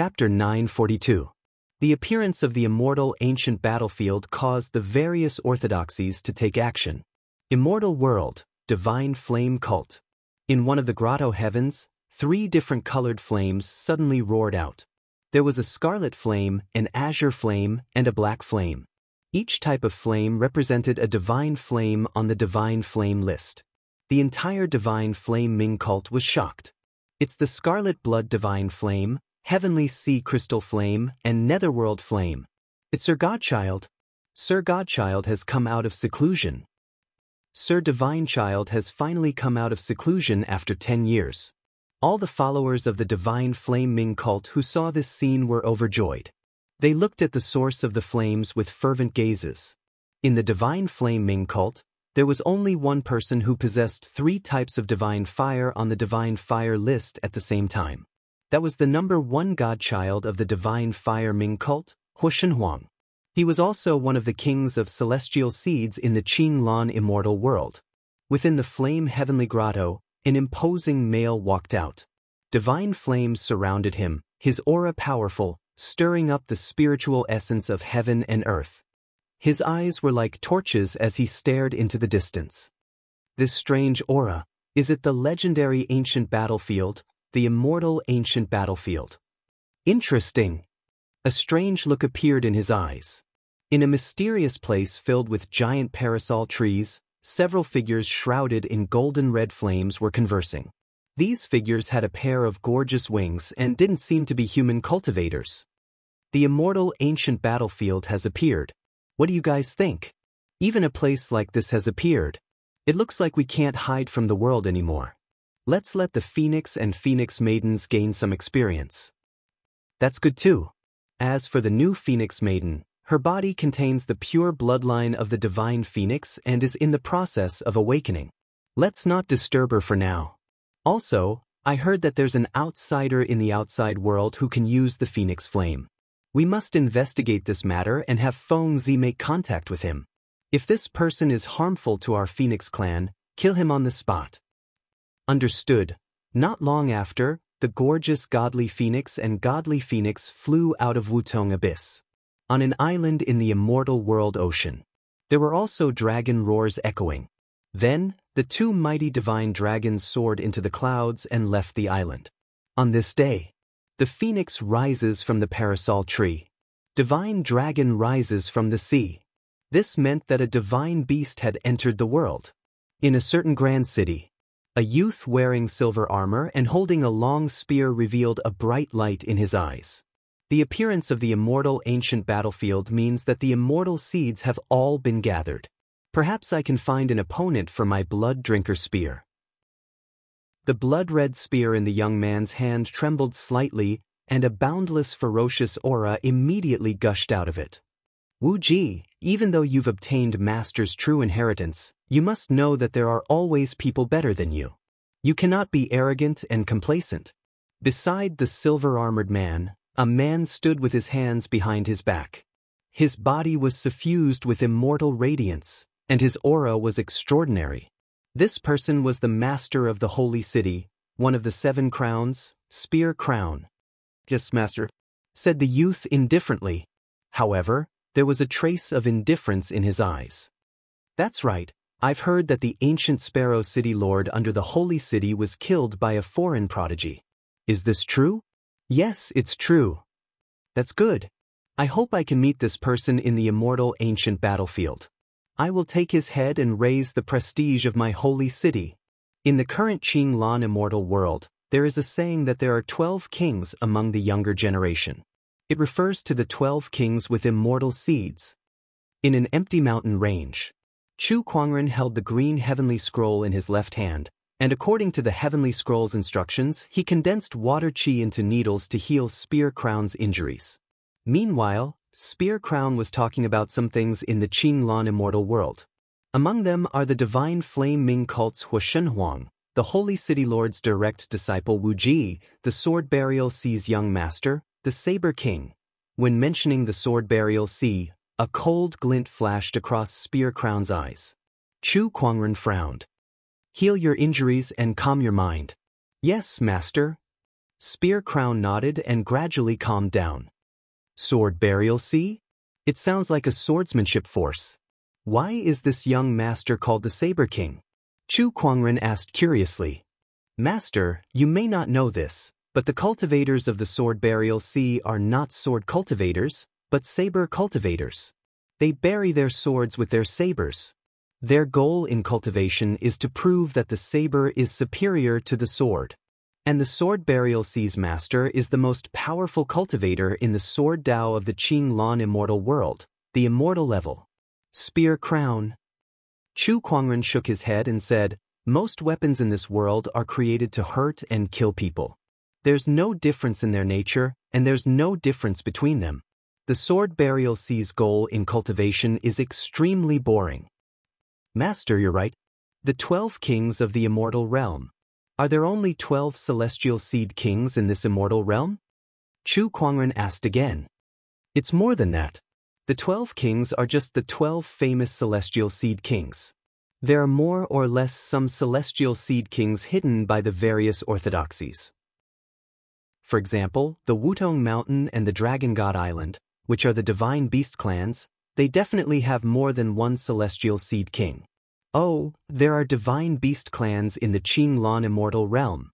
Chapter 942. The appearance of the immortal ancient battlefield caused the various orthodoxies to take action. Immortal world, divine flame cult. In one of the grotto heavens, 3 different colored flames suddenly roared out. There was a scarlet flame, an azure flame, and a black flame. Each type of flame represented a divine flame on the divine flame list. The entire divine flame Ming cult was shocked. It's the scarlet blood divine flame, heavenly sea crystal flame, and netherworld flame. It's Sir Godchild. Sir Godchild has come out of seclusion. Sir Divine Child has finally come out of seclusion after 10 years. All the followers of the divine flame Ming cult who saw this scene were overjoyed. They looked at the source of the flames with fervent gazes. In the divine flame Ming cult, there was only one person who possessed 3 types of divine fire on the divine fire list at the same time. That was the number 1 godchild of the divine fire Ming cult, Huang. He was also one of the kings of celestial seeds in the Qinglan immortal world. Within the flame heavenly grotto, an imposing male walked out. Divine flames surrounded him, his aura powerful, stirring up the spiritual essence of heaven and earth. His eyes were like torches as he stared into the distance. This strange aura, is it the legendary ancient battlefield, the immortal ancient battlefield? Interesting. A strange look appeared in his eyes. In a mysterious place filled with giant parasol trees, several figures shrouded in golden red flames were conversing. These figures had a pair of gorgeous wings and didn't seem to be human cultivators. The immortal ancient battlefield has appeared. What do you guys think? Even a place like this has appeared. It looks like we can't hide from the world anymore. Let's let the Phoenix and Phoenix Maidens gain some experience. That's good too. As for the new Phoenix Maiden, her body contains the pure bloodline of the divine Phoenix and is in the process of awakening. Let's not disturb her for now. Also, I heard that there's an outsider in the outside world who can use the Phoenix flame. We must investigate this matter and have Feng Zi make contact with him. If this person is harmful to our Phoenix clan, kill him on the spot. Understood. Not long after, the gorgeous godly Phoenix and godly Phoenix flew out of Wutong Abyss. On an island in the immortal world ocean. There were also dragon roars echoing. Then, the 2 mighty divine dragons soared into the clouds and left the island. On this day, the Phoenix rises from the parasol tree. Divine dragon rises from the sea. This meant that a divine beast had entered the world. In a certain grand city, a youth wearing silver armor and holding a long spear revealed a bright light in his eyes. The appearance of the immortal ancient battlefield means that the immortal seeds have all been gathered. Perhaps I can find an opponent for my blood drinker spear. The blood-red spear in the young man's hand trembled slightly, and a boundless ferocious aura immediately gushed out of it. Wu Ji, even though you've obtained Master's true inheritance, you must know that there are always people better than you. You cannot be arrogant and complacent. Beside the silver-armored man, a man stood with his hands behind his back. His body was suffused with immortal radiance, and his aura was extraordinary. This person was the master of the holy city, one of the 7 crowns, Spear Crown. Yes, master, said the youth indifferently. However, there was a trace of indifference in his eyes. That's right, I've heard that the ancient Sparrow City Lord under the holy city was killed by a foreign prodigy. Is this true? Yes, it's true. That's good. I hope I can meet this person in the immortal ancient battlefield. I will take his head and raise the prestige of my holy city. In the current Qinglan immortal world, there is a saying that there are 12 kings among the younger generation. It refers to the 12 kings with immortal seeds. In an empty mountain range, Chu Kuangren held the green heavenly scroll in his left hand, and according to the heavenly scroll's instructions, he condensed water qi into needles to heal Spear Crown's injuries. Meanwhile, Spear Crown was talking about some things in the Qinglan immortal world. Among them are the divine flame Ming cult's Huang, the holy city lord's direct disciple Wu Ji, the sword burial sea's young master, the Saber King. When mentioning the sword burial sea, a cold glint flashed across Spear Crown's eyes. Chu Kuangren frowned. Heal your injuries and calm your mind. Yes, master. Spear Crown nodded and gradually calmed down. Sword Burial Sea? It sounds like a swordsmanship force. Why is this young master called the Saber King? Chu Kuangren asked curiously. Master, you may not know this, but the cultivators of the Sword Burial Sea are not sword cultivators, but saber cultivators. They bury their swords with their sabers. Their goal in cultivation is to prove that the saber is superior to the sword. And the Sword Burial Sea's master is the most powerful cultivator in the Sword Dao of the Qing Lan immortal world, the immortal level. Spear Crown. Chu Kuangren shook his head and said, most weapons in this world are created to hurt and kill people. There's no difference in their nature, and there's no difference between them. The Sword Burial Sea's goal in cultivation is extremely boring. Master, you're right. The 12 kings of the immortal realm. Are there only 12 celestial seed kings in this immortal realm? Chu Kuangren asked again. It's more than that. The 12 kings are just the 12 famous celestial seed kings. There are more or less some celestial seed kings hidden by the various orthodoxies. For example, the Wutong Mountain and the Dragon God Island, which are the divine beast clans, they definitely have more than one celestial seed king. Oh, there are divine beast clans in the Qing Lan immortal realm.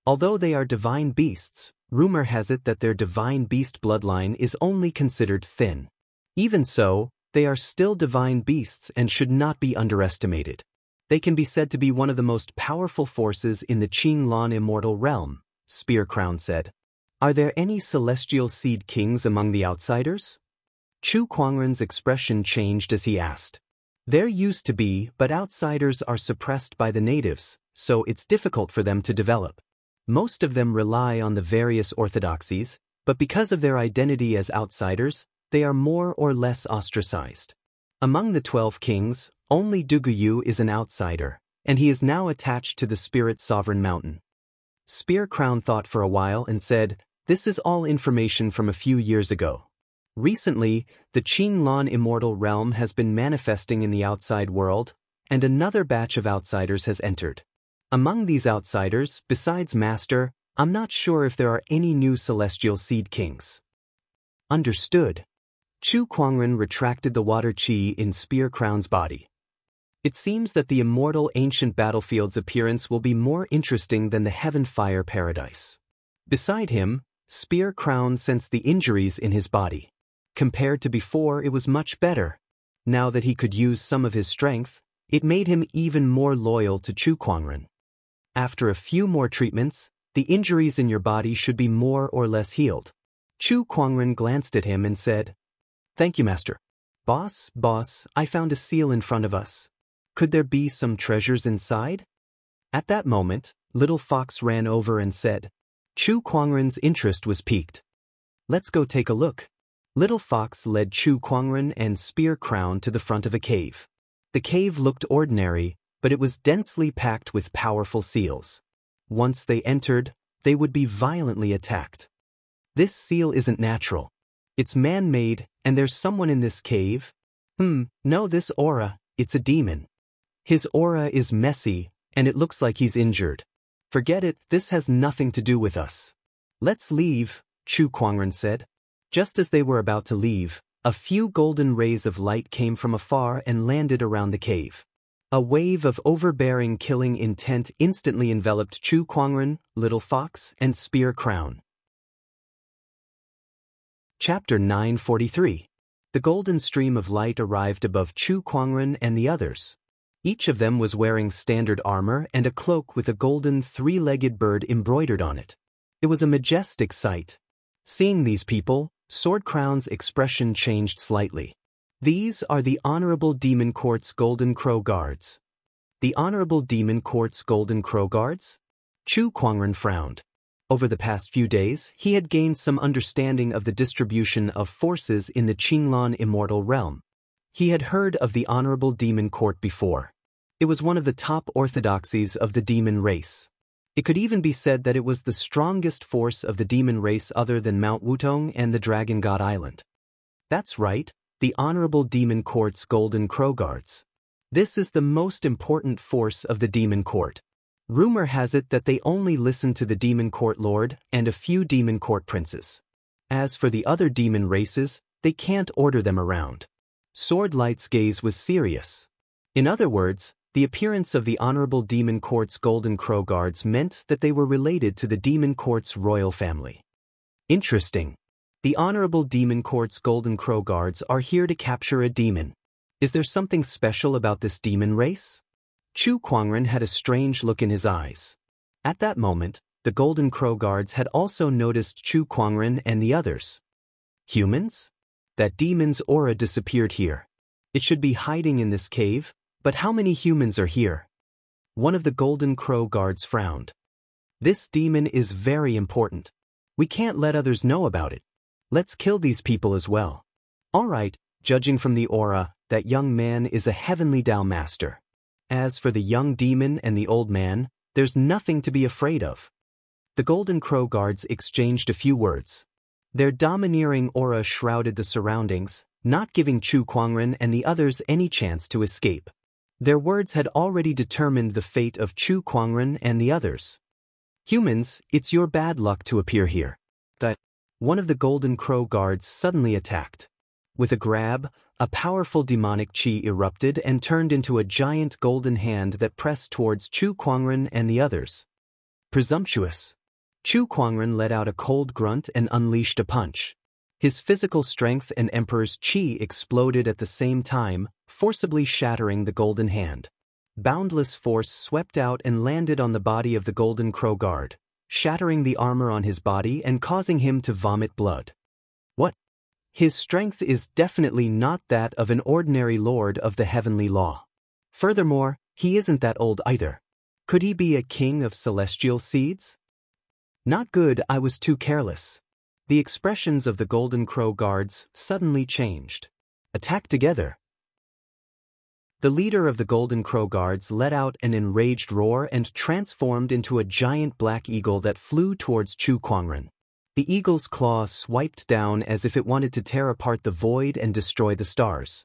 Although they are divine beasts, rumor has it that their divine beast bloodline is only considered thin. Even so, they are still divine beasts and should not be underestimated. They can be said to be one of the most powerful forces in the Qing Lan immortal realm, Spear Crown said. Are there any celestial seed kings among the outsiders? Chu Kuangren's expression changed as he asked. There used to be, but outsiders are suppressed by the natives, so it's difficult for them to develop. Most of them rely on the various orthodoxies, but because of their identity as outsiders, they are more or less ostracized. Among the 12 kings, only Duguyu is an outsider, and he is now attached to the Spirit Sovereign Mountain. Spear Crown thought for a while and said, this is all information from a few years ago. Recently, the Qing Lan immortal realm has been manifesting in the outside world, and another batch of outsiders has entered. Among these outsiders, besides Master, I'm not sure if there are any new celestial seed kings. Understood. Chu Kuangren retracted the water qi in Spear Crown's body. It seems that the immortal ancient battlefield's appearance will be more interesting than the Heaven Fire Paradise. Beside him, Spear Crown sensed the injuries in his body. Compared to before, it was much better. Now that he could use some of his strength, it made him even more loyal to Chu Kuangren. After a few more treatments, the injuries in your body should be more or less healed. Chu Kuangren glanced at him and said, Thank you, Master. Boss, I found a seal in front of us. Could there be some treasures inside? At that moment, Little Fox ran over and said, Chu Kuangren's interest was piqued. Let's go take a look. Little Fox led Chu Kuangren and Spear Crown to the front of a cave. The cave looked ordinary, but it was densely packed with powerful seals. Once they entered, they would be violently attacked. This seal isn't natural. It's man-made, and there's someone in this cave. No, this aura, it's a demon. His aura is messy, and it looks like he's injured. Forget it, this has nothing to do with us. Let's leave, Chu Kuangren said. Just as they were about to leave, a few golden rays of light came from afar and landed around the cave. A wave of overbearing killing intent instantly enveloped Chu Kuangren, Little Fox, and Spear Crown. Chapter 943. The golden stream of light arrived above Chu Kuangren and the others. Each of them was wearing standard armor and a cloak with a golden three-legged bird embroidered on it. It was a majestic sight. Seeing these people, Sword Crown's expression changed slightly. These are the Honorable Demon Court's Golden Crow Guards. The Honorable Demon Court's Golden Crow Guards? Chu Kuangren frowned. Over the past few days, he had gained some understanding of the distribution of forces in the Qinglan immortal realm. He had heard of the Honorable Demon Court before. It was one of the top orthodoxies of the demon race. It could even be said that it was the strongest force of the demon race other than Mount Wutong and the Dragon God Island. That's right, the Honorable Demon Court's Golden Crow Guards. This is the most important force of the Demon Court. Rumor has it that they only listen to the demon court lord and a few demon court princes. As for the other demon races, they can't order them around. Swordlight's gaze was serious. In other words, the appearance of the Honorable Demon Court's Golden Crow Guards meant that they were related to the Demon Court's royal family. Interesting. The Honorable Demon Court's Golden Crow Guards are here to capture a demon. Is there something special about this demon race? Chu Kuangren had a strange look in his eyes. At that moment, the Golden Crow Guards had also noticed Chu Kuangren and the others. Humans? That demon's aura disappeared here. It should be hiding in this cave, but how many humans are here? One of the Golden Crow Guards frowned. This demon is very important. We can't let others know about it. Let's kill these people as well. All right, judging from the aura, that young man is a heavenly Dao master. As for the young demon and the old man, there's nothing to be afraid of. The Golden Crow Guards exchanged a few words. Their domineering aura shrouded the surroundings, not giving Chu Kuangren and the others any chance to escape. Their words had already determined the fate of Chu Kuangren and the others. Humans, it's your bad luck to appear here. One of the Golden Crow Guards suddenly attacked. With a grab, a powerful demonic chi erupted and turned into a giant golden hand that pressed towards Chu Kuangren and the others. Presumptuous. Chu Kuangren let out a cold grunt and unleashed a punch. His physical strength and Emperor's chi exploded at the same time, forcibly shattering the golden hand. Boundless force swept out and landed on the body of the Golden Crow Guard, shattering the armor on his body and causing him to vomit blood. What? His strength is definitely not that of an ordinary lord of the heavenly law. Furthermore, he isn't that old either. Could he be a king of celestial seeds? Not good, I was too careless. The expressions of the Golden Crow Guards suddenly changed. Attack together. The leader of the Golden Crow Guards let out an enraged roar and transformed into a giant black eagle that flew towards Chu Kuangren. The eagle's claw swiped down as if it wanted to tear apart the void and destroy the stars.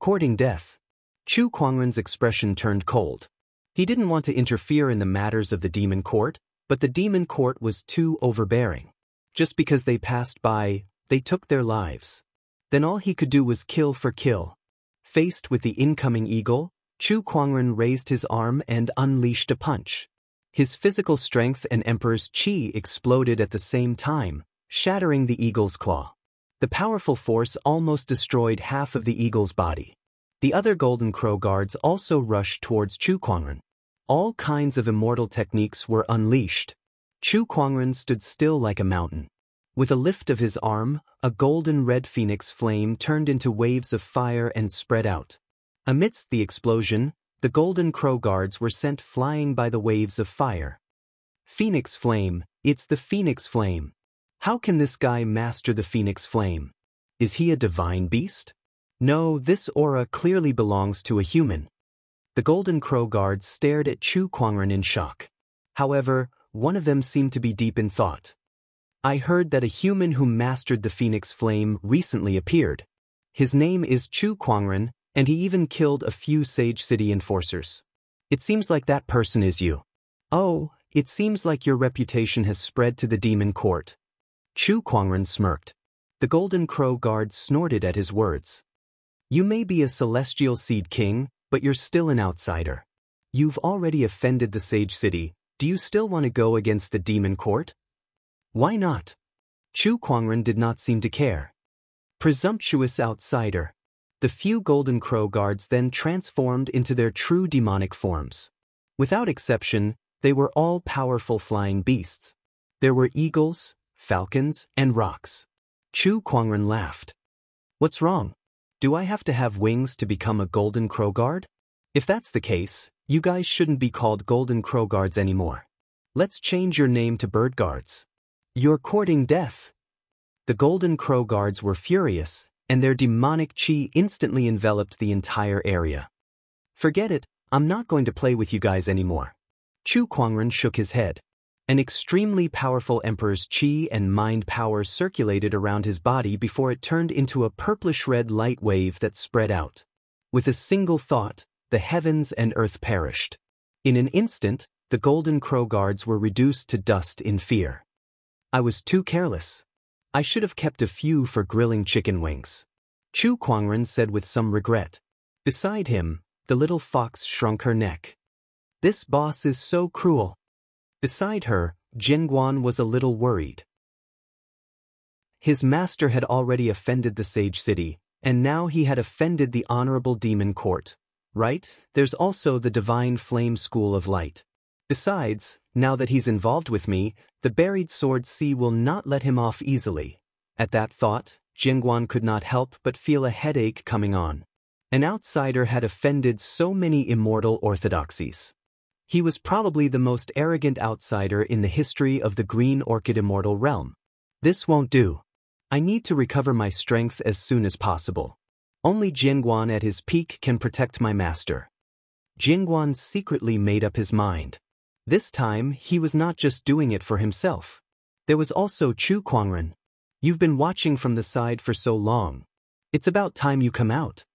Courting death. Chu Kuangren's expression turned cold. He didn't want to interfere in the matters of the demon court, but the demon court was too overbearing. Just because they passed by, they took their lives. Then all he could do was kill for kill. Faced with the incoming eagle, Chu Kuangren raised his arm and unleashed a punch. His physical strength and Emperor's chi exploded at the same time, shattering the eagle's claw. The powerful force almost destroyed half of the eagle's body. The other Golden Crow Guards also rushed towards Chu Kuangren. All kinds of immortal techniques were unleashed. Chu Kuangren stood still like a mountain. With a lift of his arm, a golden red phoenix flame turned into waves of fire and spread out. Amidst the explosion, the Golden Crow Guards were sent flying by the waves of fire. Phoenix flame, it's the Phoenix flame. How can this guy master the Phoenix flame? Is he a divine beast? No, this aura clearly belongs to a human. The Golden Crow Guards stared at Chu Kuangren in shock. However, one of them seemed to be deep in thought. I heard that a human who mastered the Phoenix flame recently appeared. His name is Chu Kuangren, and he even killed a few Sage City enforcers. It seems like that person is you. Oh, it seems like your reputation has spread to the demon court. Chu Kuangren smirked. The Golden Crow Guard snorted at his words. You may be a celestial seed king, but you're still an outsider. You've already offended the Sage City. Do you still want to go against the demon court? Why not? Chu Kuangren did not seem to care. Presumptuous outsider. The few Golden Crow Guards then transformed into their true demonic forms. Without exception, they were all powerful flying beasts. There were eagles, falcons, and rocks. Chu Kuangren laughed. What's wrong? Do I have to have wings to become a Golden Crow Guard? If that's the case, you guys shouldn't be called Golden Crow Guards anymore. Let's change your name to Bird Guards. You're courting death. The Golden Crow Guards were furious, and their demonic chi instantly enveloped the entire area. Forget it, I'm not going to play with you guys anymore. Chu Kuangren shook his head. An extremely powerful Emperor's chi and mind power circulated around his body before it turned into a purplish-red light wave that spread out. With a single thought, the heavens and earth perished. In an instant, the Golden Crow guards were reduced to dust in fear. I was too careless. I should have kept a few for grilling chicken wings, Chu Kuangren said with some regret. Beside him, the little fox shrunk her neck. This boss is so cruel. Beside her, Jingguan was a little worried. His master had already offended the Sage City, and now he had offended the Honorable Demon Court. Right? There's also the Divine Flame School of Light. Besides, now that he's involved with me, the Buried Sword Sea will not let him off easily. At that thought, Jingguan could not help but feel a headache coming on. An outsider had offended so many immortal orthodoxies. He was probably the most arrogant outsider in the history of the Green Orchid Immortal realm. This won't do. I need to recover my strength as soon as possible. Only Jingguan at his peak can protect my master. Jingguan secretly made up his mind. This time, he was not just doing it for himself. There was also Chu Kuangren. You've been watching from the side for so long. It's about time you come out,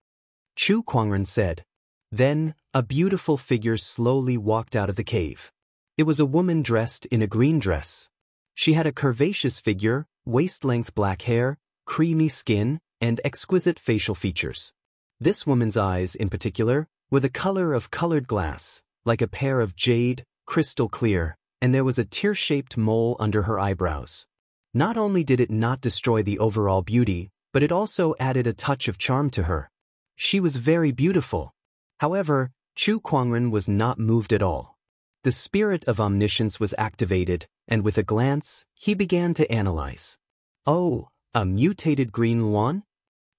Chu Kuangren said. Then, a beautiful figure slowly walked out of the cave. It was a woman dressed in a green dress. She had a curvaceous figure, waist-length black hair, creamy skin, and exquisite facial features. This woman's eyes, in particular, were the color of colored glass, like a pair of jade, crystal clear, and there was a tear-shaped mole under her eyebrows. Not only did it not destroy the overall beauty, but it also added a touch of charm to her. She was very beautiful. However, Chu Kuangren was not moved at all. The spirit of omniscience was activated, and with a glance, he began to analyze. Oh, a mutated green luan?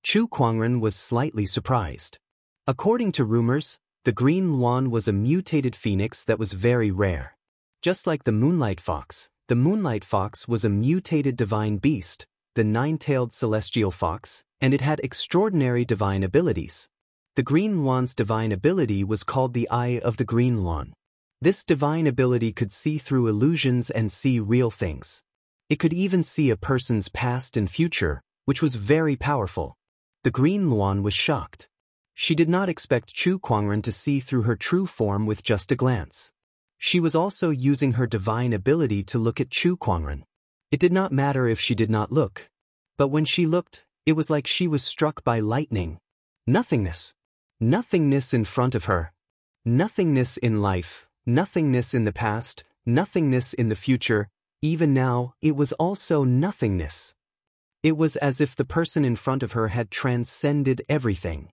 Chu Kuangren was slightly surprised. According to rumors, the green luan was a mutated phoenix that was very rare. Just like the moonlight fox was a mutated divine beast, the nine-tailed celestial fox, and it had extraordinary divine abilities. The green luan's divine ability was called the Eye of the Green Luan. This divine ability could see through illusions and see real things. It could even see a person's past and future, which was very powerful. The green luan was shocked. She did not expect Chu Kuangren to see through her true form with just a glance. She was also using her divine ability to look at Chu Kuangren. It did not matter if she did not look. But when she looked, it was like she was struck by lightning. Nothingness. Nothingness in front of her. Nothingness in life, nothingness in the past, nothingness in the future. Even now, it was also nothingness. It was as if the person in front of her had transcended everything.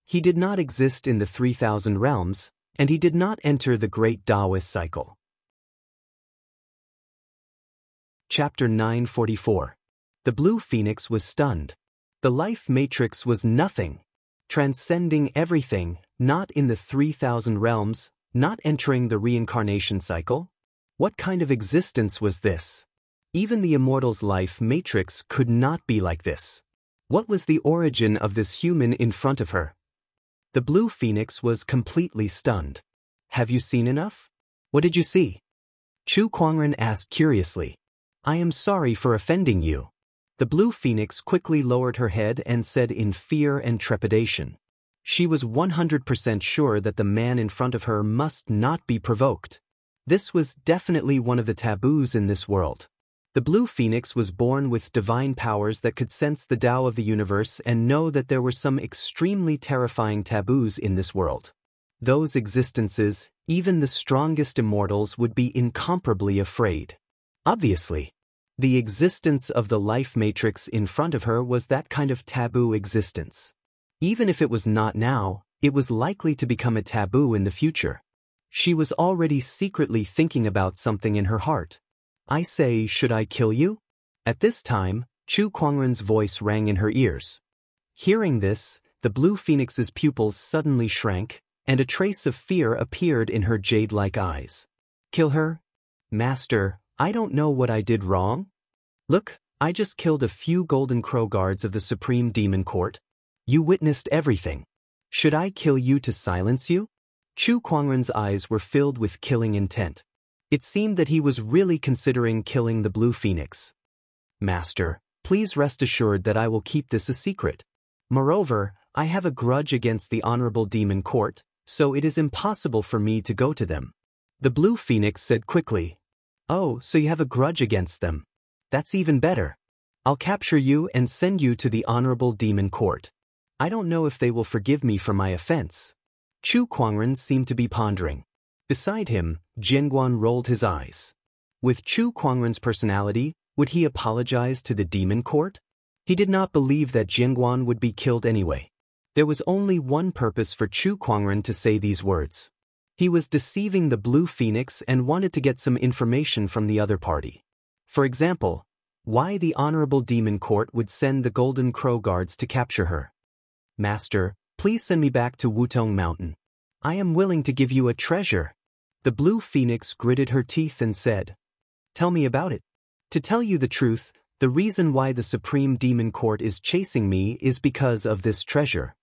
He did not exist in the 3,000 realms, and he did not enter the great Daoist cycle. Chapter 944. The blue phoenix was stunned. The life matrix was nothing. Transcending everything, not in the 3,000 realms, not entering the reincarnation cycle? What kind of existence was this? Even the immortal's life matrix could not be like this. What was the origin of this human in front of her? The blue phoenix was completely stunned. Have you seen enough? What did you see? Chu Kuangren asked curiously. I am sorry for offending you. The blue phoenix quickly lowered her head and said in fear and trepidation. She was 100% sure that the man in front of her must not be provoked. This was definitely one of the taboos in this world. The blue phoenix was born with divine powers that could sense the Tao of the universe and know that there were some extremely terrifying taboos in this world. Those existences, even the strongest immortals would be incomparably afraid. Obviously, the existence of the life matrix in front of her was that kind of taboo existence. Even if it was not now, it was likely to become a taboo in the future. She was already secretly thinking about something in her heart. I say, should I kill you? At this time, Chu Kuangren's voice rang in her ears. Hearing this, the blue phoenix's pupils suddenly shrank, and a trace of fear appeared in her jade-like eyes. Kill her? Master, I don't know what I did wrong. Look, I just killed a few Golden Crow guards of the Supreme Demon Court. You witnessed everything. Should I kill you to silence you? Chu Kuangren's eyes were filled with killing intent. It seemed that he was really considering killing the blue phoenix. Master, please rest assured that I will keep this a secret. Moreover, I have a grudge against the Honorable Demon Court, so it is impossible for me to go to them. The blue phoenix said quickly. Oh, so you have a grudge against them. That's even better. I'll capture you and send you to the honorable demon court. I don't know if they will forgive me for my offense. Chu Kuangren seemed to be pondering. Beside him, Jianguan rolled his eyes. With Chu Kuangren's personality, would he apologize to the demon court? He did not believe that Jianguan would be killed anyway. There was only one purpose for Chu Kuangren to say these words. He was deceiving the blue phoenix and wanted to get some information from the other party. For example, why the honorable demon court would send the golden crow guards to capture her. Master, please send me back to Wutong Mountain. I am willing to give you a treasure. The blue phoenix gritted her teeth and said, Tell me about it. To tell you the truth, the reason why the Supreme Demon Court is chasing me is because of this treasure.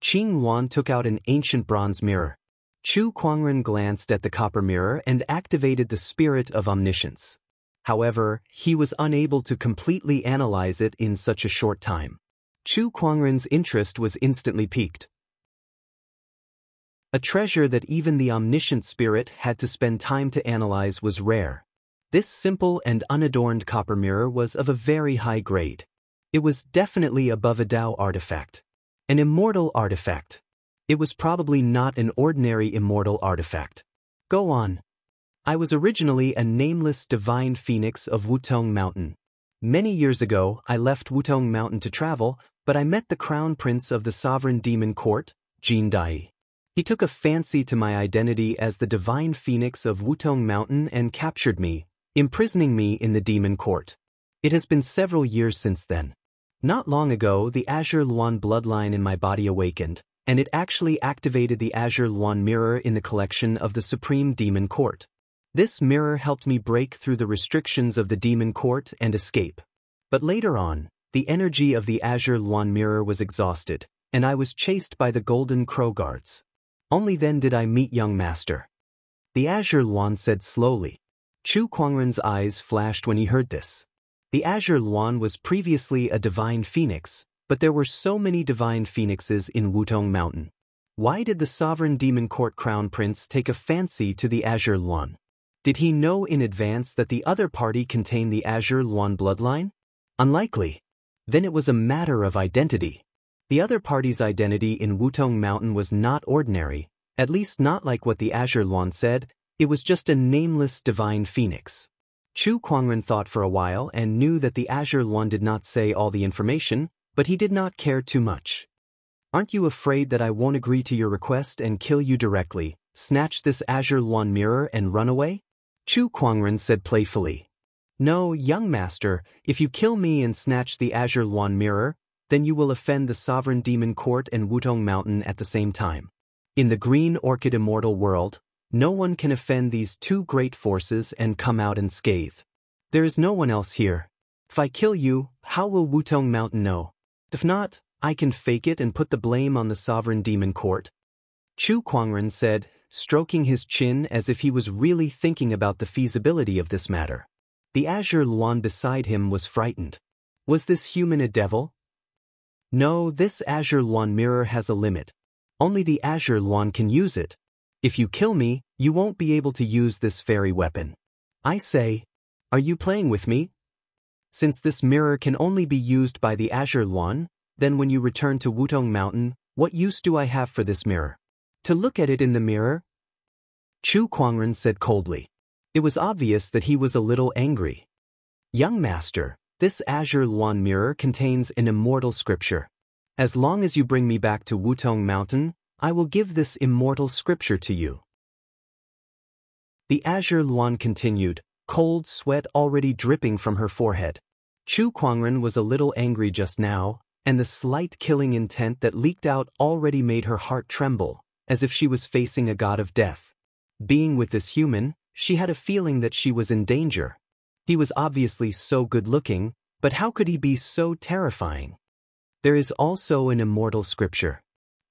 Qing Yuan took out an ancient bronze mirror. Chu Kuangren glanced at the copper mirror and activated the spirit of omniscience. However, he was unable to completely analyze it in such a short time. Chu Kuangren's interest was instantly piqued. A treasure that even the omniscient spirit had to spend time to analyze was rare. This simple and unadorned copper mirror was of a very high grade. It was definitely above a Dao artifact. An immortal artifact. It was probably not an ordinary immortal artifact. Go on. I was originally a nameless divine phoenix of Wutong Mountain. Many years ago, I left Wutong Mountain to travel, but I met the crown prince of the sovereign demon court, Jin Dai. He took a fancy to my identity as the divine phoenix of Wutong Mountain and captured me, imprisoning me in the demon court. It has been several years since then. Not long ago, the Azure Luan bloodline in my body awakened, and it actually activated the Azure Luan mirror in the collection of the Supreme Demon Court. This mirror helped me break through the restrictions of the demon court and escape. But later on, the energy of the Azure Luan mirror was exhausted, and I was chased by the Golden Crow guards. Only then did I meet young master. The Azure Luan said slowly. Chu Kuangren's eyes flashed when he heard this. The Azure Luan was previously a divine phoenix, but there were so many divine phoenixes in Wutong Mountain. Why did the sovereign demon court crown prince take a fancy to the Azure Luan? Did he know in advance that the other party contained the Azure Luan bloodline? Unlikely. Then it was a matter of identity. The other party's identity in Wutong Mountain was not ordinary, at least not like what the Azure Luan said. It was just a nameless divine phoenix. Chu Kuangren thought for a while and knew that the Azure Luan did not say all the information, but he did not care too much. Aren't you afraid that I won't agree to your request and kill you directly, snatch this Azure Luan mirror and run away? Chu Kuangren said playfully. No, young master, if you kill me and snatch the Azure Luan mirror, then you will offend the sovereign demon court and Wutong Mountain at the same time. In the Green Orchid Immortal world, no one can offend these two great forces and come out unscathed. There is no one else here. If I kill you, how will Wutong Mountain know? If not, I can fake it and put the blame on the sovereign demon court. Chu Kuangren said, stroking his chin as if he was really thinking about the feasibility of this matter. The Azure Luan beside him was frightened. Was this human a devil? No, this Azure Luan mirror has a limit. Only the Azure Luan can use it. If you kill me, you won't be able to use this fairy weapon. I say, are you playing with me? Since this mirror can only be used by the Azure Luan, then when you return to Wutong Mountain, what use do I have for this mirror? To look at it in the mirror? Chu Kuangren said coldly. It was obvious that he was a little angry. Young master, this Azure Luan mirror contains an immortal scripture. As long as you bring me back to Wutong Mountain, I will give this immortal scripture to you. The Azure Luan continued, cold sweat already dripping from her forehead. Chu Kuangren was a little angry just now, and the slight killing intent that leaked out already made her heart tremble, as if she was facing a god of death. Being with this human, she had a feeling that she was in danger. He was obviously so good-looking, but how could he be so terrifying? There is also an immortal scripture.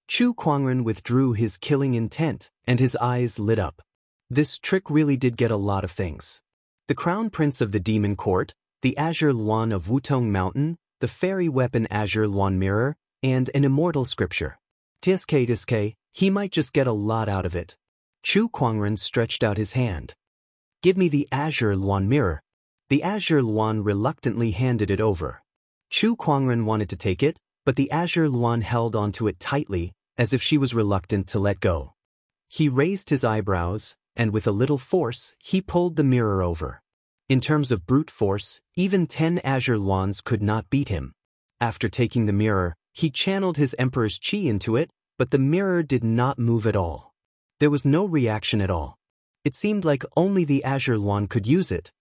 Chu Kuangren withdrew his killing intent, and his eyes lit up. This trick really did get a lot of things. The crown prince of the demon court, the Azure Luan of Wutong Mountain, the fairy weapon Azure Luan mirror, and an immortal scripture. Tiske, he might just get a lot out of it. Chu Kuangren stretched out his hand. Give me the Azure Luan mirror. The Azure Luan reluctantly handed it over. Chu Kuangren wanted to take it, but the Azure Luan held onto it tightly, as if she was reluctant to let go. He raised his eyebrows, and with a little force, he pulled the mirror over. In terms of brute force, even 10 Azure Luans could not beat him. After taking the mirror, he channeled his Emperor's Qi into it, but the mirror did not move at all. There was no reaction at all. It seemed like only the Azure Luan could use it.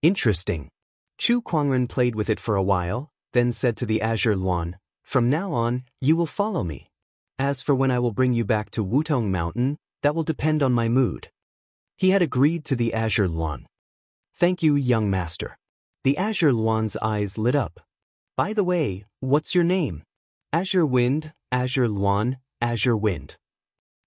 Interesting. Chu Kuangren played with it for a while, then said to the Azure Luan, "From now on, you will follow me. As for when I will bring you back to Wutong Mountain, that will depend on my mood." He had agreed to the Azure Luan. "Thank you, young master." The Azure Luan's eyes lit up. "By the way, what's your name?" "Azure Wind, Azure Luan, Azure Wind."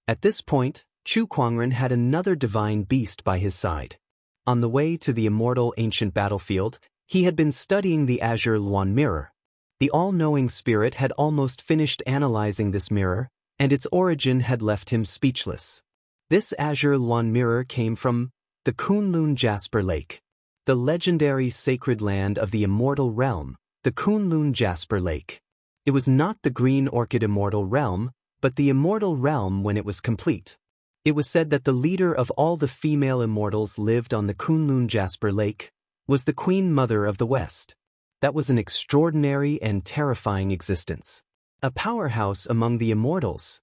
At this point, Chu Kuangren had another divine beast by his side. On the way to the immortal ancient battlefield, he had been studying the Azure Luan mirror. The all-knowing spirit had almost finished analyzing this mirror, and its origin had left him speechless. This Azure Luan mirror came from the Kunlun Jasper Lake, the legendary sacred land of the immortal realm, the Kunlun Jasper Lake. It was not the Green Orchid Immortal Realm, but the Immortal Realm when it was complete. It was said that the leader of all the female immortals lived on the Kunlun Jasper Lake, was the Queen Mother of the West. That was an extraordinary and terrifying existence. A powerhouse among the immortals.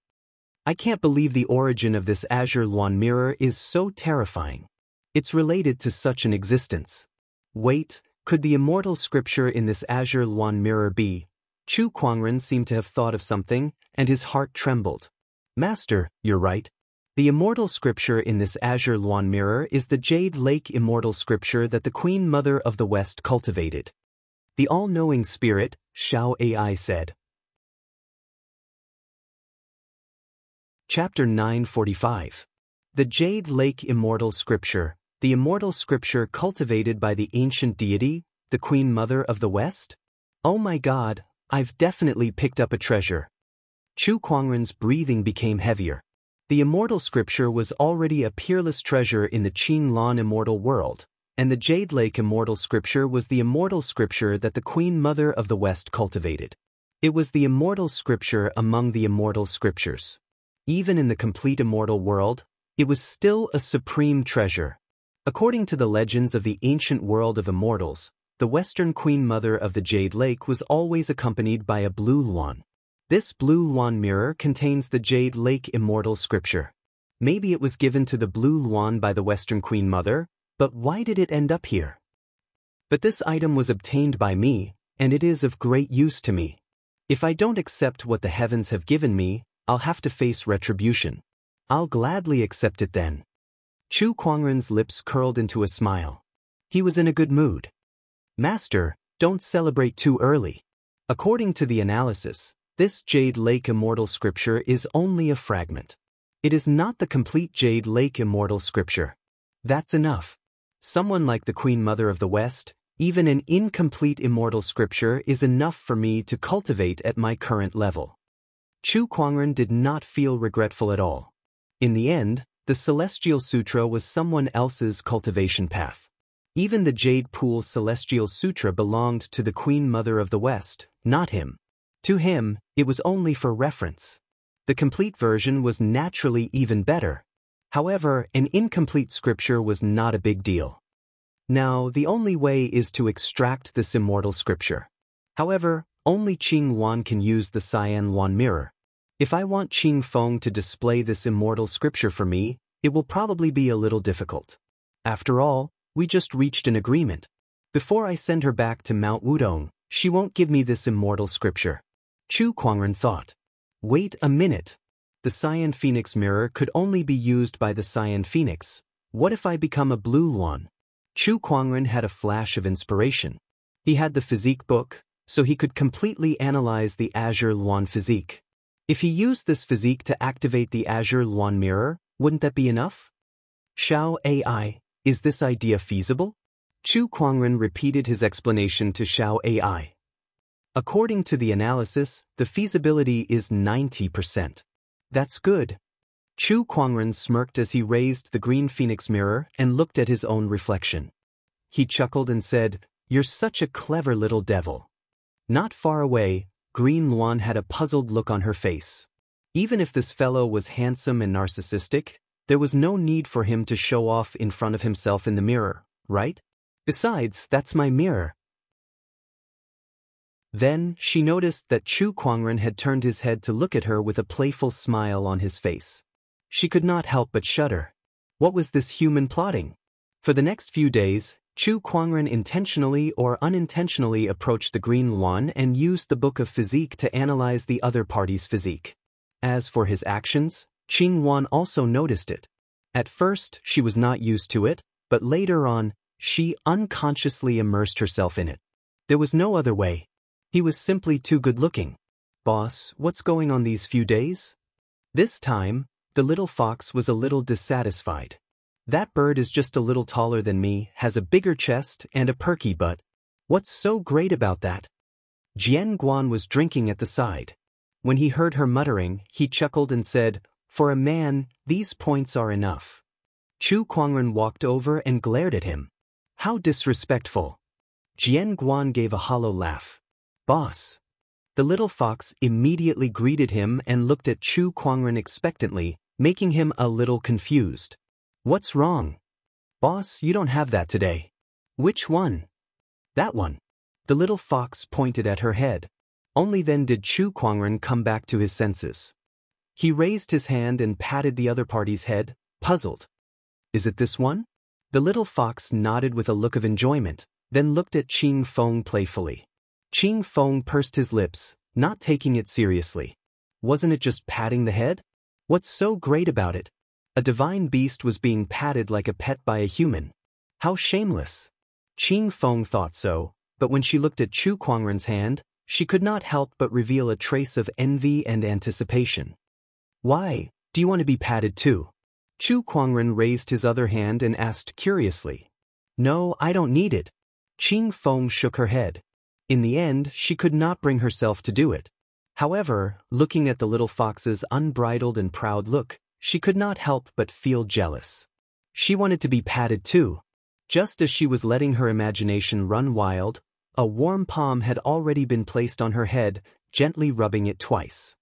I can't believe the origin of this Azure Luan mirror is so terrifying. It's related to such an existence. Wait, could the immortal scripture in this Azure Luan mirror be? Chu Kuangren seemed to have thought of something, and his heart trembled. "Master, you're right. The immortal scripture in this Azure Luan mirror is the Jade Lake immortal scripture that the Queen Mother of the West cultivated." The all-knowing spirit, Xiao AI said. Chapter 945. The Jade Lake Immortal Scripture, the immortal scripture cultivated by the ancient deity, the Queen Mother of the West? Oh my God, I've definitely picked up a treasure. Chu Kuangren's breathing became heavier. The immortal scripture was already a peerless treasure in the Qinglan immortal world, and the Jade Lake immortal scripture was the immortal scripture that the Queen Mother of the West cultivated. It was the immortal scripture among the immortal scriptures. Even in the complete immortal world, it was still a supreme treasure. According to the legends of the ancient world of immortals, the Western Queen Mother of the Jade Lake was always accompanied by a blue luan. This blue luan mirror contains the Jade Lake immortal scripture. Maybe it was given to the blue luan by the Western Queen Mother, but why did it end up here? But this item was obtained by me, and it is of great use to me. If I don't accept what the heavens have given me, I'll have to face retribution. I'll gladly accept it then. Chu Kuangren's lips curled into a smile. He was in a good mood. "Master, don't celebrate too early. According to the analysis, this Jade Lake immortal scripture is only a fragment. It is not the complete Jade Lake immortal scripture. That's enough. Someone like the Queen Mother of the West, even an incomplete immortal scripture is enough for me to cultivate at my current level." Chu Kuangren did not feel regretful at all. In the end, the Celestial Sutra was someone else's cultivation path. Even the Jade Pool Celestial Sutra belonged to the Queen Mother of the West, not him. To him, it was only for reference. The complete version was naturally even better. However, an incomplete scripture was not a big deal. Now, the only way is to extract this immortal scripture. However, only Qing Luan can use the Cyan Luan mirror. If I want Qing Feng to display this immortal scripture for me, it will probably be a little difficult. After all, we just reached an agreement. Before I send her back to Mount Wudong, she won't give me this immortal scripture. Chu Kuangren thought. Wait a minute. The Cyan Phoenix mirror could only be used by the Cyan Phoenix. What if I become a blue Luan? Chu Kuangren had a flash of inspiration. He had the physique book, so he could completely analyze the Azure Luan physique. If he used this physique to activate the Azure Luan mirror, wouldn't that be enough? Xiao AI, is this idea feasible? Chu Kuangren repeated his explanation to Xiao AI. According to the analysis, the feasibility is 90%. That's good. Chu Kuangren smirked as he raised the green phoenix mirror and looked at his own reflection. He chuckled and said, "You're such a clever little devil." Not far away, Green Luan had a puzzled look on her face. Even if this fellow was handsome and narcissistic, there was no need for him to show off in front of himself in the mirror, right? Besides, that's my mirror. Then, she noticed that Chu Kuangren had turned his head to look at her with a playful smile on his face. She could not help but shudder. What was this human plotting? For the next few days, Chu Kuangren intentionally or unintentionally approached the Green Luan and used the Book of Physique to analyze the other party's physique. As for his actions, Qing Wan also noticed it. At first, she was not used to it, but later on, she unconsciously immersed herself in it. There was no other way. He was simply too good-looking. "Boss, what's going on these few days?" This time, the little fox was a little dissatisfied. "That bird is just a little taller than me, has a bigger chest and a perky butt. What's so great about that?" Jian Guan was drinking at the side. When he heard her muttering, he chuckled and said, "For a man, these points are enough." Chu Kuangren walked over and glared at him. "How disrespectful." Jian Guan gave a hollow laugh. "Boss." The little fox immediately greeted him and looked at Chu Kuangren expectantly, making him a little confused. "What's wrong?" "Boss, you don't have that today." "Which one?" "That one." The little fox pointed at her head. Only then did Chu Kuangren come back to his senses. He raised his hand and patted the other party's head, puzzled. "Is it this one?" The little fox nodded with a look of enjoyment, then looked at Qing Feng playfully. Qing Feng pursed his lips, not taking it seriously. Wasn't it just patting the head? What's so great about it? A divine beast was being patted like a pet by a human. How shameless. Qing Feng thought so, but when she looked at Chu Kuangren's hand, she could not help but reveal a trace of envy and anticipation. "Why, do you want to be patted too?" Chu Kuangren raised his other hand and asked curiously. "No, I don't need it." Qing Feng shook her head. In the end, she could not bring herself to do it. However, looking at the little fox's unbridled and proud look, she could not help but feel jealous. She wanted to be patted too. Just as she was letting her imagination run wild, a warm palm had already been placed on her head, gently rubbing it twice.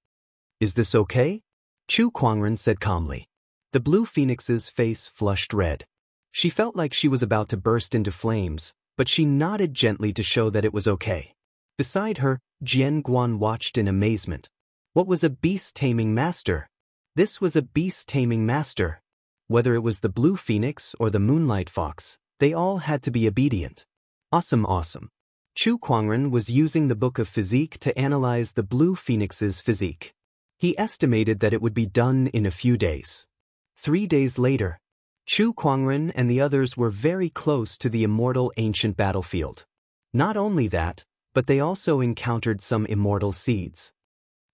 "Is this okay?" Chu Kuangren said calmly. The blue phoenix's face flushed red. She felt like she was about to burst into flames, but she nodded gently to show that it was okay. Beside her, Jian Guan watched in amazement. What was a beast-taming master? This was a beast-taming master. Whether it was the blue phoenix or the moonlight fox, they all had to be obedient. Awesome. Chu Kuangren was using the Book of Physique to analyze the blue phoenix's physique. He estimated that it would be done in a few days. 3 days later, Chu Kuangren and the others were very close to the immortal ancient battlefield. Not only that, but they also encountered some immortal seeds.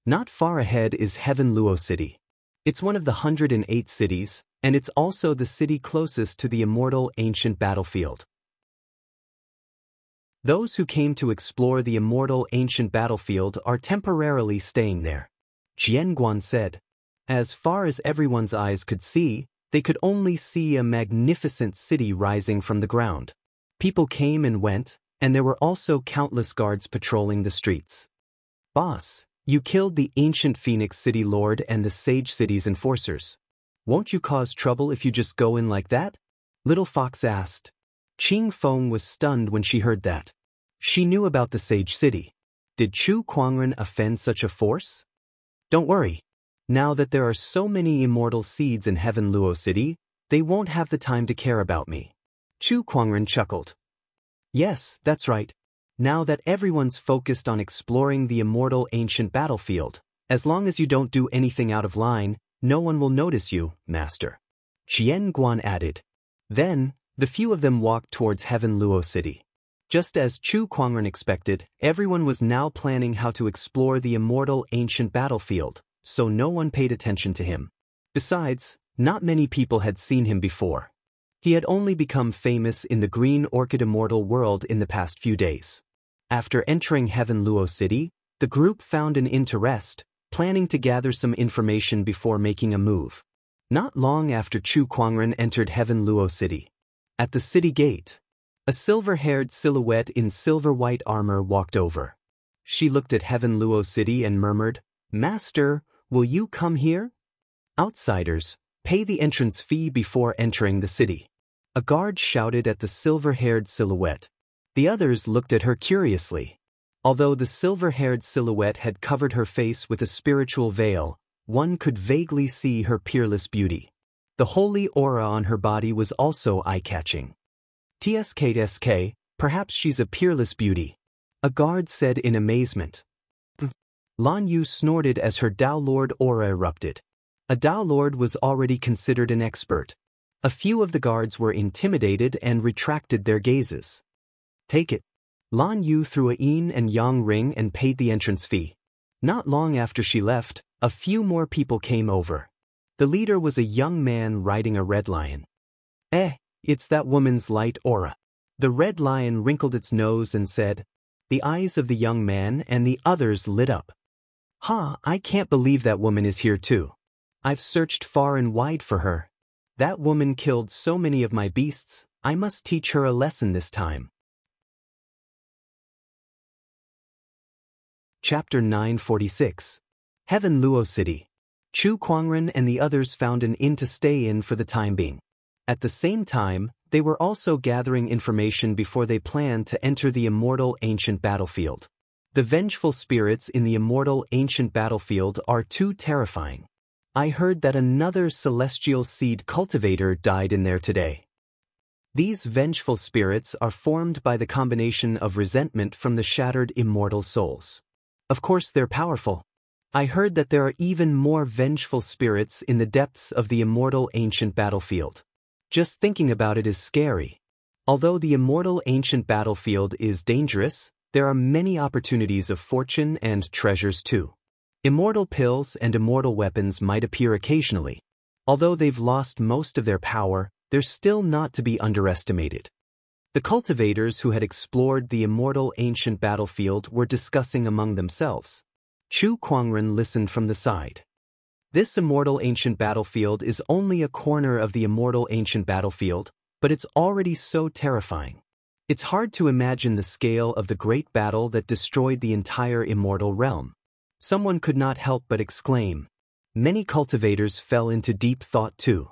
Not far ahead is Heaven Luo City. It's one of the 108 cities, and it's also the city closest to the immortal ancient battlefield. Those who came to explore the immortal ancient battlefield are temporarily staying there. Jian Guan said. As far as everyone's eyes could see, they could only see a magnificent city rising from the ground. People came and went, and there were also countless guards patrolling the streets. "Boss, you killed the ancient Phoenix City Lord and the Sage City's enforcers. Won't you cause trouble if you just go in like that?" Little Fox asked. Qing Feng was stunned when she heard that. She knew about the Sage City. Did Chu Kuangren offend such a force? "Don't worry. Now that there are so many immortal seeds in Heaven Luo City, they won't have the time to care about me." Chu Kuangren chuckled. "Yes, that's right. Now that everyone's focused on exploring the immortal ancient battlefield, as long as you don't do anything out of line, no one will notice you, Master." Jian Guan added. Then, the few of them walked towards Heaven Luo City. Just as Chu Kuangren expected, everyone was now planning how to explore the immortal ancient battlefield, so no one paid attention to him. Besides, not many people had seen him before. He had only become famous in the Green Orchid Immortal world in the past few days. After entering Heaven Luo City, the group found an inn to rest, planning to gather some information before making a move. Not long after Chu Kuangren entered Heaven Luo City. At the city gate, a silver-haired silhouette in silver-white armor walked over. She looked at Heaven Luo City and murmured, "Master, will you come here?" Outsiders, pay the entrance fee before entering the city. A guard shouted at the silver-haired silhouette. The others looked at her curiously. Although the silver-haired silhouette had covered her face with a spiritual veil, one could vaguely see her peerless beauty. The holy aura on her body was also eye-catching. "TSK, perhaps she's a peerless beauty," a guard said in amazement. Lan Yu snorted as her Dao Lord aura erupted. A Dao Lord was already considered an expert. A few of the guards were intimidated and retracted their gazes. "Take it." Lan Yu threw a yin and yang ring and paid the entrance fee. Not long after she left, a few more people came over. The leader was a young man riding a red lion. It's that woman's light aura." The red lion wrinkled its nose and said. The eyes of the young man and the others lit up. I can't believe that woman is here too. I've searched far and wide for her. That woman killed so many of my beasts, I must teach her a lesson this time. Chapter 946. Heaven Luo City. Chu Kuangren and the others found an inn to stay in for the time being. At the same time, they were also gathering information before they planned to enter the immortal ancient battlefield. The vengeful spirits in the immortal ancient battlefield are too terrifying. I heard that another celestial seed cultivator died in there today. These vengeful spirits are formed by the combination of resentment from the shattered immortal souls. Of course they're powerful. I heard that there are even more vengeful spirits in the depths of the immortal ancient battlefield. Just thinking about it is scary. Although the immortal ancient battlefield is dangerous, there are many opportunities of fortune and treasures too. Immortal pills and immortal weapons might appear occasionally. Although they've lost most of their power, they're still not to be underestimated. The cultivators who had explored the immortal ancient battlefield were discussing among themselves. Chu Kuangren listened from the side. This immortal ancient battlefield is only a corner of the immortal ancient battlefield, but it's already so terrifying. It's hard to imagine the scale of the great battle that destroyed the entire immortal realm. Someone could not help but exclaim. Many cultivators fell into deep thought too.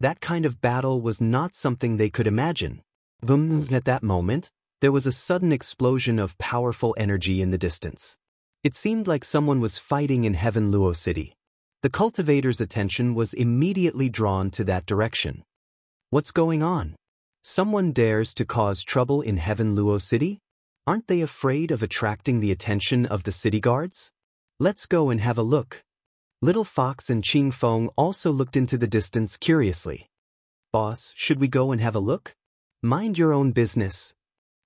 That kind of battle was not something they could imagine. Boom! At that moment, there was a sudden explosion of powerful energy in the distance. It seemed like someone was fighting in Heaven Luo City. The cultivator's attention was immediately drawn to that direction. What's going on? Someone dares to cause trouble in Heaven Luo City? Aren't they afraid of attracting the attention of the city guards? Let's go and have a look. Little Fox and Qing Feng also looked into the distance curiously. Boss, should we go and have a look? Mind your own business.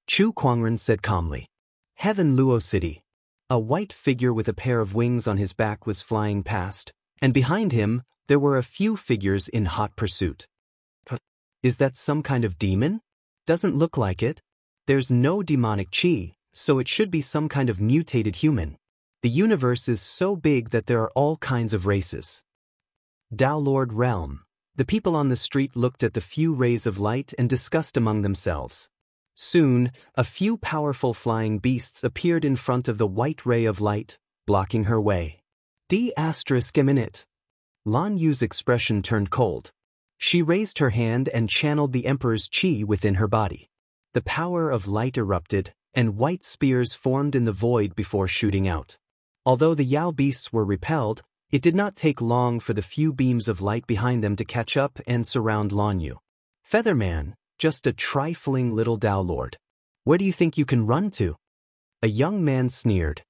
Chu Kuangren said calmly. Heaven Luo City. A white figure with a pair of wings on his back was flying past, and behind him, there were a few figures in hot pursuit. Is that some kind of demon? Doesn't look like it. There's no demonic chi, so it should be some kind of mutated human. The universe is so big that there are all kinds of races. Dao Lord Realm. The people on the street looked at the few rays of light and discussed among themselves. Soon, a few powerful flying beasts appeared in front of the white ray of light, blocking her way. D***. Lan Yu's expression turned cold. She raised her hand and channeled the Emperor's chi within her body. The power of light erupted, and white spears formed in the void before shooting out. Although the Yao beasts were repelled, it did not take long for the few beams of light behind them to catch up and surround Lan Yu. Featherman, just a trifling little Dao Lord. Where do you think you can run to? A young man sneered.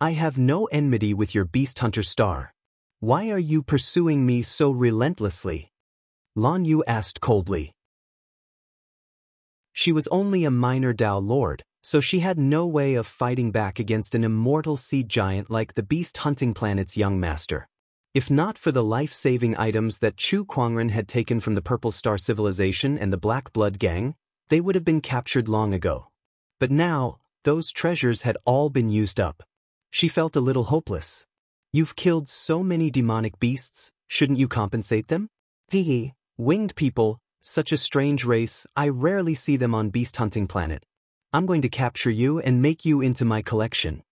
I have no enmity with your beast hunter star. Why are you pursuing me so relentlessly? Lan Yu asked coldly. She was only a minor Dao Lord, so she had no way of fighting back against an immortal seed giant like the beast hunting planet's young master. If not for the life-saving items that Chu Kuangren had taken from the Purple Star Civilization and the Black Blood Gang, they would have been captured long ago. But now, those treasures had all been used up. She felt a little hopeless. You've killed so many demonic beasts, shouldn't you compensate them? Hee, winged people, such a strange race, I rarely see them on beast hunting planet. I'm going to capture you and make you into my collection.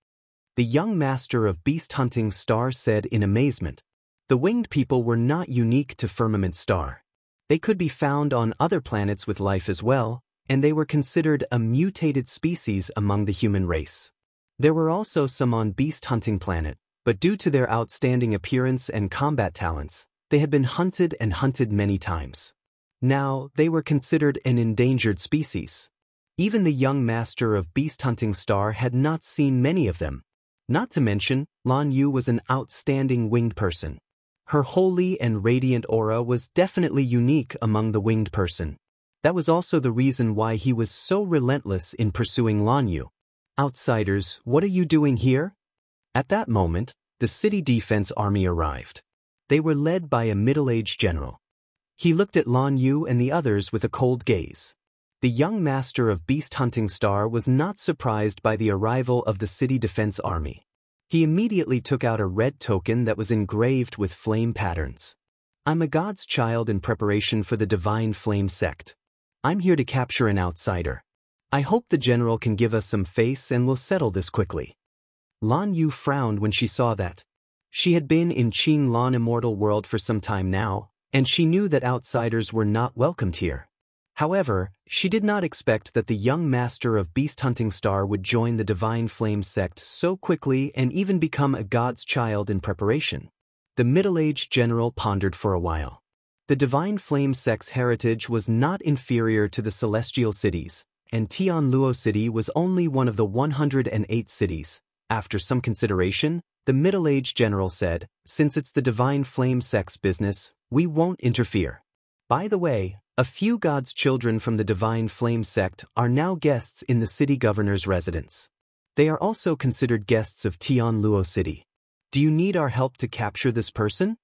The young master of beast hunting star said in amazement. The winged people were not unique to Firmament Star. They could be found on other planets with life as well, and they were considered a mutated species among the human race. There were also some on Beast Hunting Planet, but due to their outstanding appearance and combat talents, they had been hunted and hunted many times. Now, they were considered an endangered species. Even the young master of Beast Hunting Star had not seen many of them. Not to mention, Lan Yu was an outstanding winged person. Her holy and radiant aura was definitely unique among the winged person. That was also the reason why he was so relentless in pursuing Lan Yu. Outsiders, what are you doing here? At that moment, the city defense army arrived. They were led by a middle-aged general. He looked at Lan Yu and the others with a cold gaze. The young master of Beast Hunting Star was not surprised by the arrival of the city defense army. He immediately took out a red token that was engraved with flame patterns. I'm a god's child in preparation for the divine flame sect. I'm here to capture an outsider. I hope the general can give us some face and we'll settle this quickly. Lan Yu frowned when she saw that. She had been in Qing Lan Immortal world for some time now, and she knew that outsiders were not welcomed here. However, she did not expect that the young master of Beast Hunting Star would join the Divine Flame sect so quickly and even become a god's child in preparation. The middle-aged general pondered for a while. The Divine Flame sect's heritage was not inferior to the celestial cities, and Tianluo City was only one of the 108 cities. After some consideration, the middle-aged general said, "Since it's the Divine Flame sect's business, we won't interfere. By the way, a few God's children from the Divine Flame sect are now guests in the city governor's residence. They are also considered guests of Tianluo City. Do you need our help to capture this person?"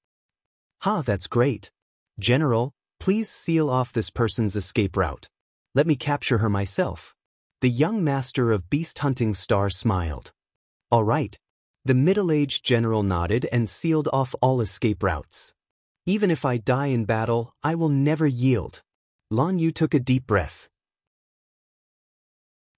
That's great. General, please seal off this person's escape route. Let me capture her myself. The young master of Beast Hunting Star smiled. All right. The middle-aged general nodded and sealed off all escape routes. Even if I die in battle, I will never yield. Lan Yu took a deep breath.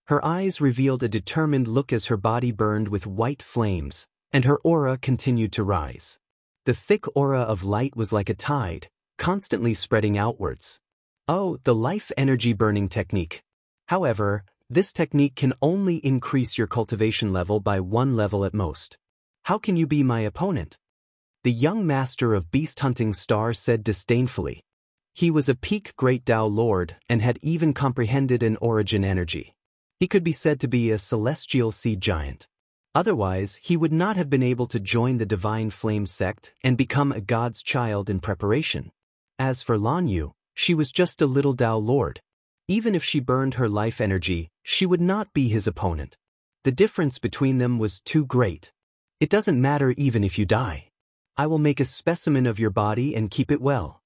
Her eyes revealed a determined look as her body burned with white flames, and her aura continued to rise. The thick aura of light was like a tide, constantly spreading outwards. Oh, the life energy burning technique. However, this technique can only increase your cultivation level by 1 level at most. How can you be my opponent? The young master of Beast Hunting Star said disdainfully. He was a peak Great Dao Lord and had even comprehended an origin energy. He could be said to be a celestial seed giant. Otherwise, he would not have been able to join the Divine Flame sect and become a god's child in preparation. As for Lan Yu, she was just a little Dao Lord. Even if she burned her life energy, she would not be his opponent. The difference between them was too great. It doesn't matter even if you die. I will make a specimen of your body and keep it well.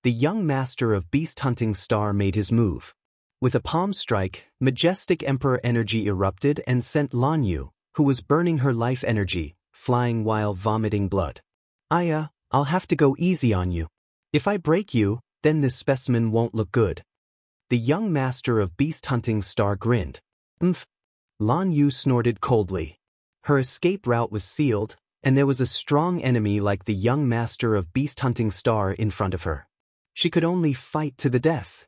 The young master of Beast Hunting Star made his move. With a palm strike, majestic emperor energy erupted and sent Lan Yu, who was burning her life energy, flying while vomiting blood. I'll have to go easy on you. If I break you, then this specimen won't look good. The young master of Beast Hunting Star grinned. Lan Yu snorted coldly. Her escape route was sealed, and there was a strong enemy like the young master of Beast Hunting Star in front of her. She could only fight to the death.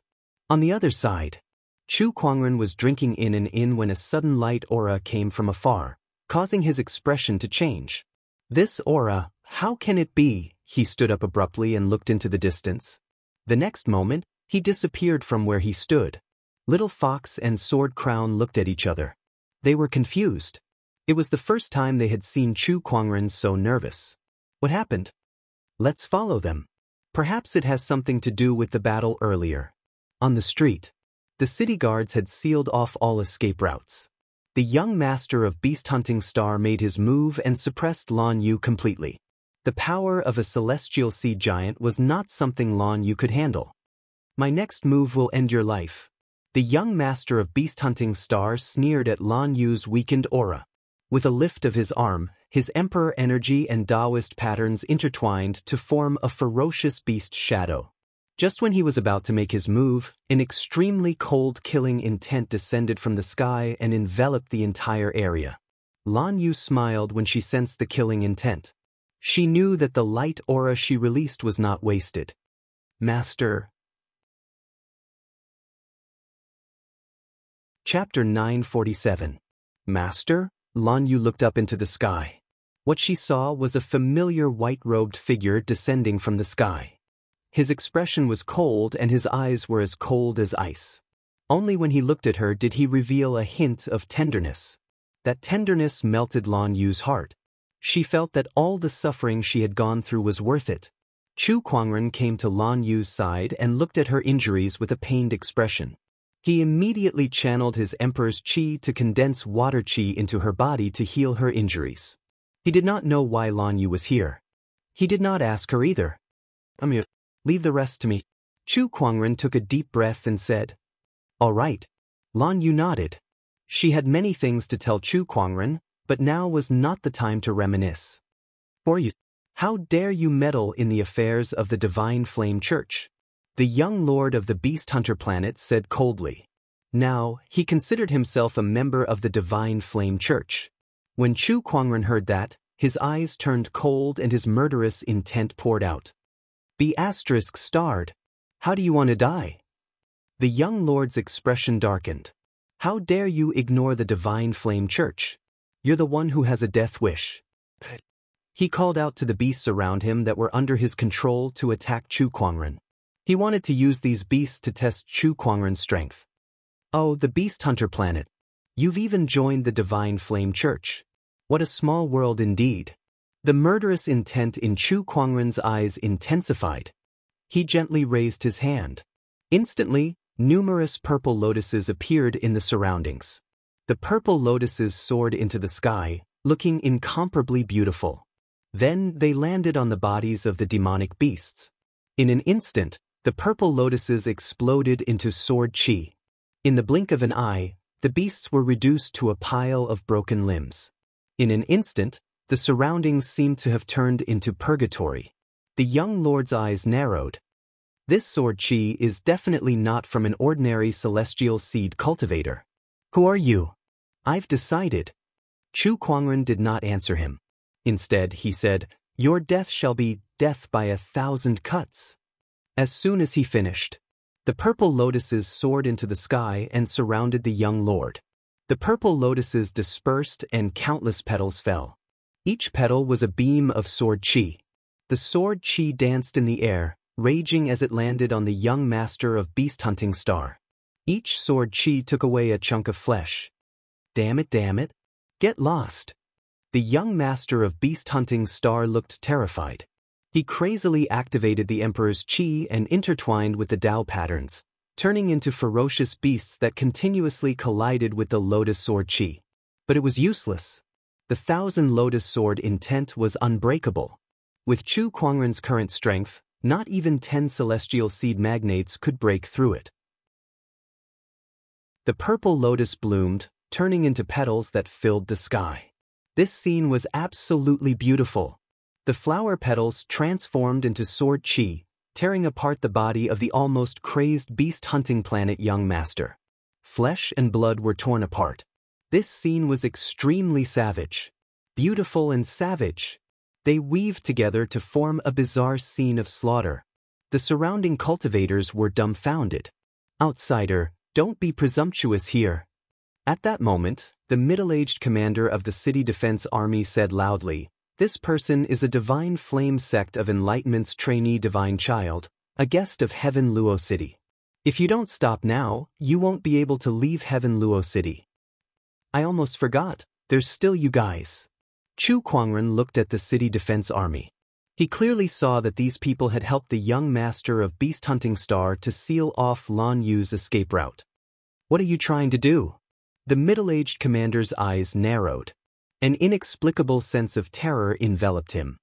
On the other side, Chu Kuangren was drinking in an inn when a sudden light aura came from afar, causing his expression to change. This aura, how can it be? He stood up abruptly and looked into the distance. The next moment, he disappeared from where he stood. Little Fox and Sword Crown looked at each other. They were confused. It was the first time they had seen Chu Kuangren so nervous. What happened? Let's follow them. Perhaps it has something to do with the battle earlier. On the street, the city guards had sealed off all escape routes. The young master of Beast Hunting Star made his move and suppressed Lan Yu completely. The power of a celestial seed giant was not something Lan Yu could handle. My next move will end your life. The young master of Beast Hunting Star sneered at Lan Yu's weakened aura. With a lift of his arm, his emperor energy and Daoist patterns intertwined to form a ferocious beast shadow. Just when he was about to make his move, an extremely cold killing intent descended from the sky and enveloped the entire area. Lan Yu smiled when she sensed the killing intent. She knew that the light aura she released was not wasted. Master. Chapter 947. Master? Lan Yu looked up into the sky. What she saw was a familiar white-robed figure descending from the sky. His expression was cold and his eyes were as cold as ice. Only when he looked at her did he reveal a hint of tenderness. That tenderness melted Lan Yu's heart. She felt that all the suffering she had gone through was worth it. Chu Kuangren came to Lan Yu's side and looked at her injuries with a pained expression. He immediately channeled his emperor's qi to condense water qi into her body to heal her injuries. He did not know why Lan Yu was here. He did not ask her either. Leave the rest to me. Chu Kuangren took a deep breath and said, "All right." Lan Yu nodded. She had many things to tell Chu Kuangren, but now was not the time to reminisce. How dare you meddle in the affairs of the Divine Flame Church? The young lord of the Beast Hunter planet said coldly. Now, he considered himself a member of the Divine Flame Church. When Chu Kuangren heard that, his eyes turned cold and his murderous intent poured out. Be *starred. How do you want to die? The young lord's expression darkened. How dare you ignore the Divine Flame Church? You're the one who has a death wish. He called out to the beasts around him that were under his control to attack Chu Kuangren. He wanted to use these beasts to test Chu Kuangren's strength. Oh, the Beast Hunter planet. You've even joined the Divine Flame Church. What a small world indeed. The murderous intent in Chu Kuangren's eyes intensified. He gently raised his hand. Instantly, numerous purple lotuses appeared in the surroundings. The purple lotuses soared into the sky, looking incomparably beautiful. Then they landed on the bodies of the demonic beasts. In an instant, the purple lotuses exploded into sword qi. In the blink of an eye, the beasts were reduced to a pile of broken limbs. In an instant, the surroundings seemed to have turned into purgatory. The young lord's eyes narrowed. This sword qi is definitely not from an ordinary celestial seed cultivator. Who are you? I've decided. Chu Kuangren did not answer him. Instead, he said, Your death shall be death by 1,000 cuts. As soon as he finished, the purple lotuses soared into the sky and surrounded the young lord. The purple lotuses dispersed and countless petals fell. Each petal was a beam of sword qi. The sword qi danced in the air, raging as it landed on the young master of beast hunting star. Each sword qi took away a chunk of flesh. Damn it. Get lost. The young master of beast hunting star looked terrified. He crazily activated the emperor's qi and intertwined with the Dao patterns, turning into ferocious beasts that continuously collided with the lotus sword qi. But it was useless. The 1,000 lotus sword intent was unbreakable. With Chu Kuangren's current strength, not even 10 celestial seed magnates could break through it. The purple lotus bloomed, turning into petals that filled the sky. This scene was absolutely beautiful. The flower petals transformed into sword qi, tearing apart the body of the almost crazed beast-hunting planet young master. Flesh and blood were torn apart. This scene was extremely savage. Beautiful and savage. They weaved together to form a bizarre scene of slaughter. The surrounding cultivators were dumbfounded. Outsider, don't be presumptuous here. At that moment, the middle-aged commander of the City Defense Army said loudly, This person is a Divine Flame sect of Enlightenment's trainee divine child, a guest of Heaven Luo City. If you don't stop now, you won't be able to leave Heaven Luo City. I almost forgot, there's still you guys. Chu Kuangren looked at the City Defense Army. He clearly saw that these people had helped the young master of Beast Hunting Star to seal off Lan Yu's escape route. What are you trying to do? The middle-aged commander's eyes narrowed. An inexplicable sense of terror enveloped him.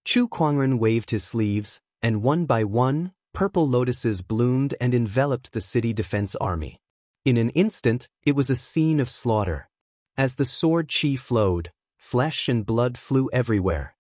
Chu Kuangren waved his sleeves, and one by one, purple lotuses bloomed and enveloped the City Defense Army. In an instant, it was a scene of slaughter. As the sword chi flowed, flesh and blood flew everywhere.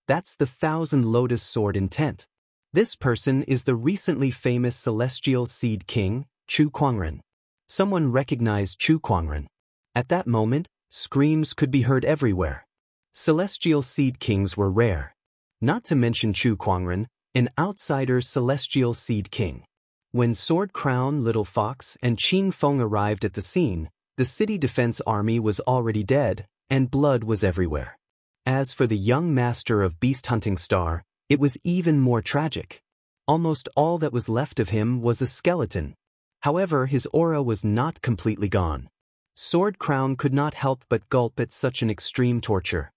That's the Thousand Lotus Sword intent. This person is the recently famous Celestial Seed King, Chu Kuangren. Someone recognized Chu Kuangren. At that moment, screams could be heard everywhere. Celestial Seed Kings were rare. Not to mention Chu Kuangren, an outsider Celestial Seed King. When Sword Crown, Little Fox, and Qing Feng arrived at the scene, the city defense army was already dead, and blood was everywhere. As for the young master of beast hunting star, it was even more tragic. Almost all that was left of him was a skeleton. However, his aura was not completely gone. Sword Crown could not help but gulp at such an extreme torture.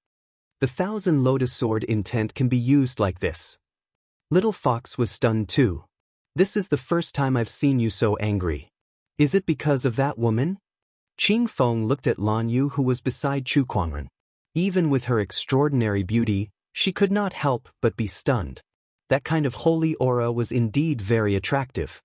The Thousand Lotus Sword intent can be used like this. Little Fox was stunned too. This is the first time I've seen you so angry. Is it because of that woman? Qing Feng looked at Lan Yu, who was beside Chu Kuangren. Even with her extraordinary beauty, she could not help but be stunned. That kind of holy aura was indeed very attractive.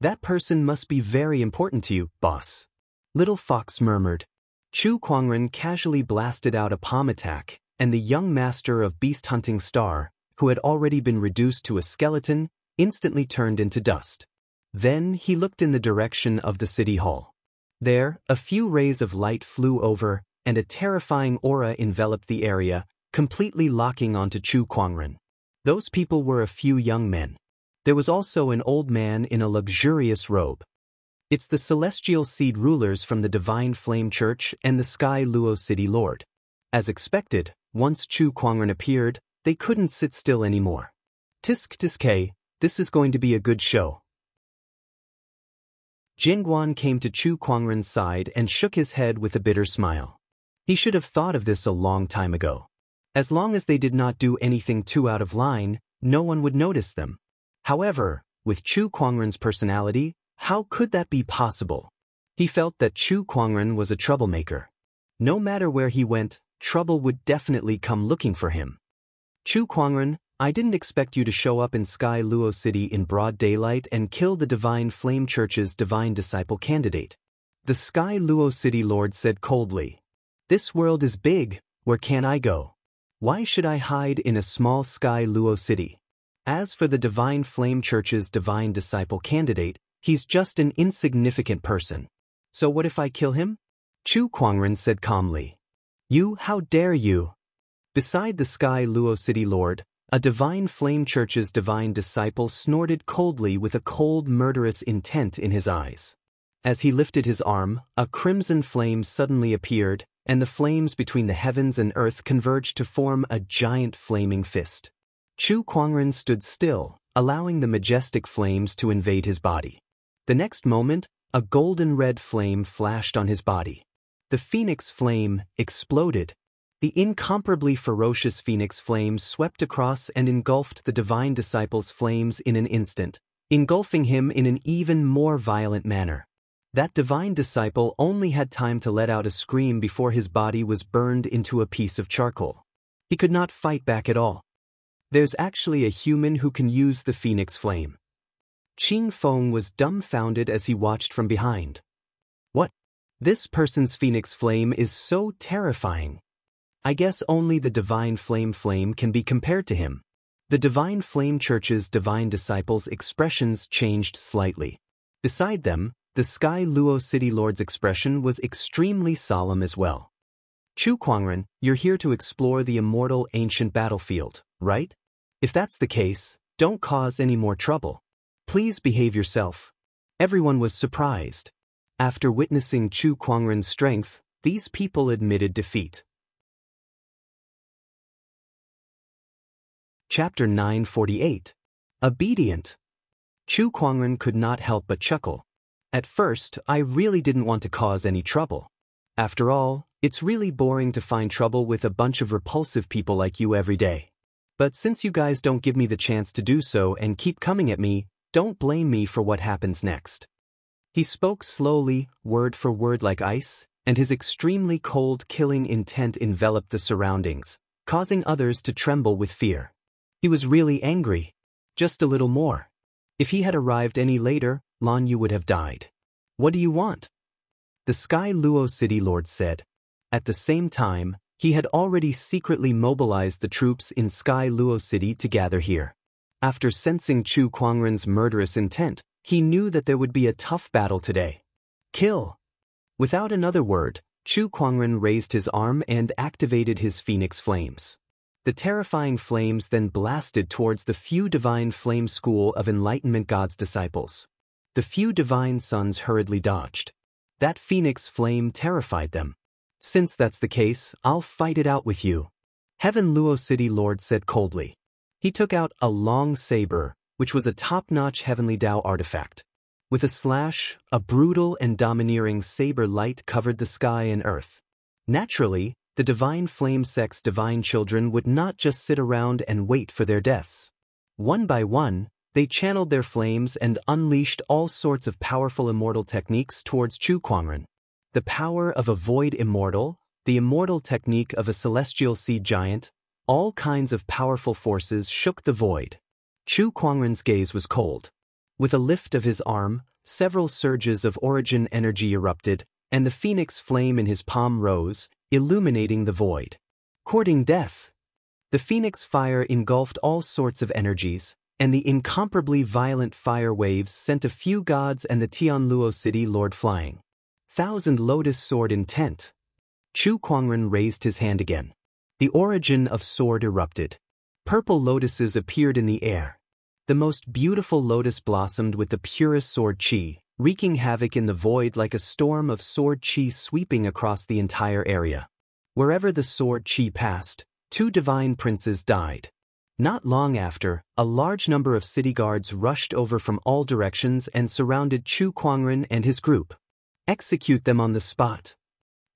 That person must be very important to you, boss. Little Fox murmured. Chu Kuangren casually blasted out a palm attack, and the young master of beast hunting star, who had already been reduced to a skeleton, instantly turned into dust. Then he looked in the direction of the city hall. There, a few rays of light flew over, and a terrifying aura enveloped the area, completely locking onto Chu Kuangren. Those people were a few young men. There was also an old man in a luxurious robe. It's the Celestial Seed rulers from the Divine Flame Church and the Sky Luo City Lord. As expected, once Chu Kuangren appeared, they couldn't sit still anymore. Tisk tisk, this is going to be a good show. Jingguan came to Chu Kuangren's side and shook his head with a bitter smile. He should have thought of this a long time ago. As long as they did not do anything too out of line, no one would notice them. However, with Chu Kuangren's personality, how could that be possible? He felt that Chu Kuangren was a troublemaker. No matter where he went, trouble would definitely come looking for him. Chu Kuangren, I didn't expect you to show up in Sky Luo City in broad daylight and kill the Divine Flame Church's Divine Disciple candidate. The Sky Luo City Lord said coldly. This world is big, where can I go? Why should I hide in a small Sky Luo City? As for the Divine Flame Church's Divine Disciple candidate, he's just an insignificant person. So what if I kill him? Chu Kuangren said calmly. You, how dare you? Beside the Sky Luo City Lord, a Divine Flame Church's Divine Disciple snorted coldly with a cold, murderous intent in his eyes. As he lifted his arm, a crimson flame suddenly appeared, and the flames between the heavens and earth converged to form a giant flaming fist. Chu Kuangren stood still, allowing the majestic flames to invade his body. The next moment, a golden red flame flashed on his body. The phoenix flame exploded. The incomparably ferocious phoenix flame swept across and engulfed the Divine Disciple's flames in an instant, engulfing him in an even more violent manner. That Divine Disciple only had time to let out a scream before his body was burned into a piece of charcoal. He could not fight back at all. There's actually a human who can use the phoenix flame. Qing Feng was dumbfounded as he watched from behind. What? This person's phoenix flame is so terrifying. I guess only the Divine Flame can be compared to him. The Divine Flame Church's Divine Disciples' expressions changed slightly. Beside them, the Sky Luo City Lord's expression was extremely solemn as well. Chu Kuangren, you're here to explore the immortal ancient battlefield, right? If that's the case, don't cause any more trouble. Please behave yourself. Everyone was surprised. After witnessing Chu Kuangren's strength, these people admitted defeat. Chapter 948. Obedient. Chu Kuangren could not help but chuckle. At first, I really didn't want to cause any trouble. After all, it's really boring to find trouble with a bunch of repulsive people like you every day. But since you guys don't give me the chance to do so and keep coming at me, don't blame me for what happens next. He spoke slowly, word for word like ice, and his extremely cold, killing intent enveloped the surroundings, causing others to tremble with fear. He was really angry. Just a little more. If he had arrived any later, Lan Yu would have died. What do you want? The Sky Luo City Lord said. At the same time, he had already secretly mobilized the troops in Sky Luo City to gather here. After sensing Chu Kuangren's murderous intent, he knew that there would be a tough battle today. Kill! Without another word, Chu Kuangren raised his arm and activated his phoenix flames. The terrifying flames then blasted towards the few divine flame school of enlightenment god's disciples. The few divine sons hurriedly dodged. That phoenix flame terrified them. Since that's the case, I'll fight it out with you, Heaven Luo City Lord said coldly. He took out a long saber, which was a top-notch heavenly Dao artifact. With a slash, a brutal and domineering saber light covered the sky and earth. Naturally, the divine flame sect's divine children would not just sit around and wait for their deaths. One by one, they channeled their flames and unleashed all sorts of powerful immortal techniques towards Chu Kuangren. The power of a void immortal, the immortal technique of a celestial seed giant, all kinds of powerful forces shook the void. Chu Kuangren's gaze was cold. With a lift of his arm, several surges of origin energy erupted, and the phoenix flame in his palm rose, illuminating the void. Courting death. The phoenix fire engulfed all sorts of energies, and the incomparably violent fire waves sent a few gods and the Tianluo City Lord flying. Thousand Lotus Sword intent. Chu Kuangren raised his hand again. The origin of sword erupted. Purple lotuses appeared in the air. The most beautiful lotus blossomed with the purest sword chi, wreaking havoc in the void like a storm of sword chi sweeping across the entire area. Wherever the sword chi passed, 2 divine princes died. Not long after, a large number of city guards rushed over from all directions and surrounded Chu Kuangren and his group. Execute them on the spot,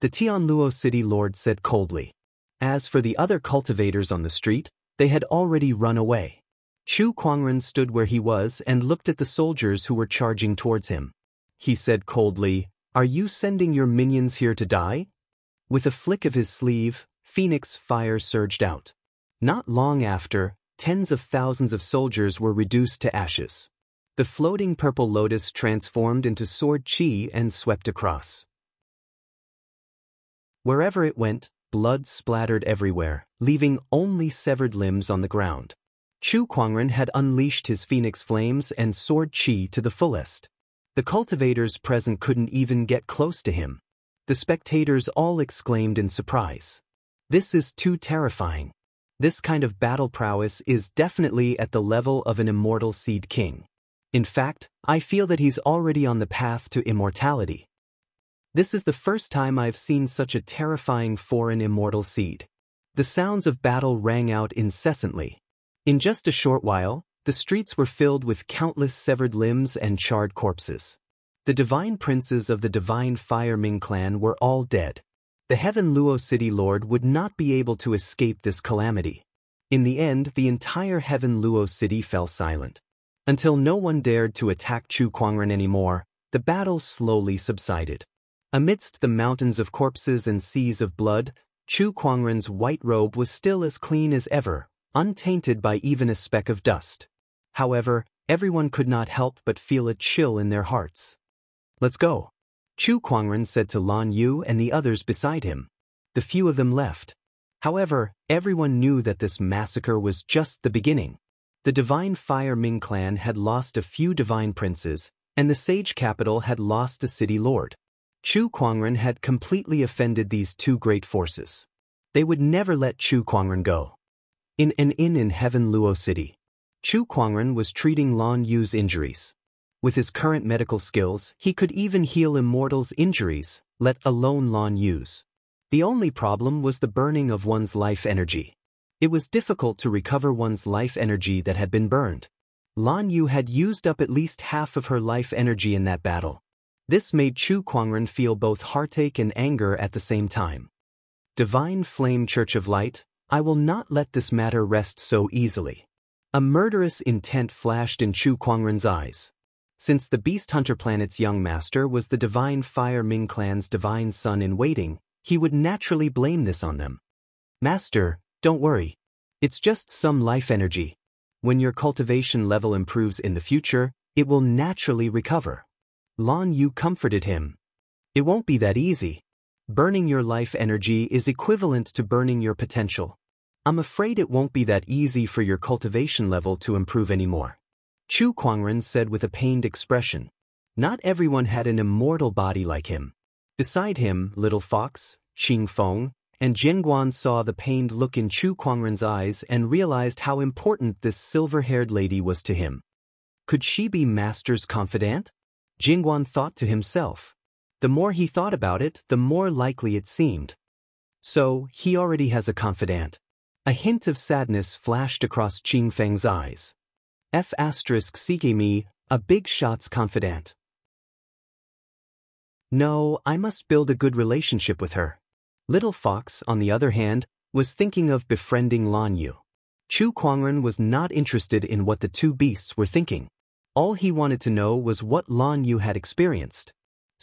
the Tianluo City Lord said coldly. As for the other cultivators on the street, they had already run away. Chu Kuangren stood where he was and looked at the soldiers who were charging towards him. He said coldly, "Are you sending your minions here to die?" With a flick of his sleeve, phoenix fire surged out. Not long after, tens of thousands of soldiers were reduced to ashes. The floating purple lotus transformed into sword chi and swept across. Wherever it went, blood splattered everywhere, leaving only severed limbs on the ground. Chu Kuangren had unleashed his phoenix flames and sword chi to the fullest. The cultivators present couldn't even get close to him. The spectators all exclaimed in surprise. This is too terrifying. This kind of battle prowess is definitely at the level of an immortal seed king. In fact, I feel that he's already on the path to immortality. This is the first time I've seen such a terrifying foreign immortal seed. The sounds of battle rang out incessantly. In just a short while, the streets were filled with countless severed limbs and charred corpses. The divine princes of the divine Fire Ming clan were all dead. The Heaven Luo City Lord would not be able to escape this calamity. In the end, the entire Heaven Luo City fell silent. Until no one dared to attack Chu Kuangren anymore, the battle slowly subsided. Amidst the mountains of corpses and seas of blood, Chu Kuangren's white robe was still as clean as ever, untainted by even a speck of dust. However, everyone could not help but feel a chill in their hearts. "Let's go," Chu Kuangren said to Lan Yu and the others beside him. The few of them left. However, everyone knew that this massacre was just the beginning. The divine Fire Ming clan had lost a few divine princes, and the sage capital had lost a city lord. Chu Kuangren had completely offended these 2 great forces. They would never let Chu Kuangren go. In an inn in Heaven Luo City, Chu Kuangren was treating Lan Yu's injuries. With his current medical skills, he could even heal Immortal's injuries, let alone Lan Yu's. The only problem was the burning of one's life energy. It was difficult to recover one's life energy that had been burned. Lan Yu had used up at least half of her life energy in that battle. This made Chu Kuangren feel both heartache and anger at the same time. Divine Flame Church of Light, I will not let this matter rest so easily. A murderous intent flashed in Chu Kuangren's eyes. Since the Beast Hunter planet's young master was the divine Fire Ming clan's divine son in waiting, he would naturally blame this on them. "Master, don't worry. It's just some life energy. When your cultivation level improves in the future, it will naturally recover." Lan Yu comforted him. "It won't be that easy. Burning your life energy is equivalent to burning your potential. I'm afraid it won't be that easy for your cultivation level to improve anymore. Chu Kuangren said with a pained expression. Not everyone had an immortal body like him. Beside him, Little Fox, Xing Feng, and Jingguan saw the pained look in Chu Kuangren's eyes and realized how important this silver-haired lady was to him. Could she be Master's confidant? Jingguan thought to himself. The more he thought about it, the more likely it seemed. So, he already has a confidant. A hint of sadness flashed across Qing Feng's eyes. Seek me, a big shot's confidant. No, I must build a good relationship with her. Little Fox, on the other hand, was thinking of befriending Lan Yu. Chu Kuangren was not interested in what the two beasts were thinking. All he wanted to know was what Lan Yu had experienced.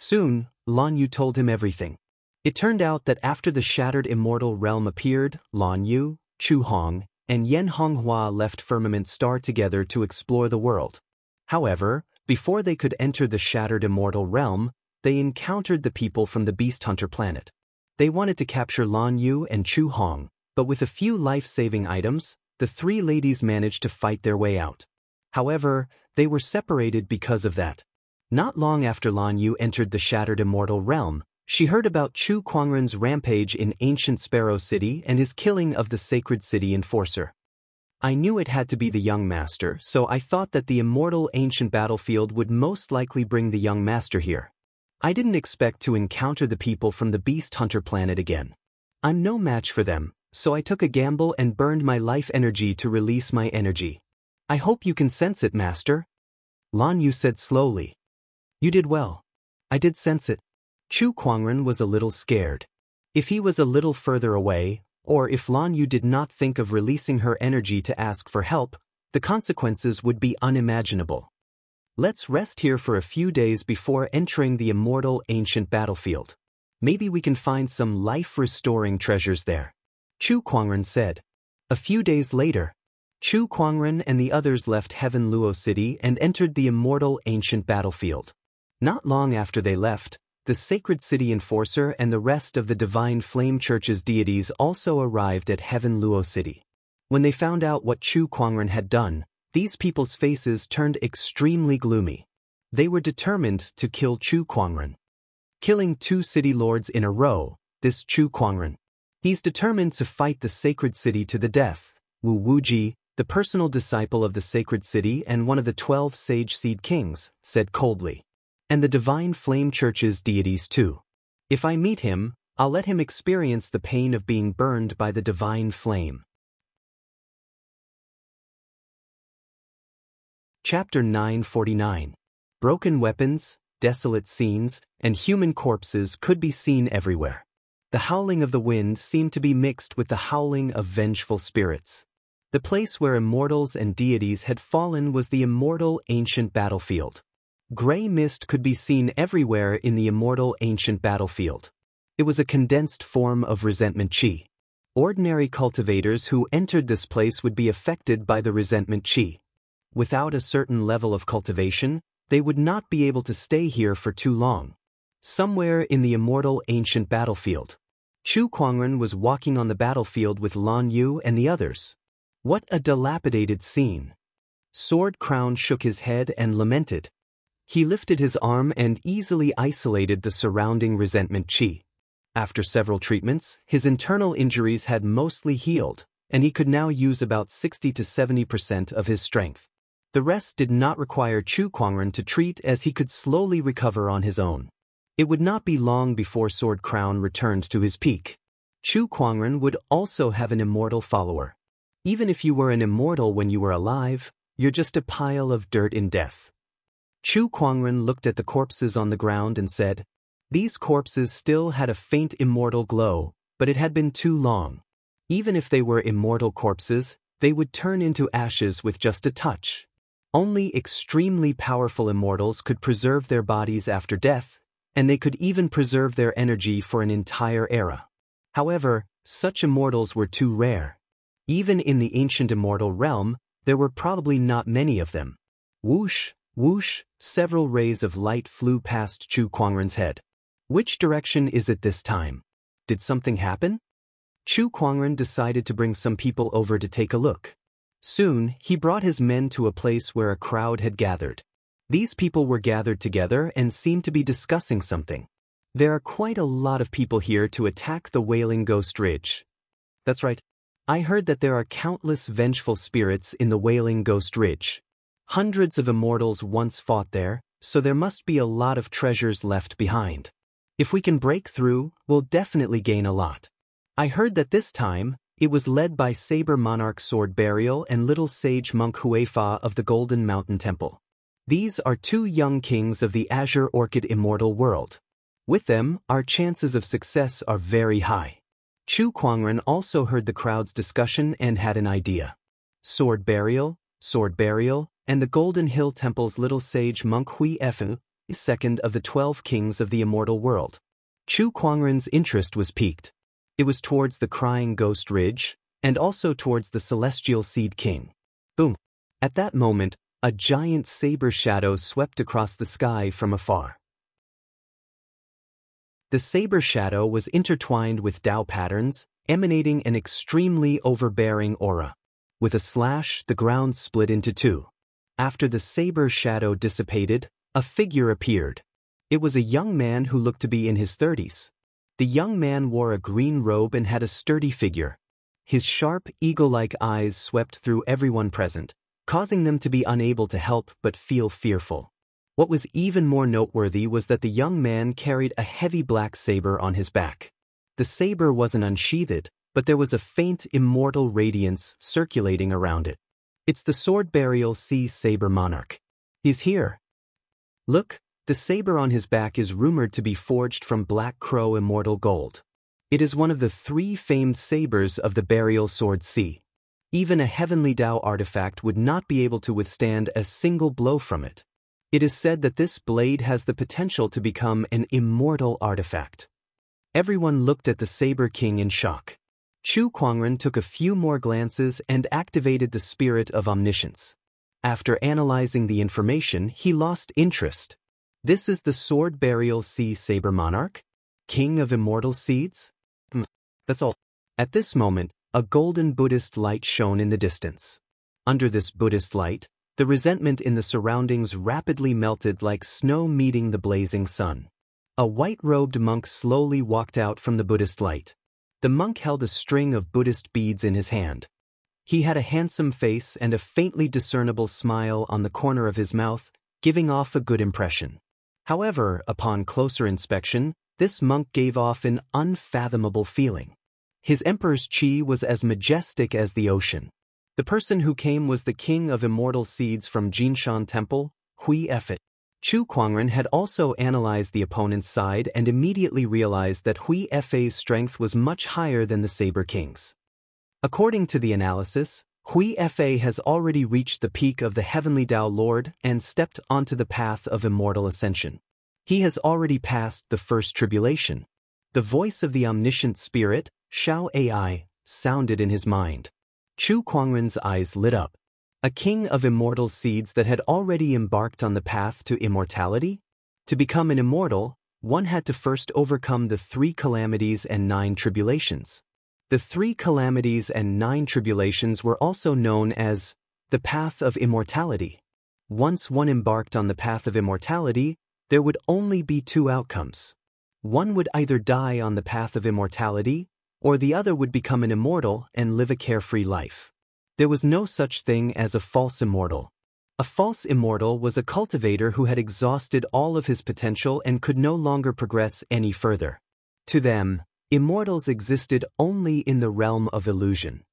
Soon, Lan Yu told him everything. It turned out that after the shattered immortal realm appeared, Lan Yu, Chu Hong, and Yen Honghua left Firmament Star together to explore the world. However, before they could enter the shattered immortal realm, they encountered the people from the Beast Hunter planet. They wanted to capture Lan Yu and Chu Hong, but with a few life-saving items, the three ladies managed to fight their way out. However, they were separated because of that. Not long after Lan Yu entered the shattered immortal realm, she heard about Chu Kuangren's rampage in ancient Sparrow City and his killing of the sacred city enforcer. I knew it had to be the young master, so I thought that the immortal ancient battlefield would most likely bring the young master here. I didn't expect to encounter the people from the Beast Hunter planet again. I'm no match for them, so I took a gamble and burned my life energy to release my energy. I hope you can sense it, Master. Lan Yu said slowly. You did well. I did sense it. Chu Kuangren was a little scared. If he was a little further away, or if Lan Yu did not think of releasing her energy to ask for help, the consequences would be unimaginable. Let's rest here for a few days before entering the immortal ancient battlefield. Maybe we can find some life-restoring treasures there. Chu Kuangren said. A few days later, Chu Kuangren and the others left Heaven Luo City and entered the immortal ancient battlefield. Not long after they left, the sacred city enforcer and the rest of the Divine Flame Church's deities also arrived at Heaven Luo City. When they found out what Chu Kuangren had done, these people's faces turned extremely gloomy. They were determined to kill Chu Kuangren. Killing 2 city lords in a row, this Chu Kuangren. He's determined to fight the sacred city to the death. Wu Wuji, the personal disciple of the sacred city and one of the 12 sage seed kings, said coldly. And the Divine Flame Church's deities too. If I meet him, I'll let him experience the pain of being burned by the divine flame. Chapter 949. Broken weapons, desolate scenes, and human corpses could be seen everywhere. The howling of the wind seemed to be mixed with the howling of vengeful spirits. The place where immortals and deities had fallen was the immortal ancient battlefield. Gray mist could be seen everywhere in the immortal ancient battlefield. It was a condensed form of resentment chi. Ordinary cultivators who entered this place would be affected by the resentment chi. Without a certain level of cultivation, they would not be able to stay here for too long. Somewhere in the immortal ancient battlefield, Chu Kuangren was walking on the battlefield with Lan Yu and the others. What a dilapidated scene! Sword Crown shook his head and lamented. He lifted his arm and easily isolated the surrounding resentment chi. After several treatments, his internal injuries had mostly healed, and he could now use about 60 to 70% of his strength. The rest did not require Chu Kuangren to treat, as he could slowly recover on his own. It would not be long before Sword Crown returned to his peak. Chu Kuangren would also have an immortal follower. Even if you were an immortal when you were alive, you're just a pile of dirt in death. Chu Kuangren looked at the corpses on the ground and said, these corpses still had a faint immortal glow, but it had been too long. Even if they were immortal corpses, they would turn into ashes with just a touch. Only extremely powerful immortals could preserve their bodies after death, and they could even preserve their energy for an entire era. However, such immortals were too rare. Even in the ancient immortal realm, there were probably not many of them. Whoosh, whoosh, several rays of light flew past Chu Kuangren's head. Which direction is it this time? Did something happen? Chu Kuangren decided to bring some people over to take a look. Soon, he brought his men to a place where a crowd had gathered. These people were gathered together and seemed to be discussing something. There are quite a lot of people here to attack the Wailing Ghost Ridge. That's right. I heard that there are countless vengeful spirits in the Wailing Ghost Ridge. Hundreds of immortals once fought there, so there must be a lot of treasures left behind. If we can break through, we'll definitely gain a lot. I heard that this time, it was led by Saber Monarch Sword Burial and Little Sage Monk Huefa of the Golden Mountain Temple. These are two young kings of the Azure Orchid Immortal world. With them, our chances of success are very high. Chu Kuangren also heard the crowd's discussion and had an idea. Sword Burial, and the Golden Hill Temple's Little Sage Monk Huefa is second of the 12 kings of the immortal world. Chu Kuangren's interest was piqued. It was towards the Crying Ghost Ridge, and also towards the Celestial Seed King. Boom! At that moment, a giant saber shadow swept across the sky from afar. The saber shadow was intertwined with Dao patterns, emanating an extremely overbearing aura. With a slash, the ground split into two. After the saber shadow dissipated, a figure appeared. It was a young man who looked to be in his 30s. The young man wore a green robe and had a sturdy figure. His sharp, eagle-like eyes swept through everyone present, causing them to be unable to help but feel fearful. What was even more noteworthy was that the young man carried a heavy black saber on his back. The saber wasn't unsheathed, but there was a faint immortal radiance circulating around it. It's the Sword Burial Sea Saber Monarch. He's here. Look, the saber on his back is rumored to be forged from Black Crow Immortal Gold. It is one of the 3 famed sabers of the Burial Sword Sea. Even a heavenly Dao artifact would not be able to withstand a single blow from it. It is said that this blade has the potential to become an immortal artifact. Everyone looked at the Saber King in shock. Chu Kuangren took a few more glances and activated the spirit of omniscience. After analyzing the information, he lost interest. This is the Sword Burial Sea Saber Monarch? King of Immortal Seeds? That's all. At this moment, a golden Buddhist light shone in the distance. Under this Buddhist light, the resentment in the surroundings rapidly melted like snow meeting the blazing sun. A white-robed monk slowly walked out from the Buddhist light. The monk held a string of Buddhist beads in his hand. He had a handsome face and a faintly discernible smile on the corner of his mouth, giving off a good impression. However, upon closer inspection, this monk gave off an unfathomable feeling. His emperor's chi was as majestic as the ocean. The person who came was the king of immortal seeds from Jinshan Temple, Huefa. Chu Kuangren had also analyzed the opponent's side and immediately realized that Huefa's strength was much higher than the Saber King's. According to the analysis, Huefa has already reached the peak of the Heavenly Dao Lord and stepped onto the path of immortal ascension. He has already passed the first tribulation. The voice of the omniscient spirit, Shao Ai, sounded in his mind. Chu Kuangren's eyes lit up. A king of immortal seeds that had already embarked on the path to immortality? To become an immortal, one had to first overcome the 3 calamities and 9 tribulations. The 3 calamities and 9 tribulations were also known as the path of immortality. Once one embarked on the path of immortality, there would only be 2 outcomes. One would either die on the path of immortality, or the other would become an immortal and live a carefree life. There was no such thing as a false immortal. A false immortal was a cultivator who had exhausted all of his potential and could no longer progress any further. To them, immortals existed only in the realm of illusion.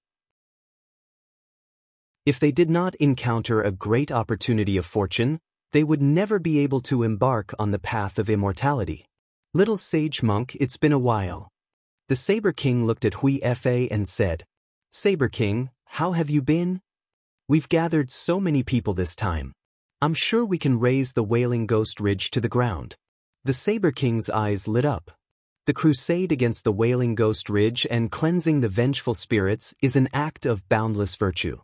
If they did not encounter a great opportunity of fortune, they would never be able to embark on the path of immortality. Little sage monk, it's been a while. The Saber King looked at Huefa and said, Saber King, how have you been? We've gathered so many people this time. I'm sure we can raise the Wailing Ghost Ridge to the ground. The Saber King's eyes lit up. The crusade against the Wailing Ghost Ridge and cleansing the vengeful spirits is an act of boundless virtue.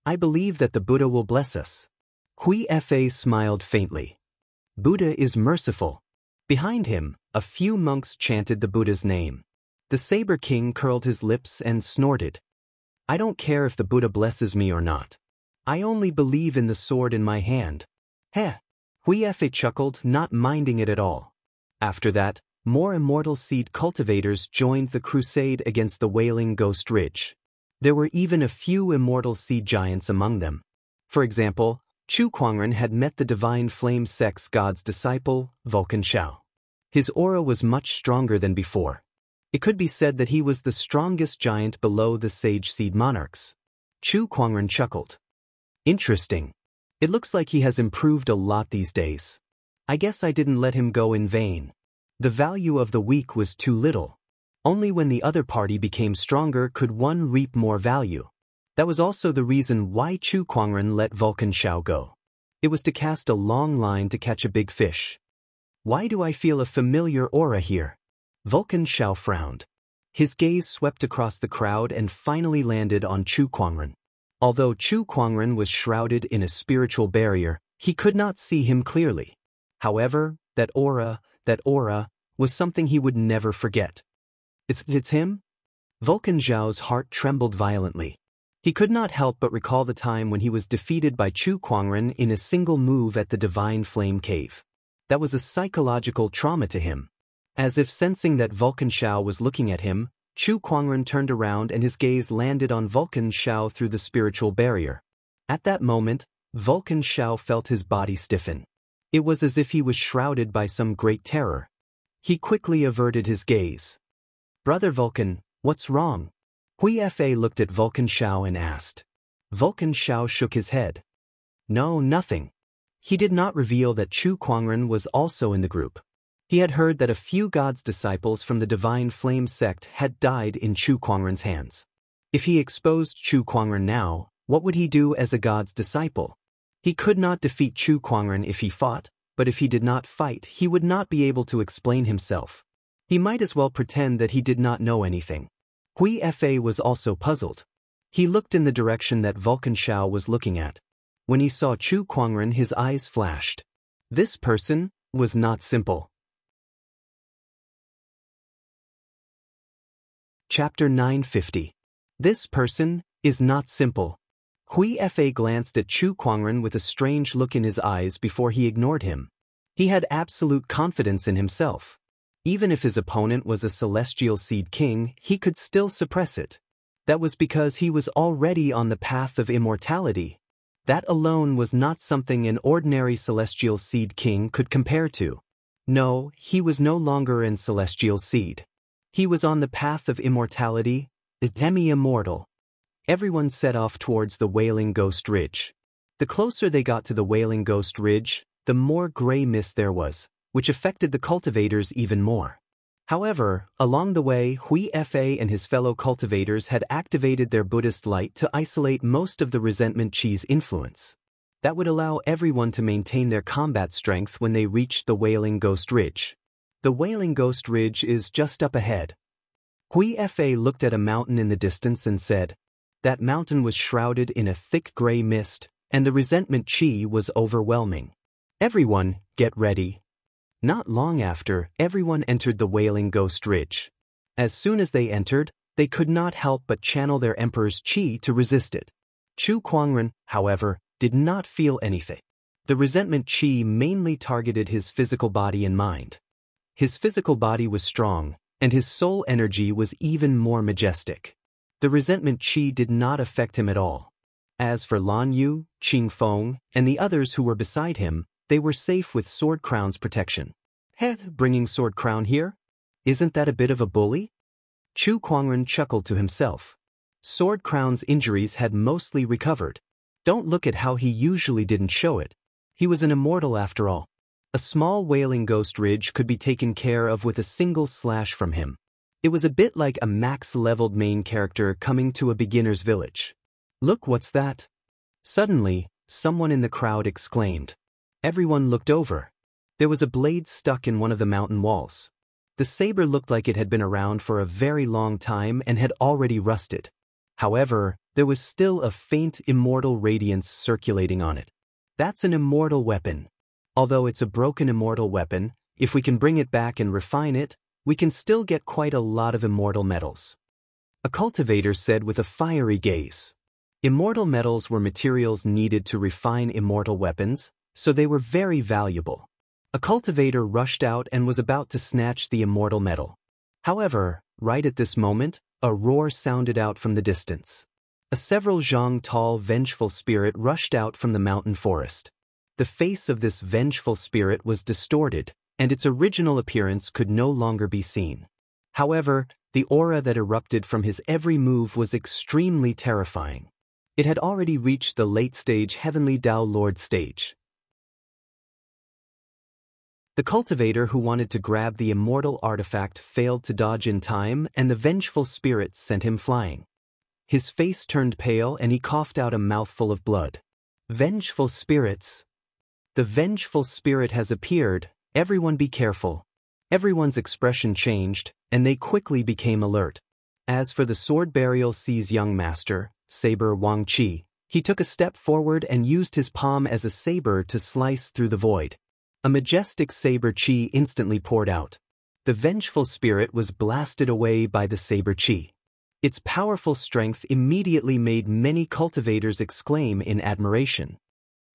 I believe that the Buddha will bless us. Huefa smiled faintly. Buddha is merciful. Behind him, A few monks chanted the Buddha's name. The Saber King curled his lips and snorted. I don't care if the Buddha blesses me or not. I only believe in the sword in my hand. Heh. Huife chuckled, not minding it at all. After that, more immortal seed cultivators joined the crusade against the Wailing Ghost Ridge. There were even a few immortal seed giants among them. For example, Chu Kuangren had met the divine flame sex god's disciple, Vulcan Xiao. His aura was much stronger than before. It could be said that he was the strongest giant below the sage seed monarchs. Chu Kuangren chuckled. Interesting. It looks like he has improved a lot these days. I guess I didn't let him go in vain. The value of the weak was too little. Only when the other party became stronger could one reap more value. That was also the reason why Chu Kuangren let Vulcan Xiao go. It was to cast a long line to catch a big fish. Why do I feel a familiar aura here? Vulcan Xiao frowned. His gaze swept across the crowd and finally landed on Chu Kuangren. Although Chu Kuangren was shrouded in a spiritual barrier, he could not see him clearly. However, that aura, was something he would never forget. It's him? Vulcan Xiao's heart trembled violently. He could not help but recall the time when he was defeated by Chu Kuangren in a single move at the Divine Flame Cave. That was a psychological trauma to him. As if sensing that Vulcan Xiao was looking at him, Chu Kuangren turned around and his gaze landed on Vulcan Xiao through the spiritual barrier. At that moment, Vulcan Xiao felt his body stiffen. It was as if he was shrouded by some great terror. He quickly averted his gaze. Brother Vulcan, what's wrong? Huife looked at Vulcan Xiao and asked. Vulcan Xiao shook his head. No, nothing. He did not reveal that Chu Kuangren was also in the group. He had heard that a few God's disciples from the Divine Flame sect had died in Chu Kuangren's hands. If he exposed Chu Kuangren now, what would he do as a God's disciple? He could not defeat Chu Kuangren if he fought, but if he did not fight, he would not be able to explain himself. He might as well pretend that he did not know anything. Huife was also puzzled. He looked in the direction that Vulcan Xiao was looking at. When he saw Chu Kuangren, his eyes flashed. This person was not simple. Chapter 950. This person is not simple. Huife glanced at Chu Kuangren with a strange look in his eyes before he ignored him. He had absolute confidence in himself. Even if his opponent was a celestial seed king, he could still suppress it. That was because he was already on the path of immortality. That alone was not something an ordinary celestial seed king could compare to. No, he was no longer in celestial seed. He was on the path of immortality, the demi-immortal. Everyone set off towards the Wailing Ghost Ridge. The closer they got to the Wailing Ghost Ridge, the more gray mist there was, which affected the cultivators even more. However, along the way, Huife and his fellow cultivators had activated their Buddhist light to isolate most of the resentment chi's influence. That would allow everyone to maintain their combat strength when they reached the Wailing Ghost Ridge. The Wailing Ghost Ridge is just up ahead. Huife looked at a mountain in the distance and said, that mountain was shrouded in a thick gray mist, and the resentment chi was overwhelming. Everyone, get ready. Not long after, everyone entered the Wailing Ghost Ridge. As soon as they entered, they could not help but channel their emperor's chi to resist it. Chu Kuangren, however, did not feel anything. The resentment chi mainly targeted his physical body and mind. His physical body was strong, and his soul energy was even more majestic. The resentment chi did not affect him at all. As for Lan Yu, Qing Feng, and the others who were beside him, they were safe with Sword Crown's protection. Bringing Sword Crown here? Isn't that a bit of a bully? Chu Kuangren chuckled to himself. Sword Crown's injuries had mostly recovered. Don't look at how he usually didn't show it. He was an immortal after all. A small Wailing Ghost Ridge could be taken care of with a single slash from him. It was a bit like a max-leveled main character coming to a beginner's village. Look, what's that? Suddenly, someone in the crowd exclaimed. Everyone looked over. There was a blade stuck in one of the mountain walls. The saber looked like it had been around for a very long time and had already rusted. However, there was still a faint immortal radiance circulating on it. That's an immortal weapon. Although it's a broken immortal weapon, If we can bring it back and refine it, we can still get quite a lot of immortal metals. A cultivator said with a fiery gaze. Immortal metals were materials needed to refine immortal weapons, so they were very valuable. A cultivator rushed out and was about to snatch the immortal metal. However, right at this moment, a roar sounded out from the distance. A several zhang tall vengeful spirit rushed out from the mountain forest. The face of this vengeful spirit was distorted, and its original appearance could no longer be seen. However, the aura that erupted from his every move was extremely terrifying. It had already reached the late-stage Heavenly Dao Lord stage. The cultivator who wanted to grab the immortal artifact failed to dodge in time, and the vengeful spirit sent him flying. His face turned pale and he coughed out a mouthful of blood. Vengeful spirits. The vengeful spirit has appeared, everyone be careful. Everyone's expression changed, and they quickly became alert. As for the sword burial C's young master, Saber Wang Qi, he took a step forward and used his palm as a saber to slice through the void. A majestic saber chi instantly poured out. The vengeful spirit was blasted away by the saber chi. Its powerful strength immediately made many cultivators exclaim in admiration.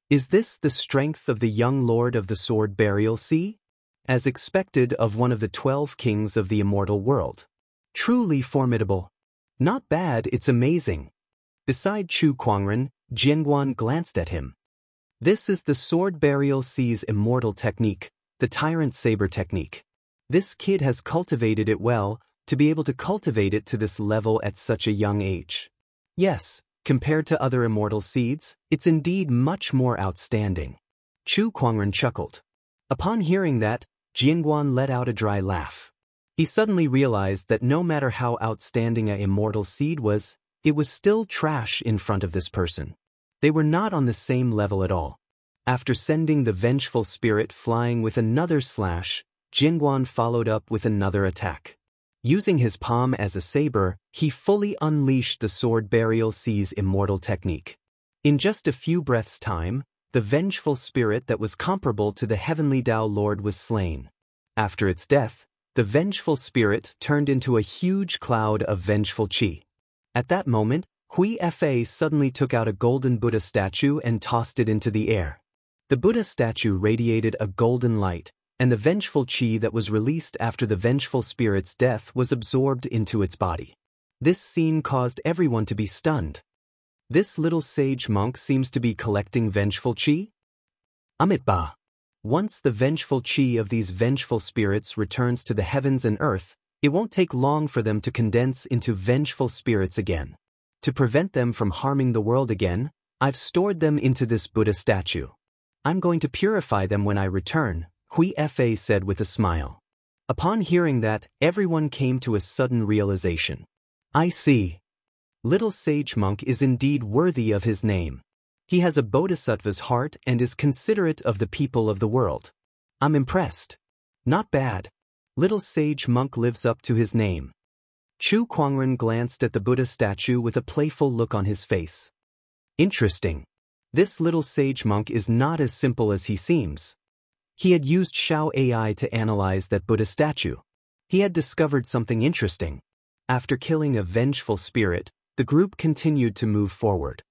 Is this the strength of the young lord of the sword burial sea? As expected of one of the 12 kings of the immortal world. Truly formidable. Not bad, it's amazing. Beside Chu Kuangren, Jianguan glanced at him. This is the sword burial sea's immortal technique, the tyrant saber technique. This kid has cultivated it well, to be able to cultivate it to this level at such a young age. Yes, compared to other immortal seeds, it's indeed much more outstanding. Chu Kuangren chuckled. Upon hearing that, Jianguan let out a dry laugh. He suddenly realized that no matter how outstanding an immortal seed was, it was still trash in front of this person. They were not on the same level at all. After sending the vengeful spirit flying with another slash, Jianguan followed up with another attack. Using his palm as a saber, he fully unleashed the sword burial sea's immortal technique. In just a few breaths' time, the vengeful spirit that was comparable to the Heavenly Dao Lord was slain. After its death, the vengeful spirit turned into a huge cloud of vengeful qi. At that moment, Hui Fa suddenly took out a golden Buddha statue and tossed it into the air. The Buddha statue radiated a golden light, and the vengeful qi that was released after the vengeful spirit's death was absorbed into its body. This scene caused everyone to be stunned. This little sage monk seems to be collecting vengeful qi? Amitba. Once the vengeful qi of these vengeful spirits returns to the heavens and earth, it won't take long for them to condense into vengeful spirits again. To prevent them from harming the world again, I've stored them into this Buddha statue. I'm going to purify them when I return, Hui Fa said with a smile. Upon hearing that, everyone came to a sudden realization. I see. Little sage monk is indeed worthy of his name. He has a bodhisattva's heart and is considerate of the people of the world. I'm impressed. Not bad. Little sage monk lives up to his name. Chu Kuangren glanced at the Buddha statue with a playful look on his face. Interesting. This little sage monk is not as simple as he seems. He had used Xiao AI to analyze that Buddha statue. He had discovered something interesting. After killing a vengeful spirit, the group continued to move forward.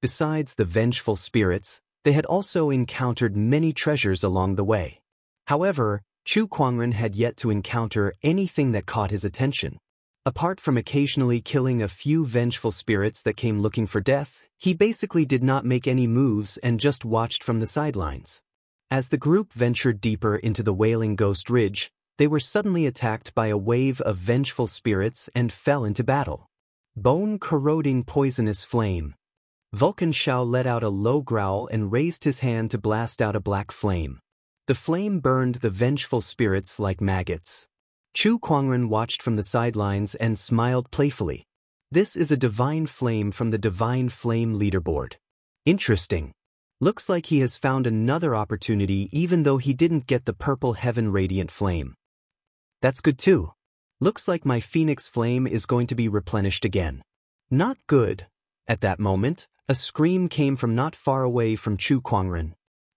Besides the vengeful spirits, they had also encountered many treasures along the way. However, Chu Kuangren had yet to encounter anything that caught his attention. Apart from occasionally killing a few vengeful spirits that came looking for death, he basically did not make any moves and just watched from the sidelines. As the group ventured deeper into the Wailing Ghost Ridge, they were suddenly attacked by a wave of vengeful spirits and fell into battle. Bone-corroding poisonous flame. Vulcan Shao let out a low growl and raised his hand to blast out a black flame. The flame burned the vengeful spirits like maggots. Chu Kuangren watched from the sidelines and smiled playfully. This is a divine flame from the Divine Flame leaderboard. Interesting. Looks like he has found another opportunity even though he didn't get the Purple Heaven Radiant Flame. That's good too. Looks like my Phoenix Flame is going to be replenished again. Not good. At that moment, a scream came from not far away from Chu Kuangren.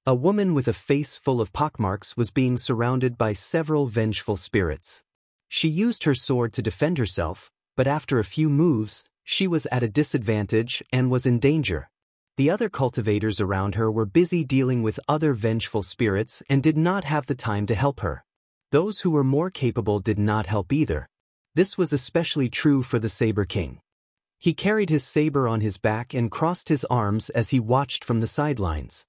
A woman with a face full of pockmarks was being surrounded by several vengeful spirits. She used her sword to defend herself, but after a few moves, she was at a disadvantage and was in danger. The other cultivators around her were busy dealing with other vengeful spirits and did not have the time to help her. Those who were more capable did not help either. This was especially true for the Saber King. He carried his saber on his back and crossed his arms as he watched from the sidelines.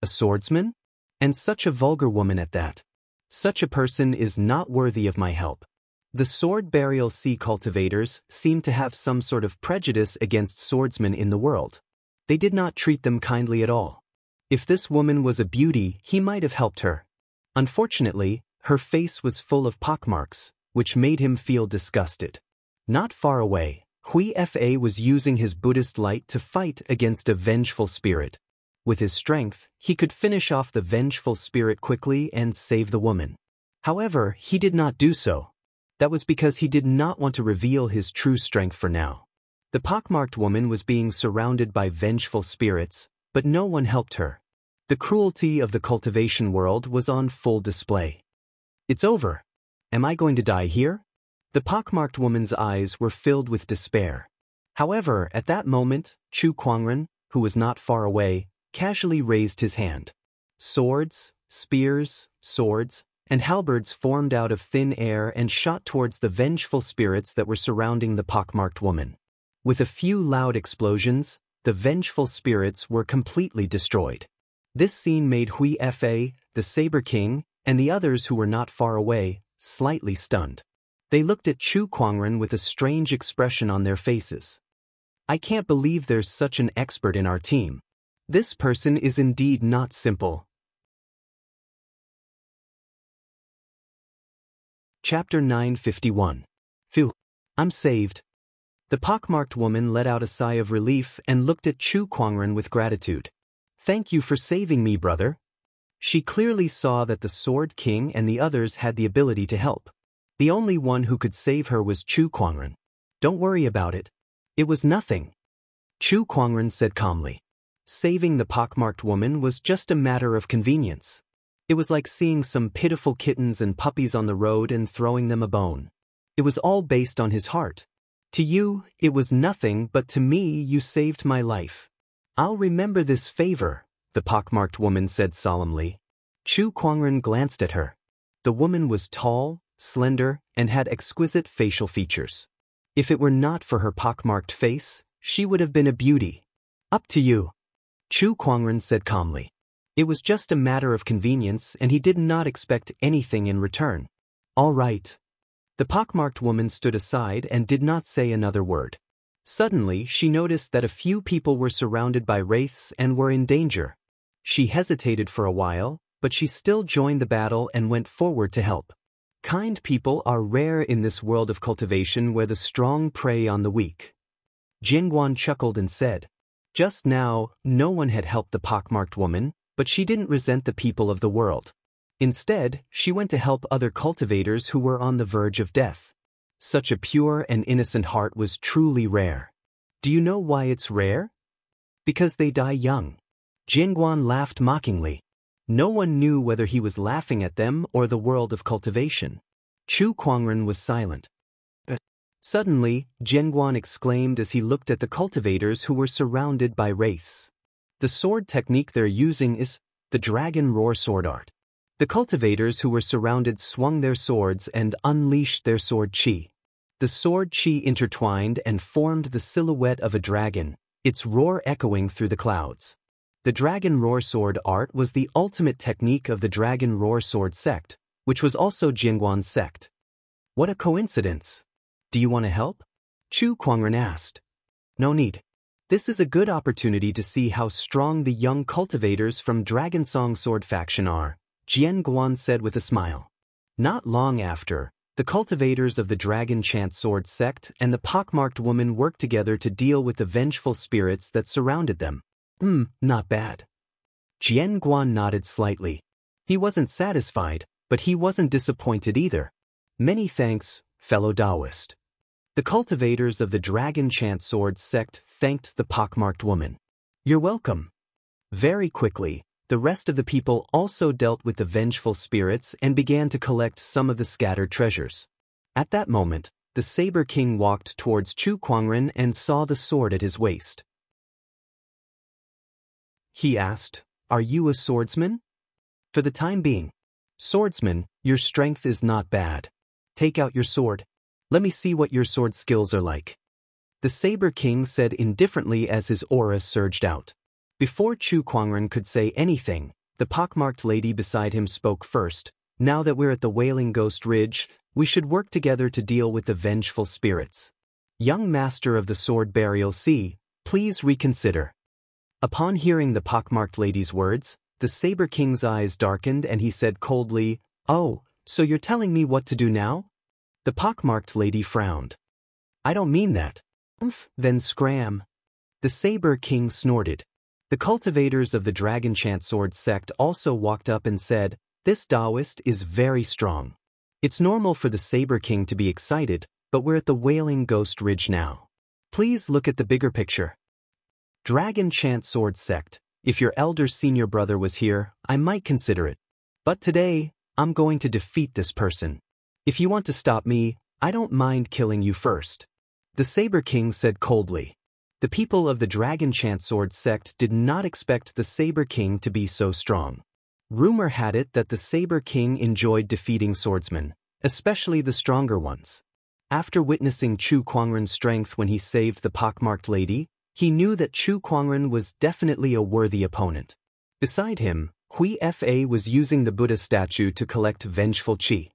A swordsman? And such a vulgar woman at that. Such a person is not worthy of my help. The sword burial sea cultivators seemed to have some sort of prejudice against swordsmen in the world. They did not treat them kindly at all. If this woman was a beauty, he might have helped her. Unfortunately, her face was full of pockmarks, which made him feel disgusted. Not far away, Hui was using his Buddhist light to fight against a vengeful spirit. With his strength, he could finish off the vengeful spirit quickly and save the woman. However, he did not do so. That was because he did not want to reveal his true strength for now. The pockmarked woman was being surrounded by vengeful spirits, but no one helped her. The cruelty of the cultivation world was on full display. It's over. Am I going to die here? The pockmarked woman's eyes were filled with despair. However, at that moment, Chu Kuangren, who was not far away, casually raised his hand. Swords, spears, swords, and halberds formed out of thin air and shot towards the vengeful spirits that were surrounding the pockmarked woman. With a few loud explosions, the vengeful spirits were completely destroyed. This scene made Hui, the Saber King, and the others who were not far away, slightly stunned. They looked at Chu Kuangren with a strange expression on their faces. I can't believe there's such an expert in our team. This person is indeed not simple. Chapter 951. Phew, I'm saved. The pockmarked woman let out a sigh of relief and looked at Chu Kuangren with gratitude. Thank you for saving me, brother. She clearly saw that the Sword King and the others had the ability to help. The only one who could save her was Chu Kuangren. Don't worry about it. It was nothing. Chu Kuangren said calmly. Saving the pockmarked woman was just a matter of convenience. It was like seeing some pitiful kittens and puppies on the road and throwing them a bone. It was all based on his heart. To you, it was nothing, but to me, you saved my life. I'll remember this favor, the pockmarked woman said solemnly. Chu Kuangren glanced at her. The woman was tall, slender, and had exquisite facial features. If it were not for her pockmarked face, she would have been a beauty. Up to you. Chu Kuangren said calmly. It was just a matter of convenience and he did not expect anything in return. All right. The pockmarked woman stood aside and did not say another word. Suddenly, she noticed that a few people were surrounded by wraiths and were in danger. She hesitated for a while, but she still joined the battle and went forward to help. Kind people are rare in this world of cultivation where the strong prey on the weak. Jingguan chuckled and said, just now, no one had helped the pockmarked woman, but she didn't resent the people of the world. Instead, she went to help other cultivators who were on the verge of death. Such a pure and innocent heart was truly rare. Do you know why it's rare? Because they die young. Jingguan laughed mockingly. No one knew whether he was laughing at them or the world of cultivation. Chu Kuangren was silent. Suddenly, Jingguan exclaimed as he looked at the cultivators who were surrounded by wraiths. The sword technique they're using is the Dragon Roar sword art. The cultivators who were surrounded swung their swords and unleashed their sword chi. The sword chi intertwined and formed the silhouette of a dragon, its roar echoing through the clouds. The Dragon Roar sword art was the ultimate technique of the Dragon Roar sword sect, which was also Jingguan's sect. What a coincidence! Do you want to help? Chu Kuangren asked. No need. This is a good opportunity to see how strong the young cultivators from Dragon Song Sword faction are, Jingguan said with a smile. Not long after, the cultivators of the Dragon Chant Sword sect and the pockmarked woman worked together to deal with the vengeful spirits that surrounded them. Not bad. Jingguan nodded slightly. He wasn't satisfied, but he wasn't disappointed either. Many thanks, fellow Daoist. The cultivators of the Dragon Chant Sword sect thanked the pockmarked woman. You're welcome. Very quickly, the rest of the people also dealt with the vengeful spirits and began to collect some of the scattered treasures. At that moment, the Saber King walked towards Chu Kuangren and saw the sword at his waist. He asked, "Are you a swordsman?" "For the time being." "Swordsman, your strength is not bad. Take out your sword. Let me see what your sword skills are like." The Saber King said indifferently as his aura surged out. Before Chu Kuangren could say anything, the pockmarked lady beside him spoke first. "Now that we're at the Wailing Ghost Ridge, we should work together to deal with the vengeful spirits. Young master of the sword burial sea, please reconsider." Upon hearing the pockmarked lady's words, the Saber King's eyes darkened and he said coldly, "Oh, so you're telling me what to do now?" The pockmarked lady frowned. "I don't mean that." "Then scram." The Saber King snorted. The cultivators of the Dragon Chant Sword sect also walked up and said, "This Daoist is very strong. It's normal for the Saber King to be excited, but we're at the Wailing Ghost Ridge now. Please look at the bigger picture." Dragon Chant Sword sect, if your elder senior brother was here, I might consider it. But today, I'm going to defeat this person. If you want to stop me, I don't mind killing you first." The Saber King said coldly. The people of the Dragon Chant Sword sect did not expect the Saber King to be so strong. Rumor had it that the Saber King enjoyed defeating swordsmen, especially the stronger ones. After witnessing Chu Kuangren's strength when he saved the pockmarked lady, he knew that Chu Kuangren was definitely a worthy opponent. Beside him, Hui Fa was using the Buddha statue to collect vengeful qi.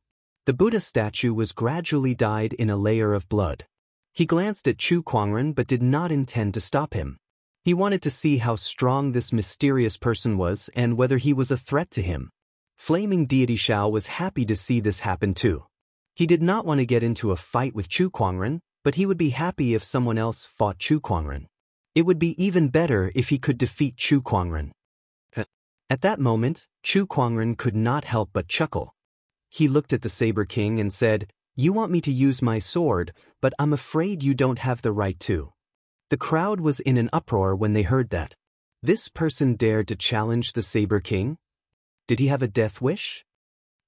The Buddha statue was gradually dyed in a layer of blood. He glanced at Chu Kuangren but did not intend to stop him. He wanted to see how strong this mysterious person was and whether he was a threat to him. Flaming Deity Xiao was happy to see this happen too. He did not want to get into a fight with Chu Kuangren, but he would be happy if someone else fought Chu Kuangren. It would be even better if he could defeat Chu Kuangren. At that moment, Chu Kuangren could not help but chuckle. He looked at the Saber King and said, "You want me to use my sword, but I'm afraid you don't have the right to." The crowd was in an uproar when they heard that. This person dared to challenge the Saber King? Did he have a death wish?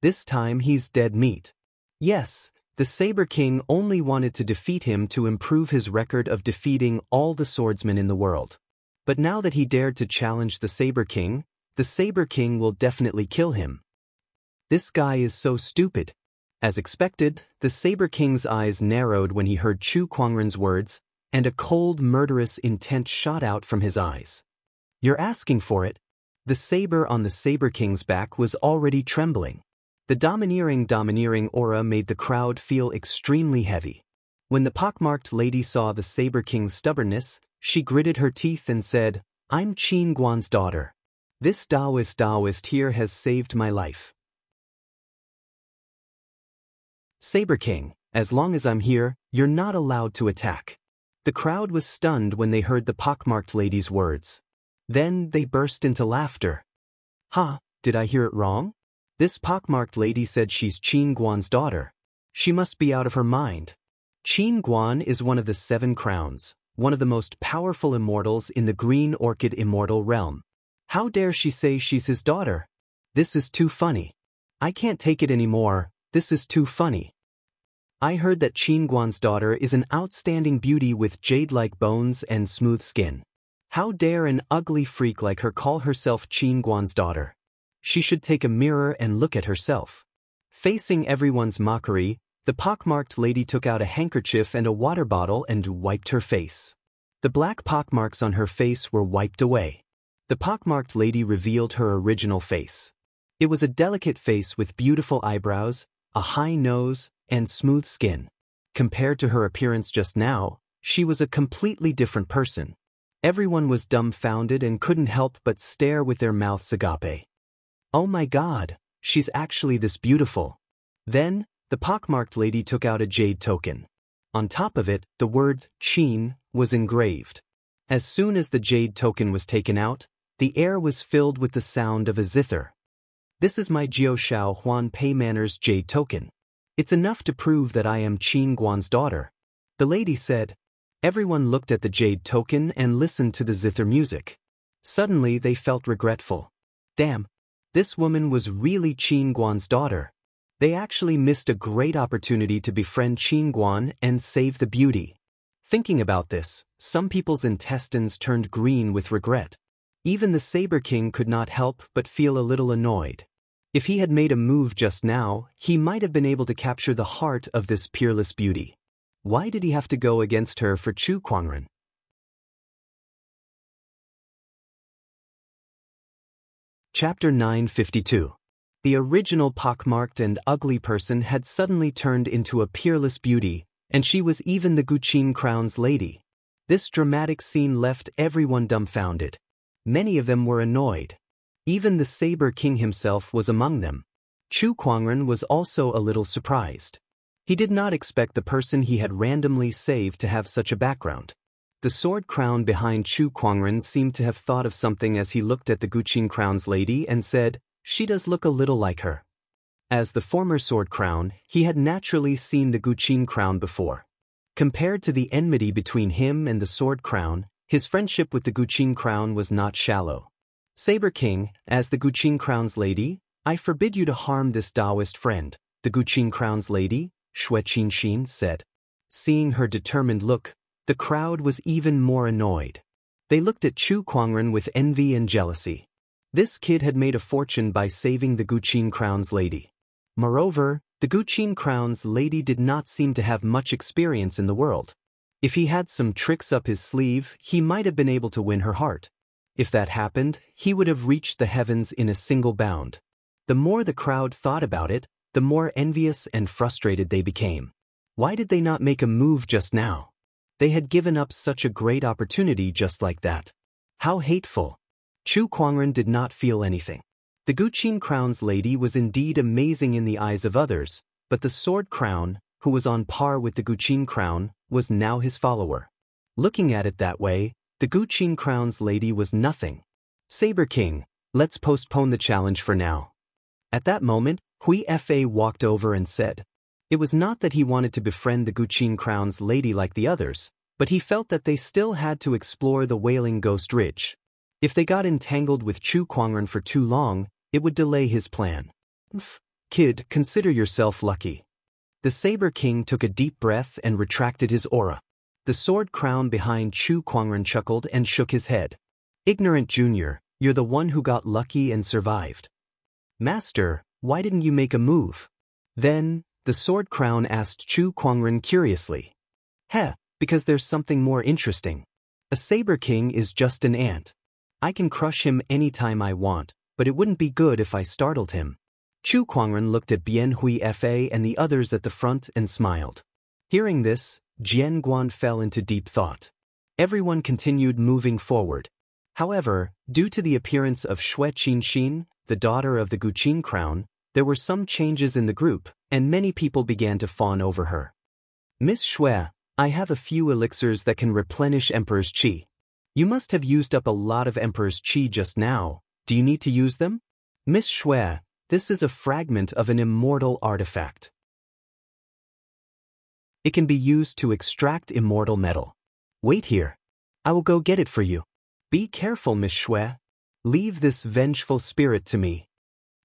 This time he's dead meat. Yes, the Saber King only wanted to defeat him to improve his record of defeating all the swordsmen in the world. But now that he dared to challenge the Saber King will definitely kill him. This guy is so stupid. As expected, the Saber King's eyes narrowed when he heard Chu Kuangren's words, and a cold, murderous intent shot out from his eyes. "You're asking for it?" The saber on the Saber King's back was already trembling. The domineering aura made the crowd feel extremely heavy. When the pockmarked lady saw the Saber King's stubbornness, she gritted her teeth and said, "I'm Qin Guan's daughter. This Daoist here has saved my life. Saber King, as long as I'm here, you're not allowed to attack." The crowd was stunned when they heard the pockmarked lady's words. Then they burst into laughter. "Ha, did I hear it wrong? This pockmarked lady said she's Qin Guan's daughter. She must be out of her mind. Qin Guan is one of the 7 crowns, one of the most powerful immortals in the Green Orchid immortal realm. How dare she say she's his daughter? This is too funny. I can't take it anymore, this is too funny. I heard that Qin Guan's daughter is an outstanding beauty with jade-like bones and smooth skin. How dare an ugly freak like her call herself Qin Guan's daughter? She should take a mirror and look at herself." Facing everyone's mockery, the pockmarked lady took out a handkerchief and a water bottle and wiped her face. The black pockmarks on her face were wiped away. The pockmarked lady revealed her original face. It was a delicate face with beautiful eyebrows, a high nose, and smooth skin. Compared to her appearance just now, she was a completely different person. Everyone was dumbfounded and couldn't help but stare with their mouths agape. "Oh my God, she's actually this beautiful." Then, the pockmarked lady took out a jade token. On top of it, the word Qin was engraved. As soon as the jade token was taken out, the air was filled with the sound of a zither. "This is my Jiao Shao Huan Pei Manor's jade token. It's enough to prove that I am Qin Guan's daughter," the lady said. Everyone looked at the jade token and listened to the zither music. Suddenly they felt regretful. Damn, this woman was really Qin Guan's daughter. They actually missed a great opportunity to befriend Qin Guan and save the beauty. Thinking about this, some people's intestines turned green with regret. Even the Saber King could not help but feel a little annoyed. If he had made a move just now, he might have been able to capture the heart of this peerless beauty. Why did he have to go against her for Chu Kuangren? Chapter 952. The original pockmarked and ugly person had suddenly turned into a peerless beauty, and she was even the Guqin Crown's lady. This dramatic scene left everyone dumbfounded. Many of them were annoyed. Even the Saber King himself was among them. Chu Kuangren was also a little surprised. He did not expect the person he had randomly saved to have such a background. The sword crown behind Chu Kuangren seemed to have thought of something as he looked at the Guqin Crown's lady and said, "She does look a little like her." As the former sword crown, he had naturally seen the Guqin Crown before. Compared to the enmity between him and the sword crown, his friendship with the Guqin Crown was not shallow. Saber King, as the Guqin Crown's lady, "I forbid you to harm this Daoist friend," the Guqin Crown's lady, Xue Qinxin, said. Seeing her determined look, the crowd was even more annoyed. They looked at Chu Kuangren with envy and jealousy. This kid had made a fortune by saving the Guqin Crown's lady. Moreover, the Guqin Crown's lady did not seem to have much experience in the world. If he had some tricks up his sleeve, he might have been able to win her heart. If that happened, he would have reached the heavens in a single bound. The more the crowd thought about it, the more envious and frustrated they became. Why did they not make a move just now? They had given up such a great opportunity just like that. How hateful! Chu Kuangren did not feel anything. The Guqin Crown's lady was indeed amazing in the eyes of others, but the sword crown, who was on par with the Guqin Crown, was now his follower. Looking at it that way, the Guqin Crown's lady was nothing. Saber King, let's postpone the challenge for now. At that moment, Hui Fa walked over and said. It was not that he wanted to befriend the Guqin Crown's lady like the others, but he felt that they still had to explore the Wailing Ghost Ridge. If they got entangled with Chu Kuangren for too long, it would delay his plan. Kid, consider yourself lucky. The Saber King took a deep breath and retracted his aura. The sword crown behind Chu Kuangren chuckled and shook his head. Ignorant Junior, you're the one who got lucky and survived. Master, why didn't you make a move? Then, the sword crown asked Chu Kuangren curiously. Because there's something more interesting. A Saber King is just an ant. I can crush him anytime I want, but it wouldn't be good if I startled him. Chu Kuangren looked at Bian Hui Fa and the others at the front and smiled. Hearing this, Jian Guan fell into deep thought. Everyone continued moving forward. However, due to the appearance of Xue Qinxin, the daughter of the Guqin Crown, there were some changes in the group, and many people began to fawn over her. Miss Xue, I have a few elixirs that can replenish Emperor's Qi. You must have used up a lot of Emperor's Qi just now. Do you need to use them? Miss Xue, this is a fragment of an immortal artifact. It can be used to extract immortal metal. Wait here. I will go get it for you. Be careful, Miss Xue. Leave this vengeful spirit to me.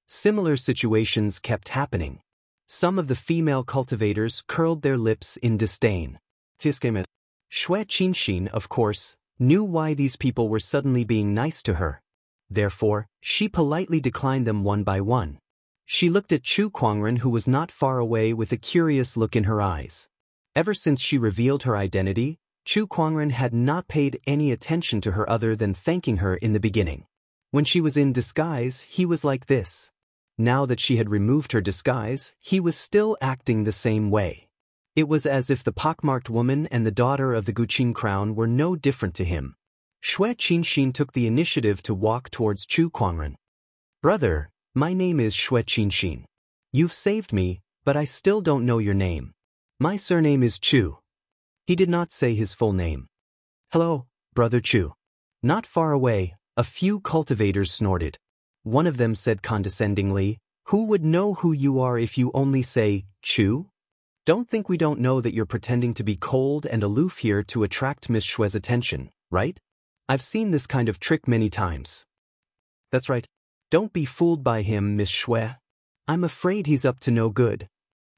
Similar situations kept happening. Some of the female cultivators curled their lips in disdain. Xue Qinxin, of course, knew why these people were suddenly being nice to her. Therefore, she politely declined them one by one. She looked at Chu Kuangren, who was not far away, with a curious look in her eyes. Ever since she revealed her identity, Chu Kuangren had not paid any attention to her other than thanking her in the beginning. When she was in disguise, he was like this. Now that she had removed her disguise, he was still acting the same way. It was as if the pockmarked woman and the daughter of the Guqin Crown were no different to him. Xue Qinxin took the initiative to walk towards Chu Kuangren. Brother, my name is Xue Qinxin. You've saved me, but I still don't know your name. My surname is Chu. He did not say his full name. Hello, Brother Chu. Not far away, a few cultivators snorted. One of them said condescendingly, Who would know who you are if you only say, Chu? Don't think we don't know that you're pretending to be cold and aloof here to attract Miss Xue's attention, right? I've seen this kind of trick many times. That's right. Don't be fooled by him, Miss Shui. I'm afraid he's up to no good.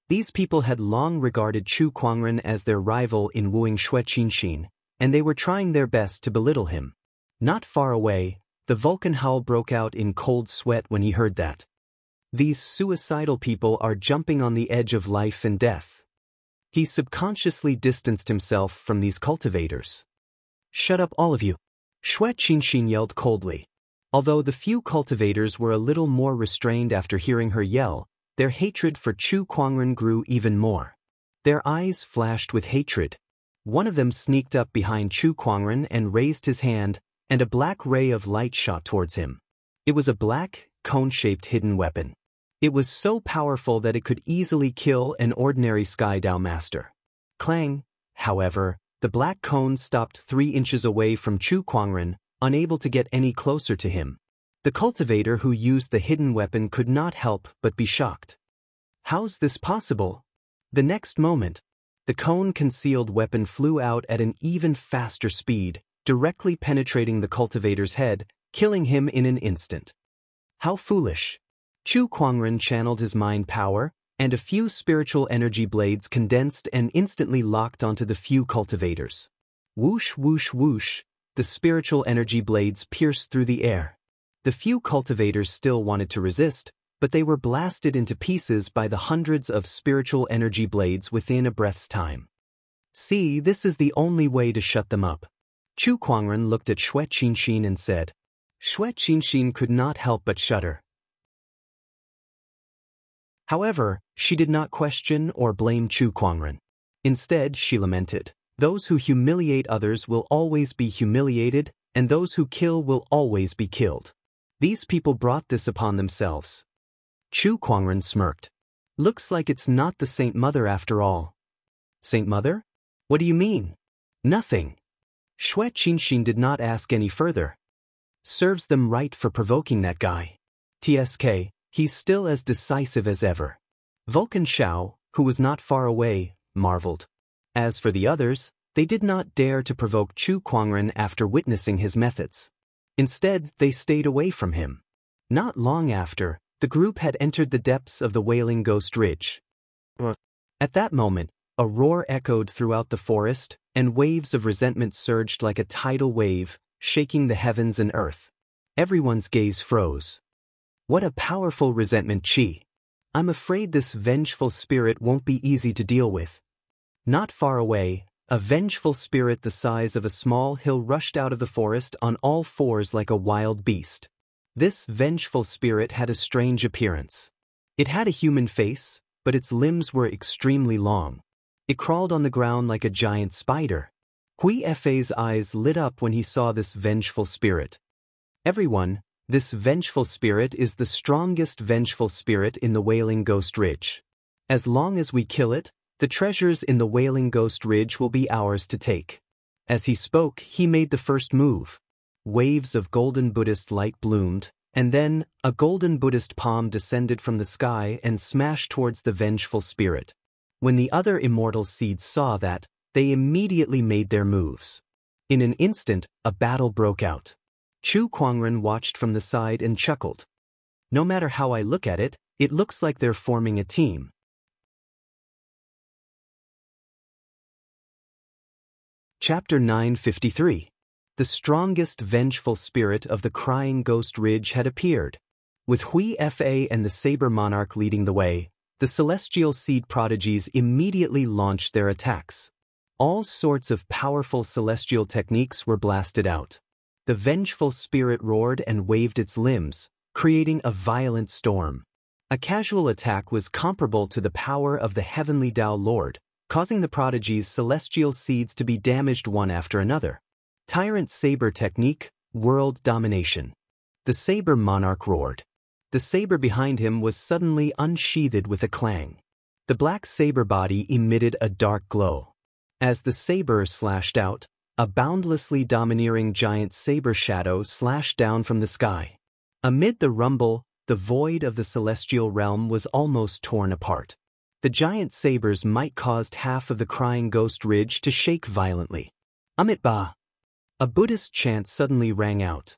These people had long regarded Chu Kuangren as their rival in wooing Shui Qinxin, and they were trying their best to belittle him. Not far away, the Vulcan howl broke out in cold sweat when he heard that. These suicidal people are jumping on the edge of life and death. He subconsciously distanced himself from these cultivators. Shut up, all of you, Shui Qinxin yelled coldly. Although the few cultivators were a little more restrained after hearing her yell, their hatred for Chu Kuangren grew even more. Their eyes flashed with hatred. One of them sneaked up behind Chu Kuangren and raised his hand, and a black ray of light shot towards him. It was a black, cone-shaped hidden weapon. It was so powerful that it could easily kill an ordinary Sky Dao master. Clang, however, the black cone stopped 3 inches away from Chu Kuangren, unable to get any closer to him. The cultivator who used the hidden weapon could not help but be shocked. How's this possible? The next moment, the cone-concealed weapon flew out at an even faster speed, directly penetrating the cultivator's head, killing him in an instant. How foolish! Chu Kuangren channeled his mind power, and a few spiritual energy blades condensed and instantly locked onto the few cultivators. Whoosh, whoosh, whoosh, the spiritual energy blades pierced through the air. The few cultivators still wanted to resist, but they were blasted into pieces by the hundreds of spiritual energy blades within a breath's time. See, this is the only way to shut them up. Chu Kuangren looked at Shui Qinxin and said. Shui Qinxin could not help but shudder. However, she did not question or blame Chu Kuangren. Instead, she lamented, "Those who humiliate others will always be humiliated, and those who kill will always be killed. These people brought this upon themselves." Chu Kuangren smirked. "Looks like it's not the Saint Mother after all." "Saint Mother? What do you mean?" "Nothing." Shui Qinxin did not ask any further. "Serves them right for provoking that guy. TSK, he's still as decisive as ever." Vulcan Xiao, who was not far away, marveled. As for the others, they did not dare to provoke Chu Kuangren after witnessing his methods. Instead, they stayed away from him. Not long after, the group had entered the depths of the Wailing Ghost Ridge. At that moment, a roar echoed throughout the forest, and waves of resentment surged like a tidal wave, shaking the heavens and earth. Everyone's gaze froze. What a powerful resentment chi! I'm afraid this vengeful spirit won't be easy to deal with. Not far away, a vengeful spirit the size of a small hill rushed out of the forest on all fours like a wild beast. This vengeful spirit had a strange appearance. It had a human face, but its limbs were extremely long. It crawled on the ground like a giant spider. Hui Fei's eyes lit up when he saw this vengeful spirit. Everyone, this vengeful spirit is the strongest vengeful spirit in the Wailing Ghost Ridge. As long as we kill it, the treasures in the Wailing Ghost Ridge will be ours to take. As he spoke, he made the first move. Waves of golden Buddhist light bloomed, and then, a golden Buddhist palm descended from the sky and smashed towards the vengeful spirit. When the other immortal seeds saw that, they immediately made their moves. In an instant, a battle broke out. Chu Kuangren watched from the side and chuckled. No matter how I look at it, it looks like they're forming a team. Chapter 953. The strongest vengeful spirit of the Crying Ghost Ridge had appeared. With Hui Fa and the Saber Monarch leading the way, the celestial seed prodigies immediately launched their attacks. All sorts of powerful celestial techniques were blasted out. The vengeful spirit roared and waved its limbs, creating a violent storm. A casual attack was comparable to the power of the heavenly Tao Lord, causing the prodigy's celestial seeds to be damaged one after another. Tyrant Saber Technique, World Domination. The Saber Monarch roared. The saber behind him was suddenly unsheathed with a clang. The black saber body emitted a dark glow. As the saber slashed out, a boundlessly domineering giant saber shadow slashed down from the sky. Amid the rumble, the void of the celestial realm was almost torn apart. The giant saber's might caused half of the Crying Ghost Ridge to shake violently. Amit Ba! A Buddhist chant suddenly rang out.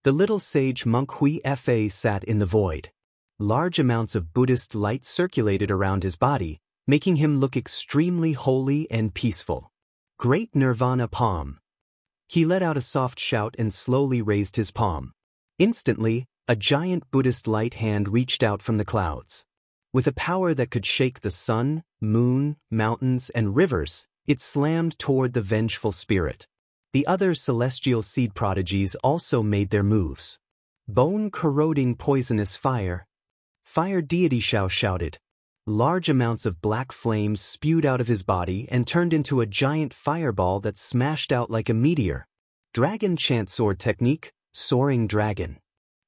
The little sage monk Hui Fa sat in the void. Large amounts of Buddhist light circulated around his body, making him look extremely holy and peaceful. Great Nirvana palm. He let out a soft shout and slowly raised his palm. Instantly, a giant Buddhist light hand reached out from the clouds. With a power that could shake the sun, moon, mountains, and rivers, it slammed toward the vengeful spirit. The other celestial seed prodigies also made their moves. Bone-corroding poisonous fire. Fire deity Xiao shouted. Large amounts of black flames spewed out of his body and turned into a giant fireball that smashed out like a meteor. Dragon chant sword technique, soaring dragon.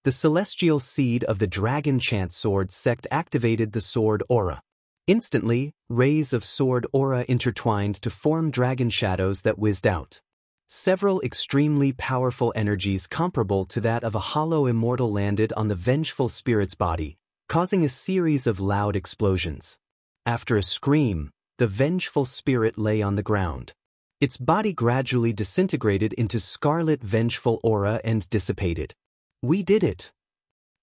The celestial seed of the dragon chant sword sect activated the sword aura. Instantly, rays of sword aura intertwined to form dragon shadows that whizzed out. Several extremely powerful energies comparable to that of a hollow immortal landed on the vengeful spirit's body, causing a series of loud explosions. After a scream, the vengeful spirit lay on the ground. Its body gradually disintegrated into scarlet vengeful aura and dissipated. We did it.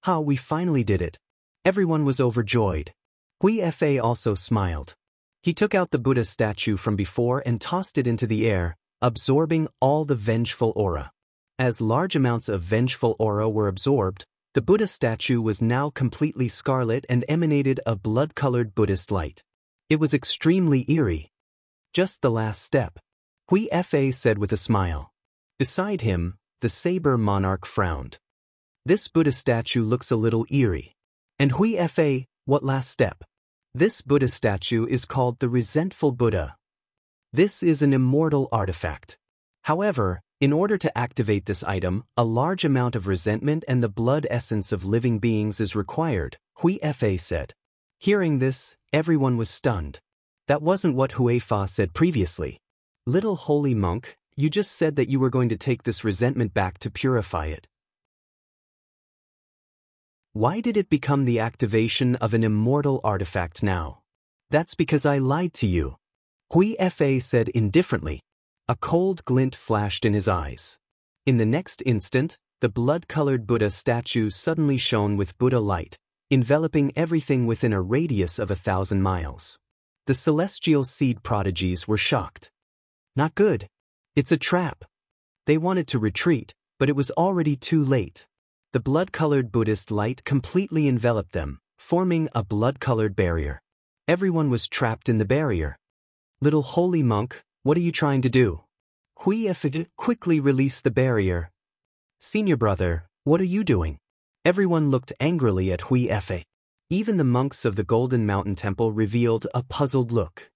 We finally did it. Everyone was overjoyed. Hui Fa also smiled. He took out the Buddha statue from before and tossed it into the air, absorbing all the vengeful aura. As large amounts of vengeful aura were absorbed, the Buddha statue was now completely scarlet and emanated a blood-colored Buddhist light. It was extremely eerie. Just the last step. Hui Fa said with a smile. Beside him, the saber monarch frowned. This Buddha statue looks a little eerie. And Hui Fa, what last step? This Buddha statue is called the resentful Buddha. This is an immortal artifact. However, in order to activate this item, a large amount of resentment and the blood essence of living beings is required, Hui Fa said. Hearing this, everyone was stunned. That wasn't what Hui Fa said previously. Little holy monk, you just said that you were going to take this resentment back to purify it. Why did it become the activation of an immortal artifact now? That's because I lied to you. Hui Fa said indifferently. A cold glint flashed in his eyes. In the next instant, the blood-colored Buddha statue suddenly shone with Buddha light, enveloping everything within a radius of 1,000 miles. The celestial seed prodigies were shocked. Not good. It's a trap. They wanted to retreat, but it was already too late. The blood-colored Buddhist light completely enveloped them, forming a blood-colored barrier. Everyone was trapped in the barrier. Little holy monk, what are you trying to do? Hui Fa quickly released the barrier. Senior brother, what are you doing? Everyone looked angrily at Hui Fa. Even the monks of the Golden Mountain Temple revealed a puzzled look.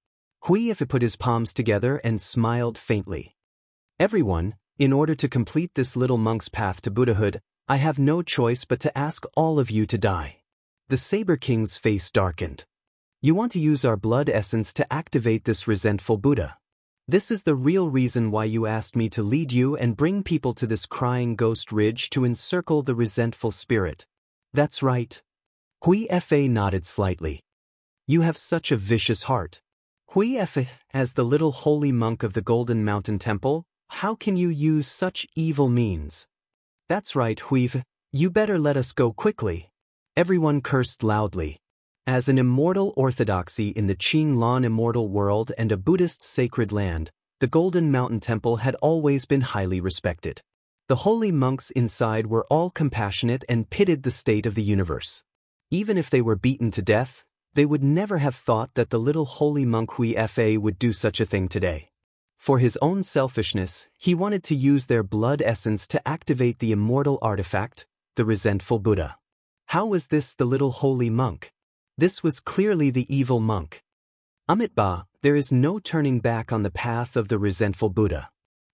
Hui Fa put his palms together and smiled faintly. Everyone, in order to complete this little monk's path to Buddhahood, I have no choice but to ask all of you to die. The Saber King's face darkened. You want to use our blood essence to activate this resentful Buddha. This is the real reason why you asked me to lead you and bring people to this crying ghost ridge to encircle the resentful spirit. That's right. Hui Fa nodded slightly. You have such a vicious heart. Hui Fa, as the little holy monk of the Golden Mountain Temple, how can you use such evil means? That's right, Hui Fa, you better let us go quickly. Everyone cursed loudly. As an immortal orthodoxy in the Qinglan immortal world and a Buddhist sacred land, the Golden Mountain Temple had always been highly respected. The holy monks inside were all compassionate and pitied the state of the universe. Even if they were beaten to death, they would never have thought that the little holy monk Hui Fa would do such a thing today. For his own selfishness, he wanted to use their blood essence to activate the immortal artifact, the resentful Buddha. How was this the little holy monk? This was clearly the evil monk. Amitabha, there is no turning back on the path of the resentful Buddha.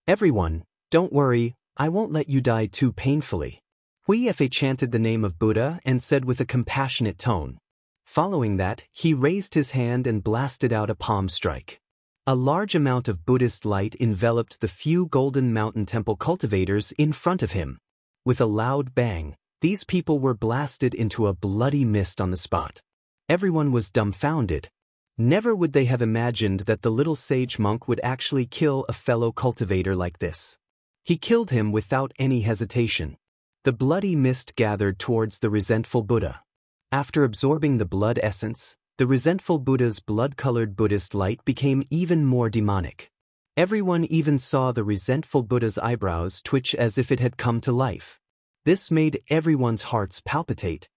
Everyone, don't worry, I won't let you die too painfully. Hui Fa chanted the name of Buddha and said with a compassionate tone. Following that, he raised his hand and blasted out a palm strike. A large amount of Buddhist light enveloped the few Golden Mountain Temple cultivators in front of him. With a loud bang, these people were blasted into a bloody mist on the spot. Everyone was dumbfounded. Never would they have imagined that the little sage monk would actually kill a fellow cultivator like this. He killed him without any hesitation. The bloody mist gathered towards the resentful Buddha. After absorbing the blood essence, the resentful Buddha's blood-colored Buddhist light became even more demonic. Everyone even saw the resentful Buddha's eyebrows twitch as if it had come to life. This made everyone's hearts palpitate.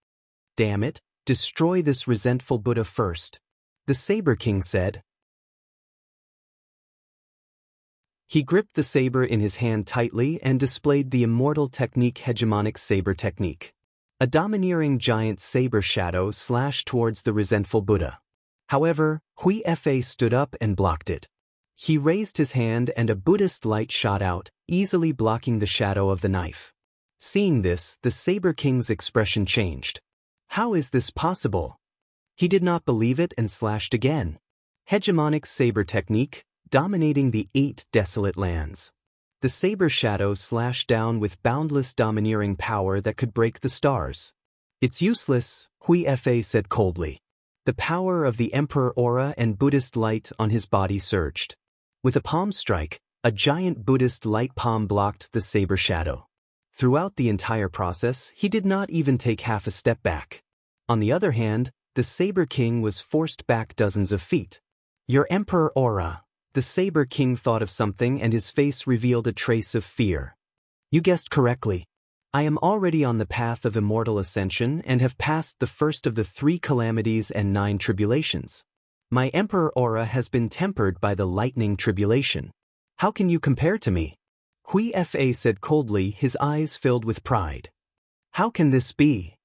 "Damn it, destroy this resentful Buddha first," the Saber King said. He gripped the saber in his hand tightly and displayed the immortal technique hegemonic saber technique. A domineering giant saber shadow slashed towards the resentful Buddha. However, Hui Fa stood up and blocked it. He raised his hand and a Buddhist light shot out, easily blocking the shadow of the knife. Seeing this, the Saber King's expression changed. How is this possible? He did not believe it and slashed again. Hegemonic saber technique, dominating the 8 desolate lands. The saber shadow slashed down with boundless domineering power that could break the stars. "It's useless," Hui Fa said coldly. The power of the Emperor aura and Buddhist light on his body surged. With a palm strike, a giant Buddhist light palm blocked the saber shadow. Throughout the entire process, he did not even take half a step back. On the other hand, the Saber King was forced back dozens of feet. "Your Emperor aura." The Saber King thought of something and his face revealed a trace of fear. "You guessed correctly. I am already on the path of immortal ascension and have passed the first of the 3 calamities and 9 tribulations. My Emperor aura has been tempered by the lightning tribulation. How can you compare to me?" Hui Fa said coldly, his eyes filled with pride. "How can this be?"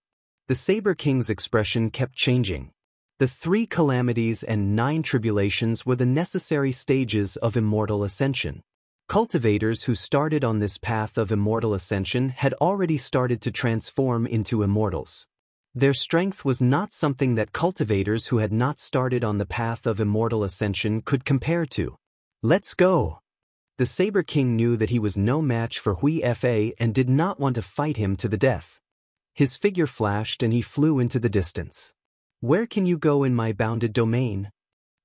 The Saber King's expression kept changing. The 3 calamities and 9 tribulations were the necessary stages of immortal ascension. Cultivators who started on this path of immortal ascension had already started to transform into immortals. Their strength was not something that cultivators who had not started on the path of immortal ascension could compare to. "Let's go." The Saber King knew that he was no match for Hui Fa and did not want to fight him to the death. His figure flashed and he flew into the distance. "Where can you go in my bounded domain?"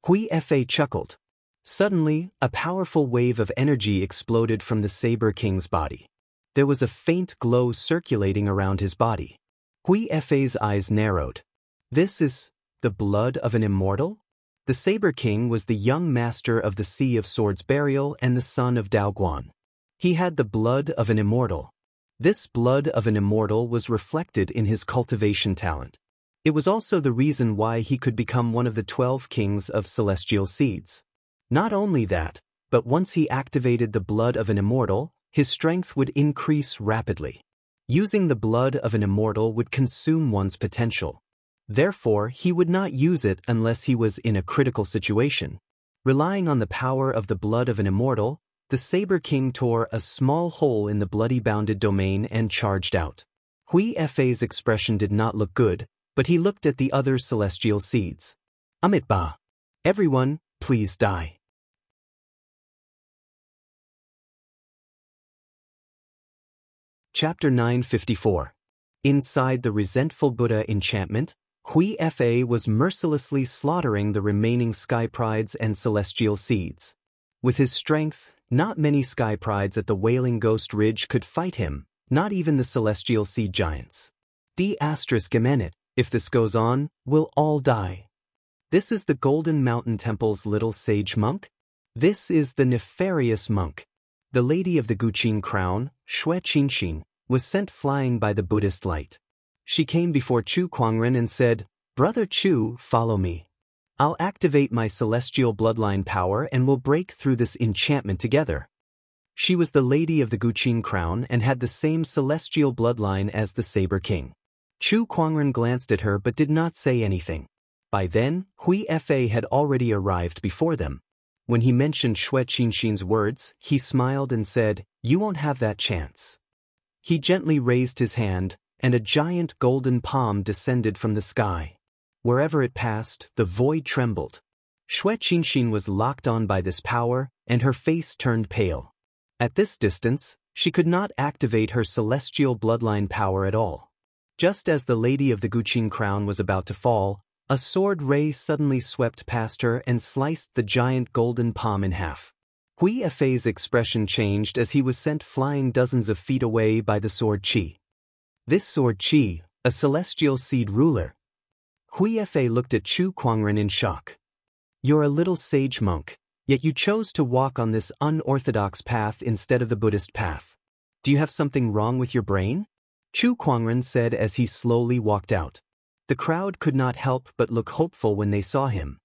Hui Fa chuckled. Suddenly, a powerful wave of energy exploded from the Saber King's body. There was a faint glow circulating around his body. Hui Fa's eyes narrowed. "This is the blood of an immortal?" The Saber King was the young master of the Sea of Swords burial and the son of Daoguan. He had the blood of an immortal. This blood of an immortal was reflected in his cultivation talent. It was also the reason why he could become one of the 12 kings of celestial seeds. Not only that, but once he activated the blood of an immortal, his strength would increase rapidly. Using the blood of an immortal would consume one's potential. Therefore, he would not use it unless he was in a critical situation. Relying on the power of the blood of an immortal, the Saber King tore a small hole in the bloody bounded domain and charged out. Hui Fa's expression did not look good, but he looked at the other celestial seeds. "Amitba. Everyone, please die." Chapter 954. Inside the resentful Buddha enchantment, Hui Fa was mercilessly slaughtering the remaining sky prides and celestial seeds. With his strength, not many sky prides at the Wailing Ghost Ridge could fight him, not even the celestial seed giants. D****, if this goes on, we'll all die. This is the Golden Mountain Temple's little sage monk? This is the nefarious monk. The Lady of the Guqin Crown, Xue Qinxin, was sent flying by the Buddhist light. She came before Chu Kuangren and said, "Brother Chu, follow me. I'll activate my celestial bloodline power and we'll break through this enchantment together." She was the Lady of the Guqin Crown and had the same celestial bloodline as the Saber King. Chu Kuangren glanced at her but did not say anything. By then, Hui Fa had already arrived before them. When he mentioned Xue Qinxin's words, he smiled and said, "You won't have that chance." He gently raised his hand, and a giant golden palm descended from the sky. Wherever it passed, the void trembled. Xue Qinxin was locked on by this power, and her face turned pale. At this distance, she could not activate her celestial bloodline power at all. Just as the Lady of the Guqin Crown was about to fall, a sword ray suddenly swept past her and sliced the giant golden palm in half. Hui Fa's expression changed as he was sent flying dozens of feet away by the sword chi. This sword Qi, a celestial seed ruler. Hui Fa looked at Chu Kuangren in shock. You're a little sage monk, yet you chose to walk on this unorthodox path instead of the Buddhist path. Do you have something wrong with your brain? Chu Kuangren said as he slowly walked out. The crowd could not help but look hopeful when they saw him.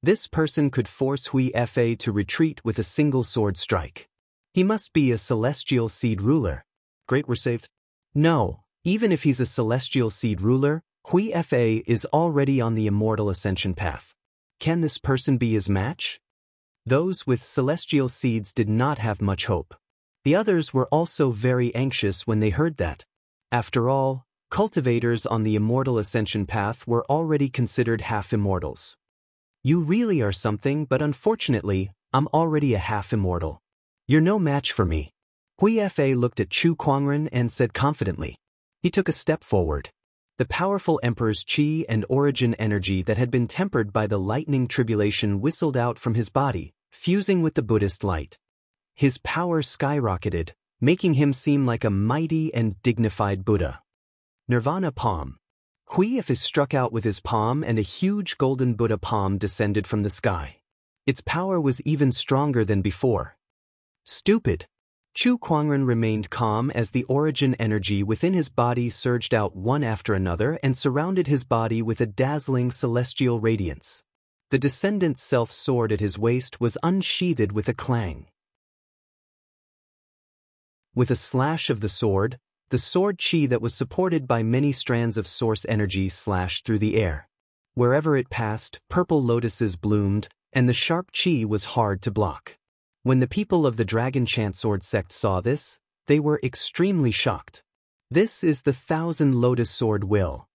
This person could force Hui Fa to retreat with a single sword strike. He must be a celestial seed ruler. Great, we're saved. No, even if he's a celestial seed ruler, Hui Fa is already on the immortal ascension path. Can this person be his match? Those with celestial seeds did not have much hope. The others were also very anxious when they heard that. After all, cultivators on the immortal ascension path were already considered half-immortals. You really are something, but unfortunately, I'm already a half-immortal. You're no match for me. Hui Fa looked at Chu Kuangren and said confidently. He took a step forward. The powerful emperor's qi and origin energy that had been tempered by the lightning tribulation whistled out from his body, fusing with the Buddhist light. His power skyrocketed, making him seem like a mighty and dignified Buddha. Nirvana palm. Hui Fa struck out with his palm and a huge golden Buddha palm descended from the sky. Its power was even stronger than before. Stupid. Chu Kuangren remained calm as the origin energy within his body surged out one after another and surrounded his body with a dazzling celestial radiance. The descendant's self-sword at his waist was unsheathed with a clang. With a slash of the sword qi that was supported by many strands of source energy slashed through the air. Wherever it passed, purple lotuses bloomed, and the sharp qi was hard to block. When the people of the Dragon Chant Sword sect saw this, they were extremely shocked. This is the Thousand Lotus Sword Will.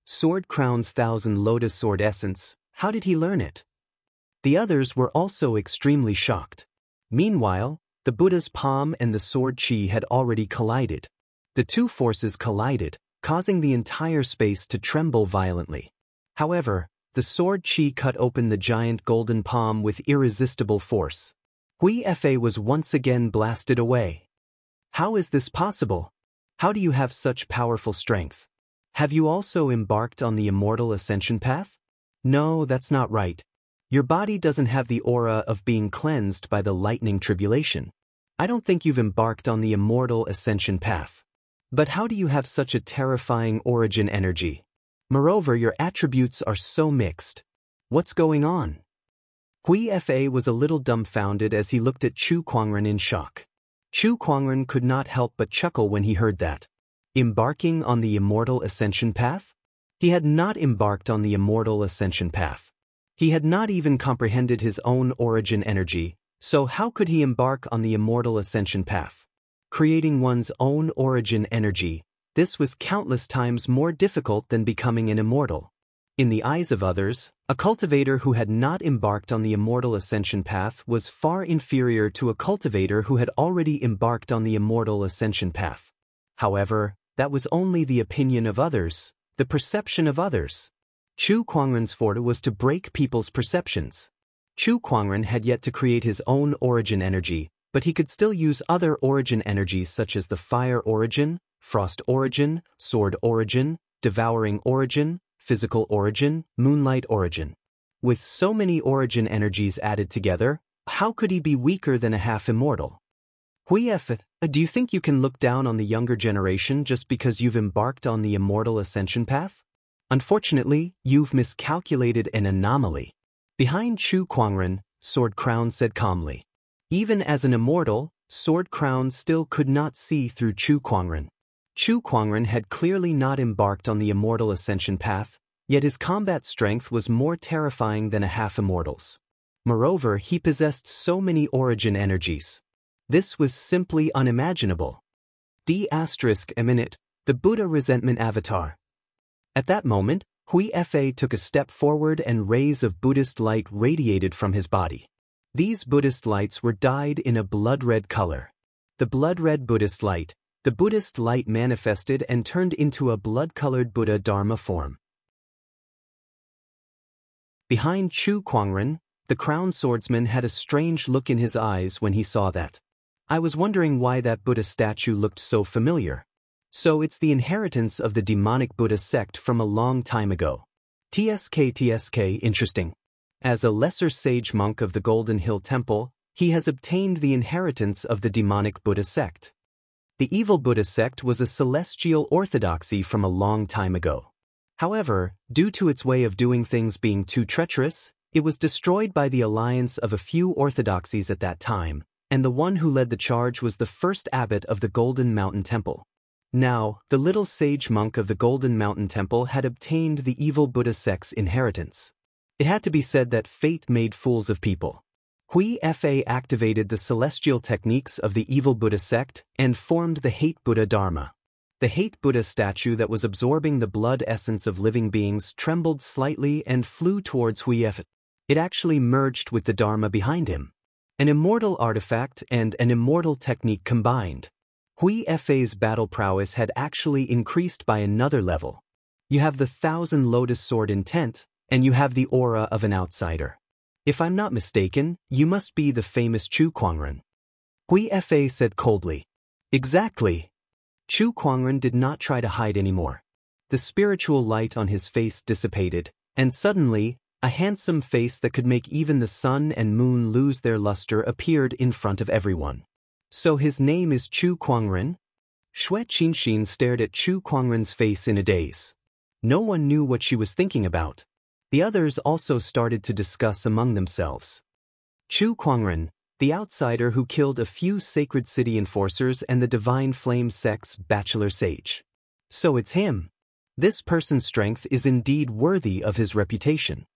Sword Crown's Thousand Lotus Sword Essence, how did he learn it? The others were also extremely shocked. Meanwhile, the Buddha's palm and the sword qi had already collided. The two forces collided, causing the entire space to tremble violently. However, the sword qi cut open the giant golden palm with irresistible force. Hui Fa was once again blasted away. How is this possible? How do you have such powerful strength? Have you also embarked on the immortal ascension path? No, that's not right. Your body doesn't have the aura of being cleansed by the lightning tribulation. I don't think you've embarked on the immortal ascension path. But how do you have such a terrifying origin energy? Moreover, your attributes are so mixed. What's going on? Hui Fa was a little dumbfounded as he looked at Chu Kuangren in shock. Chu Kuangren could not help but chuckle when he heard that. Embarking on the immortal ascension path? He had not embarked on the immortal ascension path. He had not even comprehended his own origin energy, so how could he embark on the immortal ascension path? Creating one's own origin energy, this was countless times more difficult than becoming an immortal. In the eyes of others, a cultivator who had not embarked on the immortal ascension path was far inferior to a cultivator who had already embarked on the immortal ascension path. However, that was only the opinion of others, the perception of others. Chu Kuangren's forte was to break people's perceptions. Chu Kuangren had yet to create his own origin energy, but he could still use other origin energies such as the fire origin, frost origin, sword origin, devouring origin, physical origin, moonlight origin. With so many origin energies added together, how could he be weaker than a half-immortal? Hui Fa, do you think you can look down on the younger generation just because you've embarked on the immortal ascension path? Unfortunately, you've miscalculated an anomaly. Behind Chu Kuangren, Sword Crown said calmly. Even as an immortal, Sword Crown still could not see through Chu Kuangren. Chu Kuangren had clearly not embarked on the immortal ascension path, yet his combat strength was more terrifying than a half-immortal's. Moreover, he possessed so many origin energies. This was simply unimaginable. D***, the Buddha resentment avatar. At that moment, Hui Fa took a step forward and rays of Buddhist light radiated from his body. These Buddhist lights were dyed in a blood-red color. The blood-red Buddhist light, the Buddhist light manifested and turned into a blood-colored Buddha Dharma form. Behind Chu Kuangren, the crown swordsman had a strange look in his eyes when he saw that. I was wondering why that Buddha statue looked so familiar. So it's the inheritance of the demonic Buddha sect from a long time ago. TSK, interesting. As a lesser sage monk of the Golden Hill Temple, he has obtained the inheritance of the demonic Buddha sect. The evil Buddha sect was a celestial orthodoxy from a long time ago. However, due to its way of doing things being too treacherous, it was destroyed by the alliance of a few orthodoxies at that time, and the one who led the charge was the first abbot of the Golden Mountain Temple. Now, the little sage monk of the Golden Mountain Temple had obtained the evil Buddha sect's inheritance. It had to be said that fate made fools of people. Hui Fa activated the celestial techniques of the evil Buddha sect and formed the Hate Buddha Dharma. The Hate Buddha statue that was absorbing the blood essence of living beings trembled slightly and flew towards Hui Fa. It actually merged with the Dharma behind him. An immortal artifact and an immortal technique combined. Hui Fa's battle prowess had actually increased by another level. You have the Thousand Lotus Sword intent, and you have the aura of an outsider. If I'm not mistaken, you must be the famous Chu Kuangren. Hui Fa said coldly. Exactly. Chu Kuangren did not try to hide anymore. The spiritual light on his face dissipated, and suddenly, a handsome face that could make even the sun and moon lose their luster appeared in front of everyone. So his name is Chu Kuangren? Xue Qinxin stared at Chu Kuangren's face in a daze. No one knew what she was thinking about. The others also started to discuss among themselves. Chu Kuangren, the outsider who killed a few sacred city enforcers and the Divine Flame sect's bachelor sage. So it's him. This person's strength is indeed worthy of his reputation.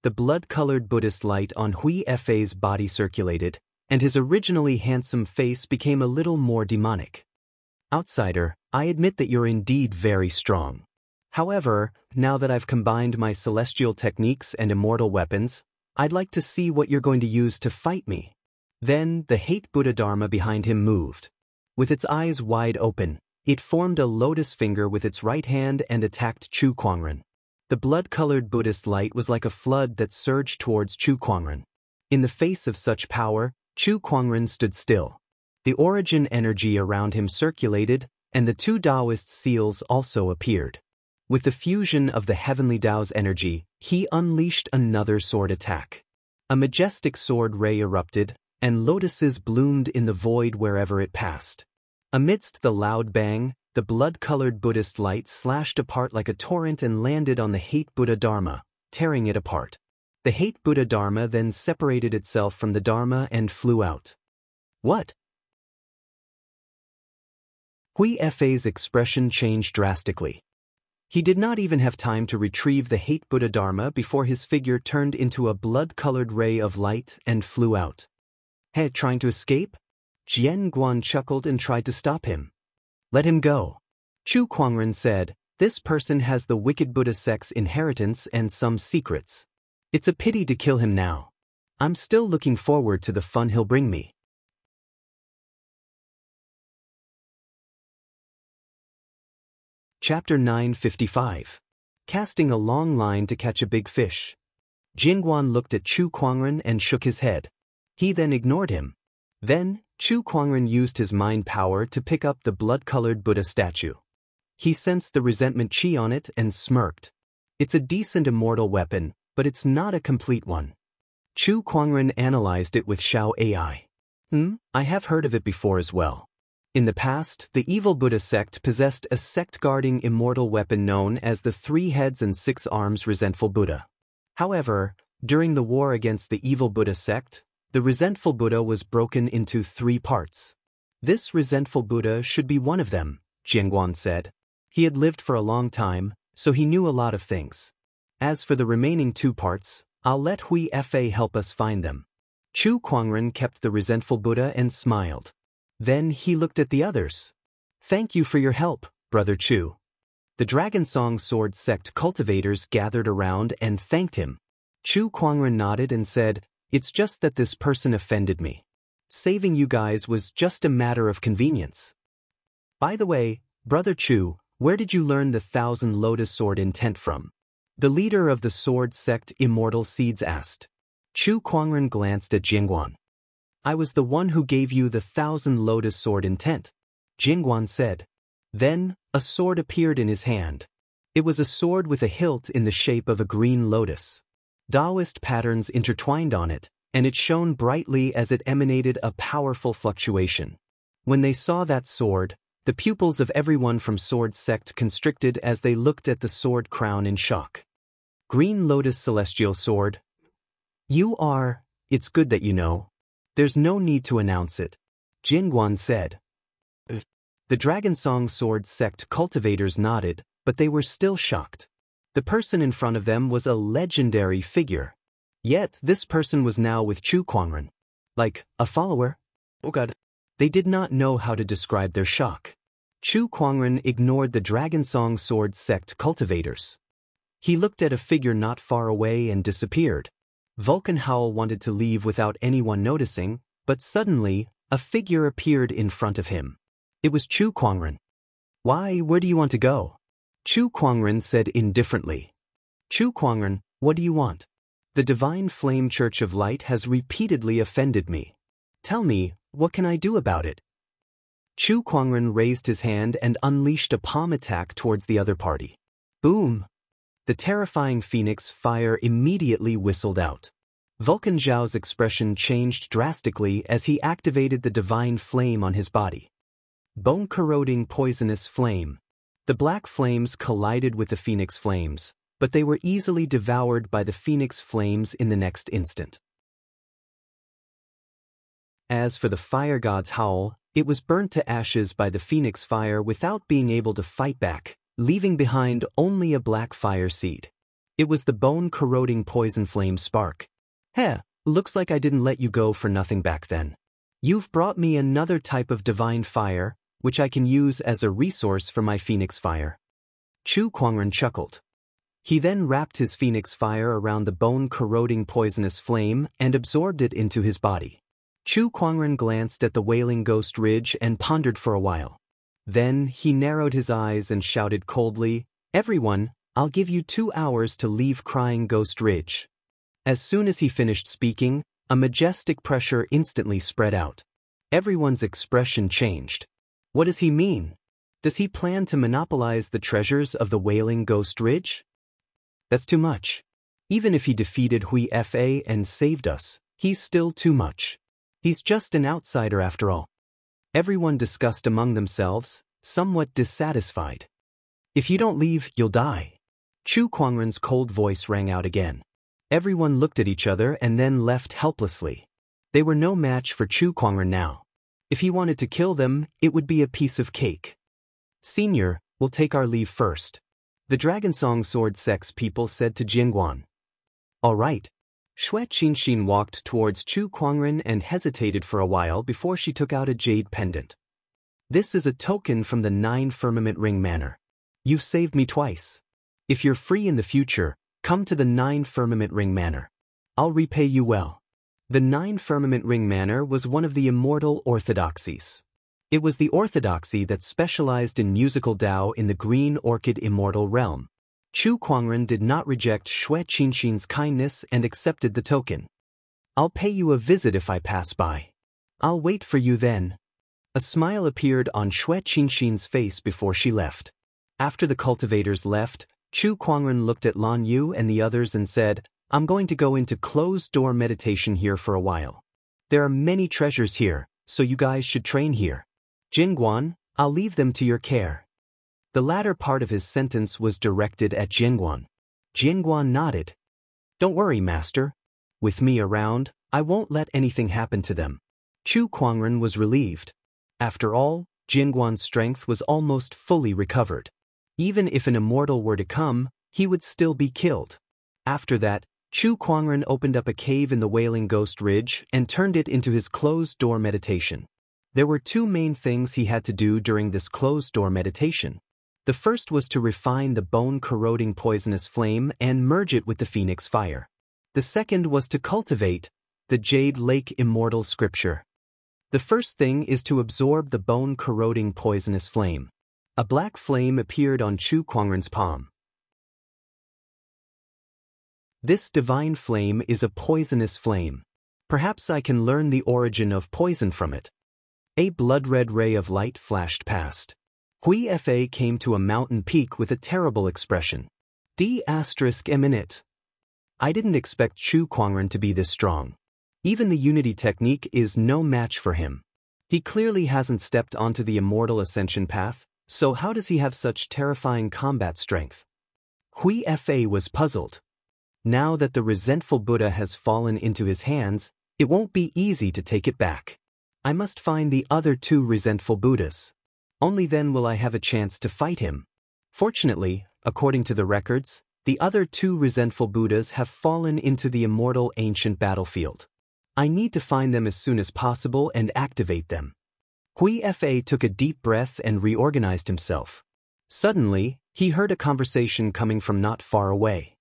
The blood-colored Buddhist light on Hui Fa's body circulated, and his originally handsome face became a little more demonic. Outsider, I admit that you're indeed very strong. However, now that I've combined my celestial techniques and immortal weapons, I'd like to see what you're going to use to fight me. Then, the Hate Buddha Dharma behind him moved. With its eyes wide open, it formed a lotus finger with its right hand and attacked Chu Kuangren. The blood-colored Buddhist light was like a flood that surged towards Chu Kuangren. In the face of such power, Chu Kuangren stood still. The origin energy around him circulated, and the two Daoist seals also appeared. With the fusion of the heavenly Tao's energy, he unleashed another sword attack. A majestic sword ray erupted, and lotuses bloomed in the void wherever it passed. Amidst the loud bang, the blood-colored Buddhist light slashed apart like a torrent and landed on the Hate Buddha Dharma, tearing it apart. The Hate Buddha Dharma then separated itself from the Dharma and flew out. What? Hui Fa's expression changed drastically. He did not even have time to retrieve the Hate Buddha Dharma before his figure turned into a blood-colored ray of light and flew out. Hey, trying to escape? Jian Guan chuckled and tried to stop him. Let him go. Chu Kuangren said, this person has the wicked Buddha sect's inheritance and some secrets. It's a pity to kill him now. I'm still looking forward to the fun he'll bring me. Chapter 955. Casting a long line to catch a big fish. Jingguan looked at Chu Kuangren and shook his head. He then ignored him. Then, Chu Kuangren used his mind power to pick up the blood-colored Buddha statue. He sensed the resentment chi on it and smirked. It's a decent immortal weapon, but it's not a complete one. Chu Kuangren analyzed it with Xiao AI. I have heard of it before as well. In the past, the evil Buddha sect possessed a sect-guarding immortal weapon known as the 3 heads and 6 arms resentful Buddha. However, during the war against the evil Buddha sect, the resentful Buddha was broken into 3 parts. This resentful Buddha should be one of them, Jianguan said. He had lived for a long time, so he knew a lot of things. As for the remaining 2 parts, I'll let Hui Fa help us find them. Chu Kuangren kept the resentful Buddha and smiled. Then he looked at the others. Thank you for your help, Brother Chu. The Dragon Song Sword sect cultivators gathered around and thanked him. Chu Kuangren nodded and said, it's just that this person offended me. Saving you guys was just a matter of convenience. By the way, Brother Chu, where did you learn the 1,000 Lotus Sword intent from? The leader of the sword sect Immortal Seeds asked. Chu Kuangren glanced at Jingguan. I was the one who gave you the 1,000 Lotus Sword intent, Jingguan said. Then, a sword appeared in his hand. It was a sword with a hilt in the shape of a green lotus. Daoist patterns intertwined on it, and it shone brightly as it emanated a powerful fluctuation. When they saw that sword, the pupils of everyone from Sword Sect constricted as they looked at the sword crown in shock. Green Lotus Celestial Sword. It's good that you know. There's no need to announce it, Jingguan said. The Dragon Song Sword Sect cultivators nodded, but they were still shocked. The person in front of them was a legendary figure. Yet, this person was now with Chu Kuangren. Like, a follower? Oh god. They did not know how to describe their shock. Chu Kuangren ignored the Dragon Song Sword Sect cultivators. He looked at a figure not far away and disappeared. Vulcan Howl wanted to leave without anyone noticing, but suddenly, a figure appeared in front of him. It was Chu Kuangren. Where do you want to go? Chu Kuangren said indifferently. Chu Kuangren, what do you want? The Divine Flame Church of Light has repeatedly offended me. Tell me, what can I do about it? Chu Kuangren raised his hand and unleashed a palm attack towards the other party. Boom! The terrifying phoenix fire immediately whistled out. Vulcan Zhao's expression changed drastically as he activated the divine flame on his body. Bone-corroding poisonous flame. The black flames collided with the phoenix flames, but they were easily devoured by the phoenix flames in the next instant. As for the fire god's howl, it was burnt to ashes by the phoenix fire without being able to fight back, leaving behind only a black fire seed. It was the bone-corroding poison flame spark. Looks like I didn't let you go for nothing back then. You've brought me another type of divine fire, which I can use as a resource for my phoenix fire. Chu Kuangren chuckled. He then wrapped his phoenix fire around the bone-corroding poisonous flame and absorbed it into his body. Chu Kuangren glanced at the wailing ghost ridge and pondered for a while. Then he narrowed his eyes and shouted coldly, "Everyone, I'll give you 2 hours to leave Crying Ghost Ridge." As soon as he finished speaking, a majestic pressure instantly spread out. Everyone's expression changed. What does he mean? Does he plan to monopolize the treasures of the Wailing Ghost Ridge? That's too much. Even if he defeated Hui Fa and saved us, he's still too much. He's just an outsider after all. Everyone discussed among themselves, somewhat dissatisfied. If you don't leave, you'll die. Chu Kuangren's cold voice rang out again. Everyone looked at each other and then left helplessly. They were no match for Chu Kuangren now. If he wanted to kill them, it would be a piece of cake. Senior, we'll take our leave first. The Dragon Song Sword Sect's people said to Jingguan. All right. Xue Qinxin walked towards Chu Kuangren and hesitated for a while before she took out a jade pendant. This is a token from the 9 Firmament Ring Manor. You've saved me twice. If you're free in the future, come to the 9 Firmament Ring Manor. I'll repay you well. The 9 Firmament Ring Manor was one of the immortal orthodoxies. It was the orthodoxy that specialized in musical Dao in the Green Orchid Immortal realm. Chu Kuangren did not reject Xue Qinxin's kindness and accepted the token. I'll pay you a visit if I pass by. I'll wait for you then. A smile appeared on Xue Qinxin's face before she left. After the cultivators left, Chu Kuangren looked at Lan Yu and the others and said, I'm going to go into closed-door meditation here for a while. There are many treasures here, so you guys should train here. Jingguan, I'll leave them to your care. The latter part of his sentence was directed at Jingguan. Jingguan nodded. Don't worry, master. With me around, I won't let anything happen to them. Chu Kuangren was relieved. After all, Jingguan's strength was almost fully recovered. Even if an immortal were to come, he would still be killed. After that, Chu Kuangren opened up a cave in the Wailing Ghost Ridge and turned it into his closed-door meditation. There were 2 main things he had to do during this closed-door meditation. The first was to refine the bone-corroding poisonous flame and merge it with the phoenix fire. The second was to cultivate the Jade Lake Immortal Scripture. The first thing is to absorb the bone-corroding poisonous flame. A black flame appeared on Chu Kuangren's palm. This divine flame is a poisonous flame. Perhaps I can learn the origin of poison from it. A blood-red ray of light flashed past. Hui Fa came to a mountain peak with a terrible expression. D***. I didn't expect Chu Kuangren to be this strong. Even the unity technique is no match for him. He clearly hasn't stepped onto the immortal ascension path, so how does he have such terrifying combat strength? Hui Fa was puzzled. Now that the resentful Buddha has fallen into his hands, it won't be easy to take it back. I must find the other two resentful Buddhas. Only then will I have a chance to fight him. Fortunately, according to the records, the other two resentful Buddhas have fallen into the immortal ancient battlefield. I need to find them as soon as possible and activate them. Hui Fa took a deep breath and reorganized himself. Suddenly, he heard a conversation coming from not far away.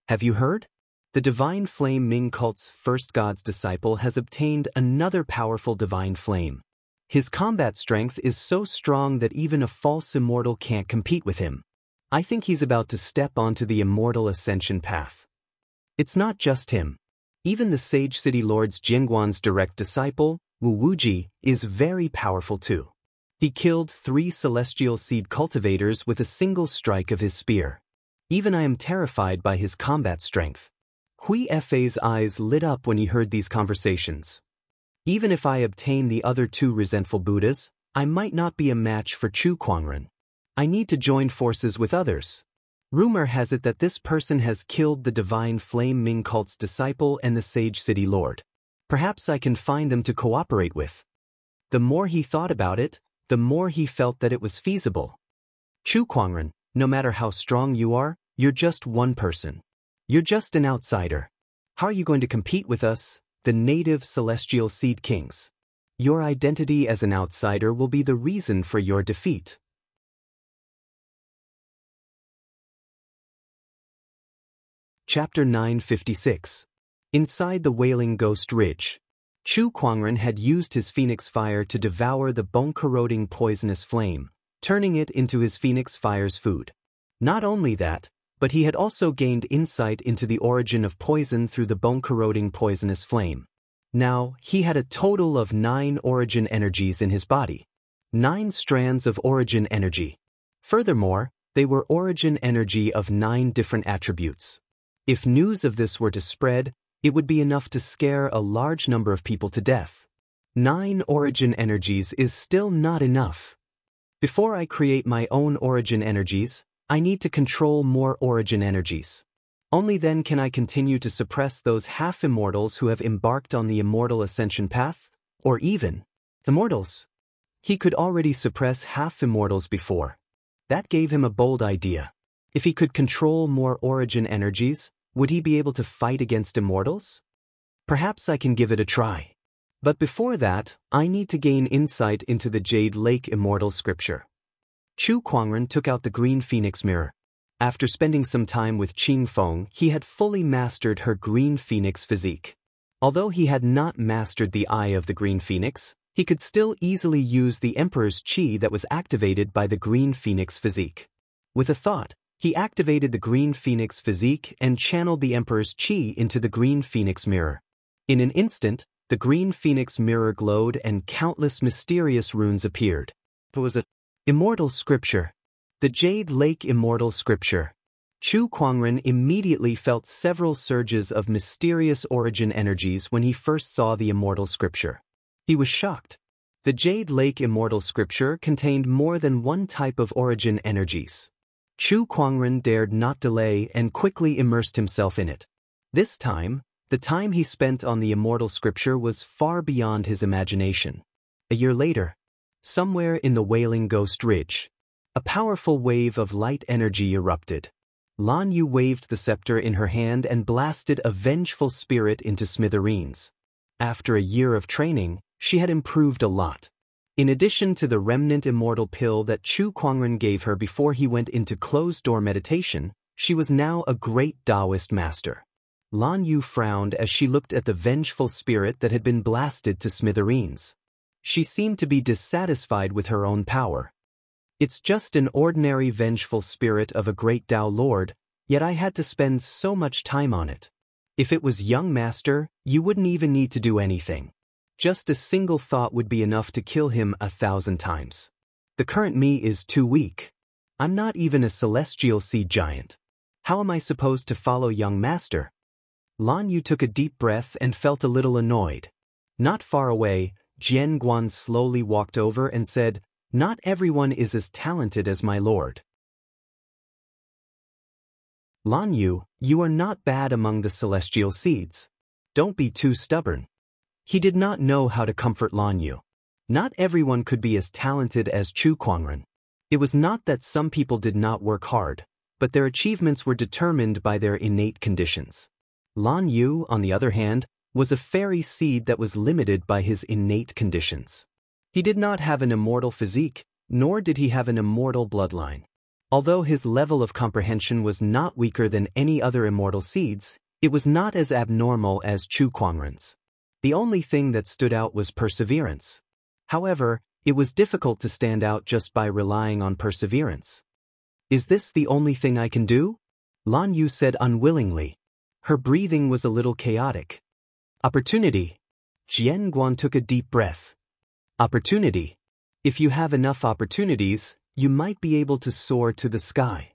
Have you heard? The divine flame Ming cult's first god's disciple has obtained another powerful divine flame. His combat strength is so strong that even a false immortal can't compete with him. I think he's about to step onto the immortal ascension path. It's not just him. Even the Sage City Lord's Jingguan's direct disciple, Wu Wuji, is very powerful too. He killed 3 celestial seed cultivators with a single strike of his spear. Even I am terrified by his combat strength. Hui Fa's eyes lit up when he heard these conversations. Even if I obtain the other 2 resentful Buddhas, I might not be a match for Chu Kuangren. I need to join forces with others. Rumor has it that this person has killed the divine flame Ming cult's disciple and the Sage City Lord. Perhaps I can find them to cooperate with. The more he thought about it, the more he felt that it was feasible. Chu Kuangren, no matter how strong you are, you're just one person. You're just an outsider. How are you going to compete with us, the native celestial seed kings? Your identity as an outsider will be the reason for your defeat. Chapter 956. Inside the Wailing Ghost Ridge. Chu Kuangren had used his phoenix fire to devour the bone-corroding poisonous flame, turning it into his phoenix fire's food. Not only that, but he had also gained insight into the origin of poison through the bone-corroding poisonous flame. Now, he had a total of 9 origin energies in his body. 9 strands of origin energy. Furthermore, they were origin energy of 9 different attributes. If news of this were to spread, it would be enough to scare a large number of people to death. 9 origin energies is still not enough. Before I create my own origin energies, I need to control more origin energies. Only then can I continue to suppress those half-immortals who have embarked on the immortal ascension path, or even immortals. He could already suppress half-immortals before. That gave him a bold idea. If he could control more origin energies, would he be able to fight against immortals? Perhaps I can give it a try. But before that, I need to gain insight into the Jade Lake Immortal scripture. Chu Kuangren took out the green phoenix mirror. After spending some time with Qing Feng, he had fully mastered her green phoenix physique. Although he had not mastered the eye of the green phoenix, he could still easily use the Emperor's Qi that was activated by the green phoenix physique. With a thought, he activated the green phoenix physique and channeled the Emperor's Qi into the green phoenix mirror. In an instant, the green phoenix mirror glowed and countless mysterious runes appeared. It was an immortal scripture. The Jade Lake Immortal Scripture. Chu Kuangren immediately felt several surges of mysterious origin energies when he first saw the immortal scripture. He was shocked. The Jade Lake Immortal Scripture contained more than one type of origin energies. Chu Kuangren dared not delay and quickly immersed himself in it. This time, the time he spent on the immortal scripture was far beyond his imagination. A year later, somewhere in the Wailing Ghost Ridge, a powerful wave of light energy erupted. Lan Yu waved the scepter in her hand and blasted a vengeful spirit into smithereens. After a year of training, she had improved a lot. In addition to the remnant immortal pill that Chu Kuangren gave her before he went into closed-door meditation, she was now a great Daoist master. Lan Yu frowned as she looked at the vengeful spirit that had been blasted to smithereens. She seemed to be dissatisfied with her own power. It's just an ordinary vengeful spirit of a great Dao Lord, yet I had to spend so much time on it. If it was young master, you wouldn't even need to do anything. Just a single thought would be enough to kill him 1,000 times. The current me is too weak. I'm not even a celestial seed giant. How am I supposed to follow young master? Lan Yu took a deep breath and felt a little annoyed. Not far away, Jian Guan slowly walked over and said, "Not everyone is as talented as my lord." Lan Yu, you are not bad among the celestial seeds. Don't be too stubborn. He did not know how to comfort Lan Yu. Not everyone could be as talented as Chu Kuangren. It was not that some people did not work hard, but their achievements were determined by their innate conditions. Lan Yu, on the other hand, was a fairy seed that was limited by his innate conditions. He did not have an immortal physique, nor did he have an immortal bloodline. Although his level of comprehension was not weaker than any other immortal seeds, it was not as abnormal as Chu Kuangren's. The only thing that stood out was perseverance. However, it was difficult to stand out just by relying on perseverance. Is this the only thing I can do? Lan Yu said unwillingly. Her breathing was a little chaotic. Opportunity. Jian Guan took a deep breath. Opportunity. If you have enough opportunities, you might be able to soar to the sky.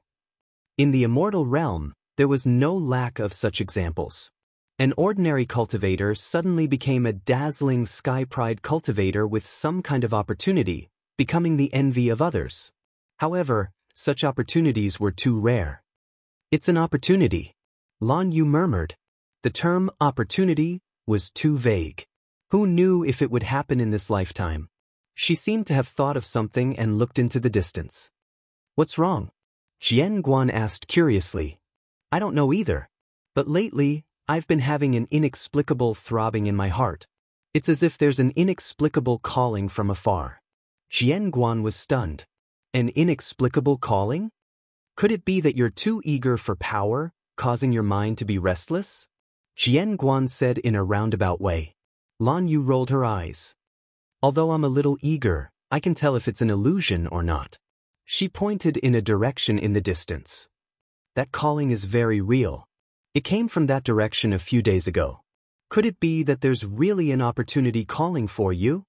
In the immortal realm, there was no lack of such examples. An ordinary cultivator suddenly became a dazzling sky-pride cultivator with some kind of opportunity, becoming the envy of others. However, such opportunities were too rare. It's an opportunity, Lan Yu murmured. The term opportunity was too vague. Who knew if it would happen in this lifetime? She seemed to have thought of something and looked into the distance. What's wrong? Jian Guan asked curiously. I don't know either. But lately, I've been having an inexplicable throbbing in my heart. It's as if there's an inexplicable calling from afar. Jian Guan was stunned. An inexplicable calling? Could it be that you're too eager for power, causing your mind to be restless? Jian Guan said in a roundabout way. Lan Yu rolled her eyes. Although I'm a little eager, I can tell if it's an illusion or not. She pointed in a direction in the distance. That calling is very real. It came from that direction a few days ago. Could it be that there's really an opportunity calling for you?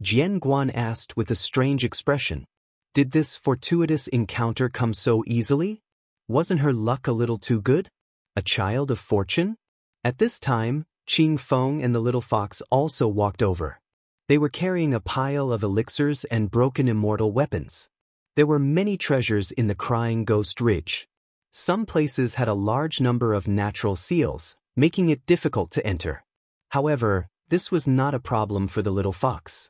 Jian Guan asked with a strange expression. Did this fortuitous encounter come so easily? Wasn't her luck a little too good? A child of fortune? At this time, Qing Feng and the little fox also walked over. They were carrying a pile of elixirs and broken immortal weapons. There were many treasures in the Crying Ghost Ridge. Some places had a large number of natural seals, making it difficult to enter. However, this was not a problem for the little fox.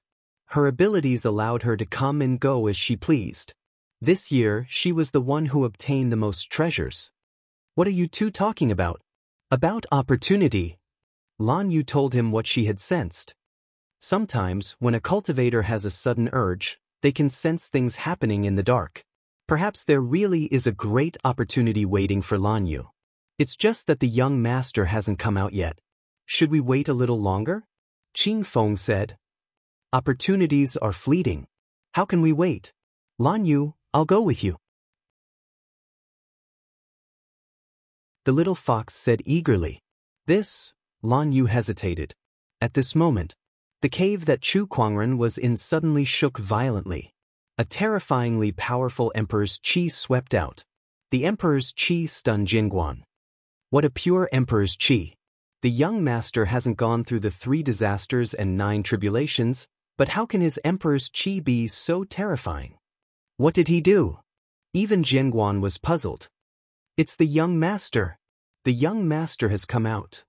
Her abilities allowed her to come and go as she pleased. This year, she was the one who obtained the most treasures. What are you two talking about? About opportunity. Lan Yu told him what she had sensed. Sometimes, when a cultivator has a sudden urge, they can sense things happening in the dark. Perhaps there really is a great opportunity waiting for Lan Yu. It's just that the young master hasn't come out yet. Should we wait a little longer? Qing Feng said. Opportunities are fleeting. How can we wait? Lan Yu, I'll go with you. The little fox said eagerly. Lan Yu hesitated. At this moment, the cave that Chu Kuangren was in suddenly shook violently. A terrifyingly powerful emperor's qi swept out. The emperor's qi stunned Jingguan. What a pure emperor's qi! The young master hasn't gone through the 3 disasters and 9 tribulations, but how can his emperor's qi be so terrifying? What did he do? Even Jingguan was puzzled. It's the young master. The young master has come out.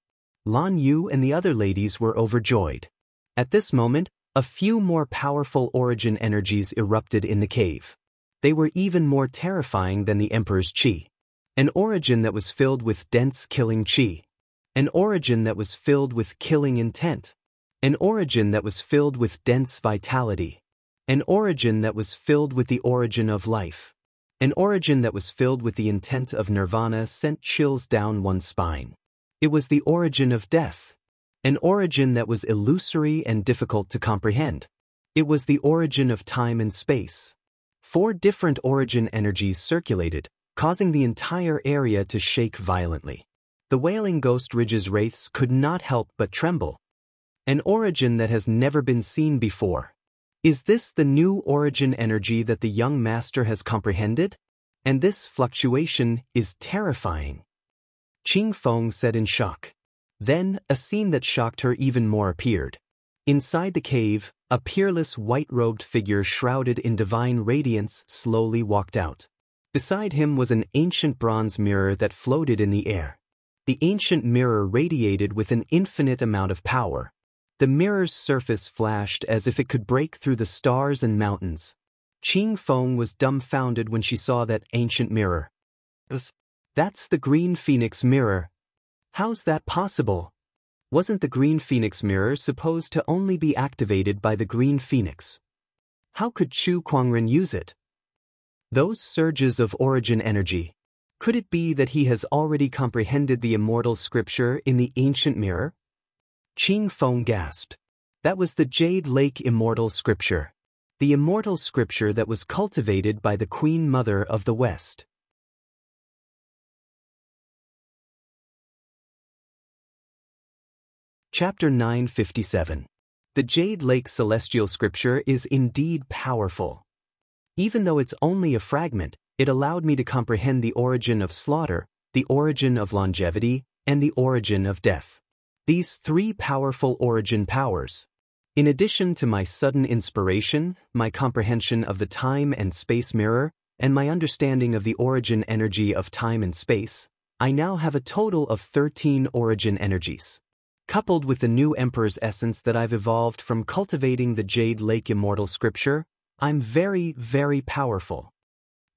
Lan Yu and the other ladies were overjoyed. At this moment, a few more powerful origin energies erupted in the cave. They were even more terrifying than the emperor's qi. An origin that was filled with dense killing qi. An origin that was filled with killing intent. An origin that was filled with dense vitality. An origin that was filled with the origin of life. An origin that was filled with the intent of nirvana sent chills down one's spine. It was the origin of death. An origin that was illusory and difficult to comprehend. It was the origin of time and space. 4 different origin energies circulated, causing the entire area to shake violently. The Wailing Ghost Ridge's wraiths could not help but tremble. An origin that has never been seen before. Is this the new origin energy that the young master has comprehended? And this fluctuation is terrifying. Qing Feng said in shock. Then, a scene that shocked her even more appeared. Inside the cave, a peerless white-robed figure shrouded in divine radiance slowly walked out. Beside him was an ancient bronze mirror that floated in the air. The ancient mirror radiated with an infinite amount of power. The mirror's surface flashed as if it could break through the stars and mountains. Qing Feng was dumbfounded when she saw that ancient mirror. That's the Green Phoenix mirror. How's that possible? Wasn't the Green Phoenix mirror supposed to only be activated by the Green Phoenix? How could Chu Kuangren use it? Those surges of origin energy. Could it be that he has already comprehended the immortal scripture in the ancient mirror? Qing Feng gasped. That was the Jade Lake Immortal Scripture. The immortal scripture that was cultivated by the Queen Mother of the West. Chapter 957. The Jade Lake Celestial Scripture is indeed powerful. Even though it's only a fragment, it allowed me to comprehend the origin of slaughter, the origin of longevity, and the origin of death. These three powerful origin powers. In addition to my sudden inspiration, my comprehension of the time and space mirror, and my understanding of the origin energy of time and space, I now have a total of 13 origin energies. Coupled with the new Emperor's essence that I've evolved from cultivating the Jade Lake Immortal Scripture, I'm very, very powerful.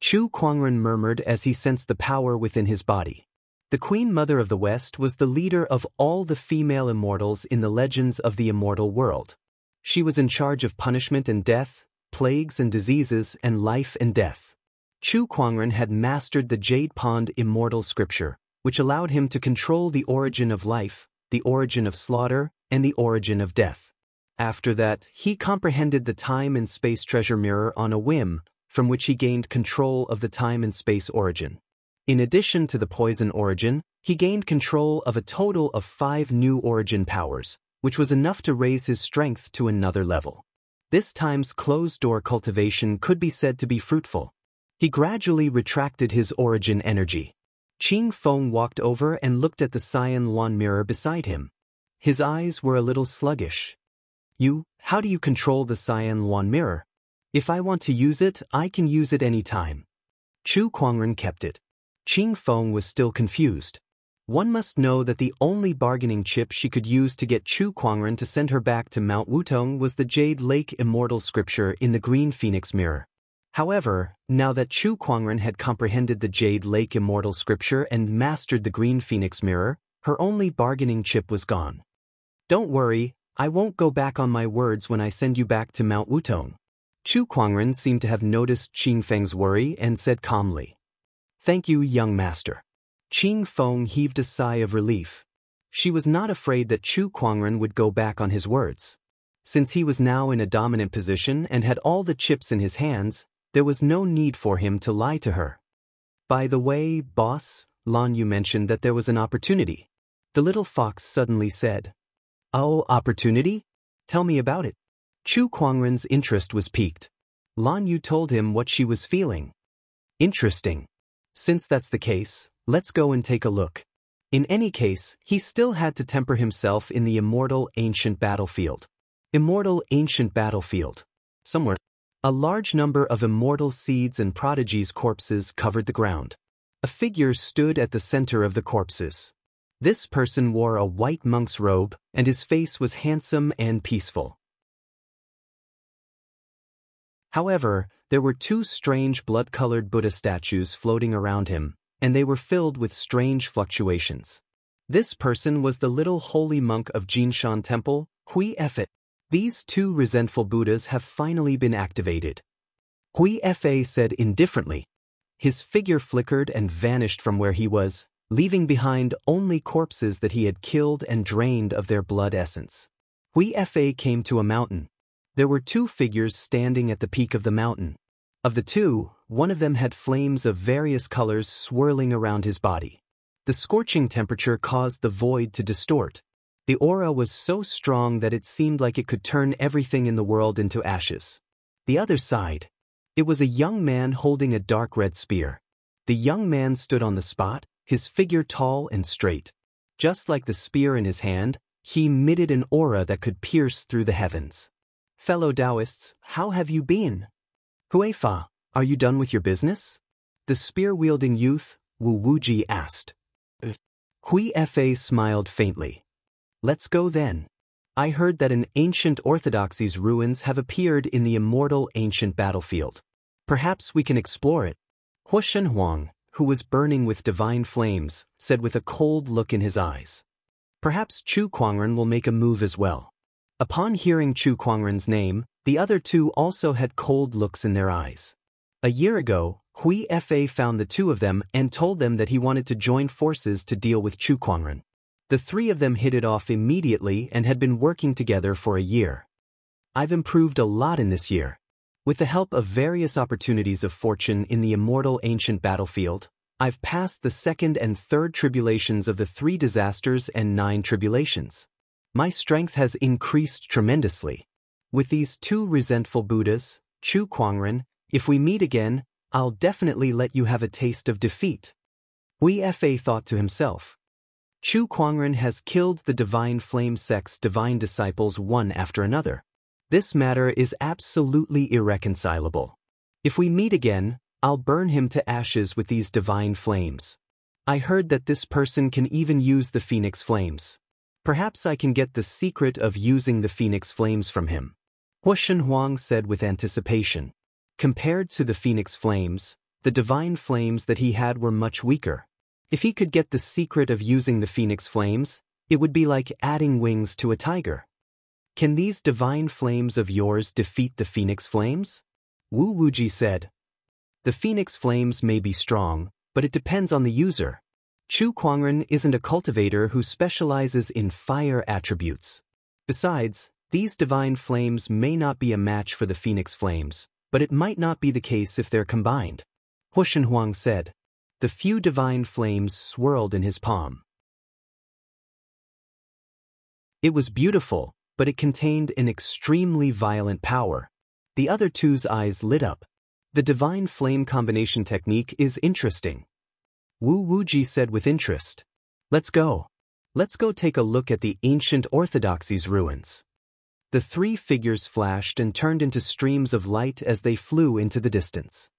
Chu Kuangren murmured as he sensed the power within his body. The Queen Mother of the West was the leader of all the female immortals in the legends of the immortal world. She was in charge of punishment and death, plagues and diseases, and life and death. Chu Kuangren had mastered the Jade Pond Immortal Scripture, which allowed him to control the origin of life, the origin of slaughter, and the origin of death. After that, he comprehended the time and space treasure mirror on a whim, from which he gained control of the time and space origin. In addition to the poison origin, he gained control of a total of 5 new origin powers, which was enough to raise his strength to another level. This time's closed-door cultivation could be said to be fruitful. He gradually retracted his origin energy. Qing Feng walked over and looked at the Cyan Luan mirror beside him. His eyes were a little sluggish. How do you control the Cyan Luan mirror? If I want to use it, I can use it any time. Chu Kuangren kept it. Qing Feng was still confused. One must know that the only bargaining chip she could use to get Chu Kuangren to send her back to Mount Wutong was the Jade Lake Immortal Scripture in the Green Phoenix mirror. However, now that Chu Kuangren had comprehended the Jade Lake Immortal Scripture and mastered the Green Phoenix mirror, her only bargaining chip was gone. Don't worry, I won't go back on my words when I send you back to Mount Wutong. Chu Kuangren seemed to have noticed Qing Feng's worry and said calmly. Thank you, young master. Qing Feng heaved a sigh of relief. She was not afraid that Chu Kuangren would go back on his words. Since he was now in a dominant position and had all the chips in his hands, there was no need for him to lie to her. By the way, boss, Lan Yu mentioned that there was an opportunity. The little fox suddenly said. Oh, opportunity? Tell me about it. Chu Kuangren's interest was piqued. Lan Yu told him what she was feeling. Interesting. Since that's the case, let's go and take a look. In any case, he still had to temper himself in the immortal ancient battlefield. Immortal ancient battlefield. Somewhere. A large number of immortal seeds and prodigies' corpses covered the ground. A figure stood at the center of the corpses. This person wore a white monk's robe, and his face was handsome and peaceful. However, there were 2 strange blood-colored Buddha statues floating around him, and they were filled with strange fluctuations. This person was the little holy monk of Jinshan Temple, Hui Effet. These 2 resentful Buddhas have finally been activated. Hui Effet said indifferently. His figure flickered and vanished from where he was, leaving behind only corpses that he had killed and drained of their blood essence. Hui Effet came to a mountain. There were 2 figures standing at the peak of the mountain. Of the 2, one of them had flames of various colors swirling around his body. The scorching temperature caused the void to distort. The aura was so strong that it seemed like it could turn everything in the world into ashes. The other side. It was a young man holding a dark red spear. The young man stood on the spot, his figure tall and straight. Just like the spear in his hand, he emitted an aura that could pierce through the heavens. Fellow Daoists, how have you been? Huifa, are you done with your business? The spear-wielding youth, Wu Wuji, asked. Huifa smiled faintly. Let's go then. I heard that an ancient orthodoxy's ruins have appeared in the immortal ancient battlefield. Perhaps we can explore it. Huo Huang, who was burning with divine flames, said with a cold look in his eyes. Perhaps Chu Kuangren will make a move as well. Upon hearing Chu Kuangren's name, the other two also had cold looks in their eyes. A year ago, Hui Fa found the two of them and told them that he wanted to join forces to deal with Chu Kuangren. The three of them hit it off immediately and had been working together for a year. I've improved a lot in this year. With the help of various opportunities of fortune in the immortal ancient battlefield, I've passed the second and third tribulations of the 3 disasters and 9 tribulations. My strength has increased tremendously. With these 2 resentful Buddhas, Chu Kuangren, if we meet again, I'll definitely let you have a taste of defeat. Hui Fa thought to himself. Chu Kuangren has killed the Divine Flame sect's divine disciples one after another. This matter is absolutely irreconcilable. If we meet again, I'll burn him to ashes with these divine flames. I heard that this person can even use the phoenix flames. Perhaps I can get the secret of using the phoenix flames from him. Huo Huang said with anticipation. Compared to the phoenix flames, the divine flames that he had were much weaker. If he could get the secret of using the phoenix flames, it would be like adding wings to a tiger. Can these divine flames of yours defeat the phoenix flames? Wu Wuji said. The phoenix flames may be strong, but it depends on the user. Chu Kuangren isn't a cultivator who specializes in fire attributes. Besides, these divine flames may not be a match for the phoenix flames, but it might not be the case if they're combined. Huo Huang said. The few divine flames swirled in his palm. It was beautiful, but it contained an extremely violent power. The other two's eyes lit up. The divine flame combination technique is interesting. Wu Wuji said with interest. Let's go. Let's go take a look at the ancient orthodoxy's ruins. The 3 figures flashed and turned into streams of light as they flew into the distance.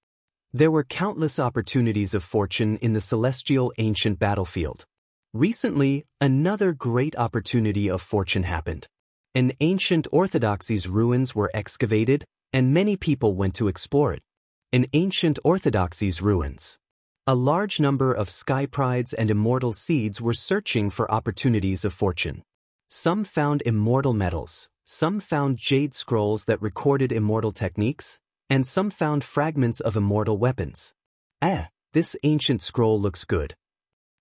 There were countless opportunities of fortune in the celestial ancient battlefield. Recently, another great opportunity of fortune happened. An ancient orthodoxy's ruins were excavated, and many people went to explore it. An ancient orthodoxy's ruins. A large number of sky prides and immortal seeds were searching for opportunities of fortune. Some found immortal metals, some found jade scrolls that recorded immortal techniques, and some found fragments of immortal weapons. This ancient scroll looks good.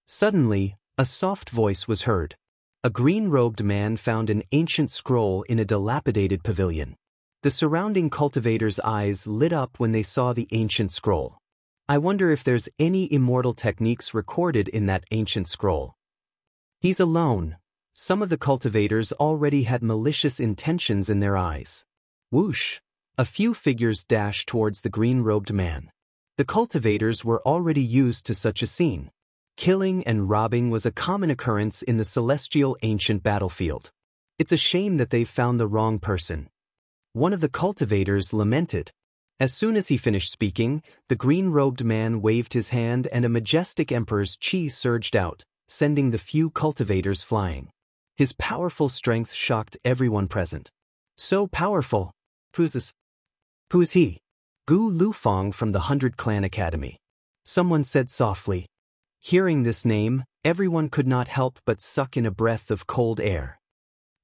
Suddenly, a soft voice was heard. A green-robed man found an ancient scroll in a dilapidated pavilion. The surrounding cultivators' eyes lit up when they saw the ancient scroll. I wonder if there's any immortal techniques recorded in that ancient scroll. He's alone. Some of the cultivators already had malicious intentions in their eyes. Whoosh! A few figures dashed towards the green-robed man. The cultivators were already used to such a scene. Killing and robbing was a common occurrence in the celestial ancient battlefield. It's a shame that they've found the wrong person. One of the cultivators lamented. As soon as he finished speaking, the green-robed man waved his hand and a majestic emperor's chi surged out, sending the few cultivators flying. His powerful strength shocked everyone present. So powerful! Who's this? Who is he? Gu Lufang from the 100 Clan Academy. Someone said softly. Hearing this name, everyone could not help but suck in a breath of cold air.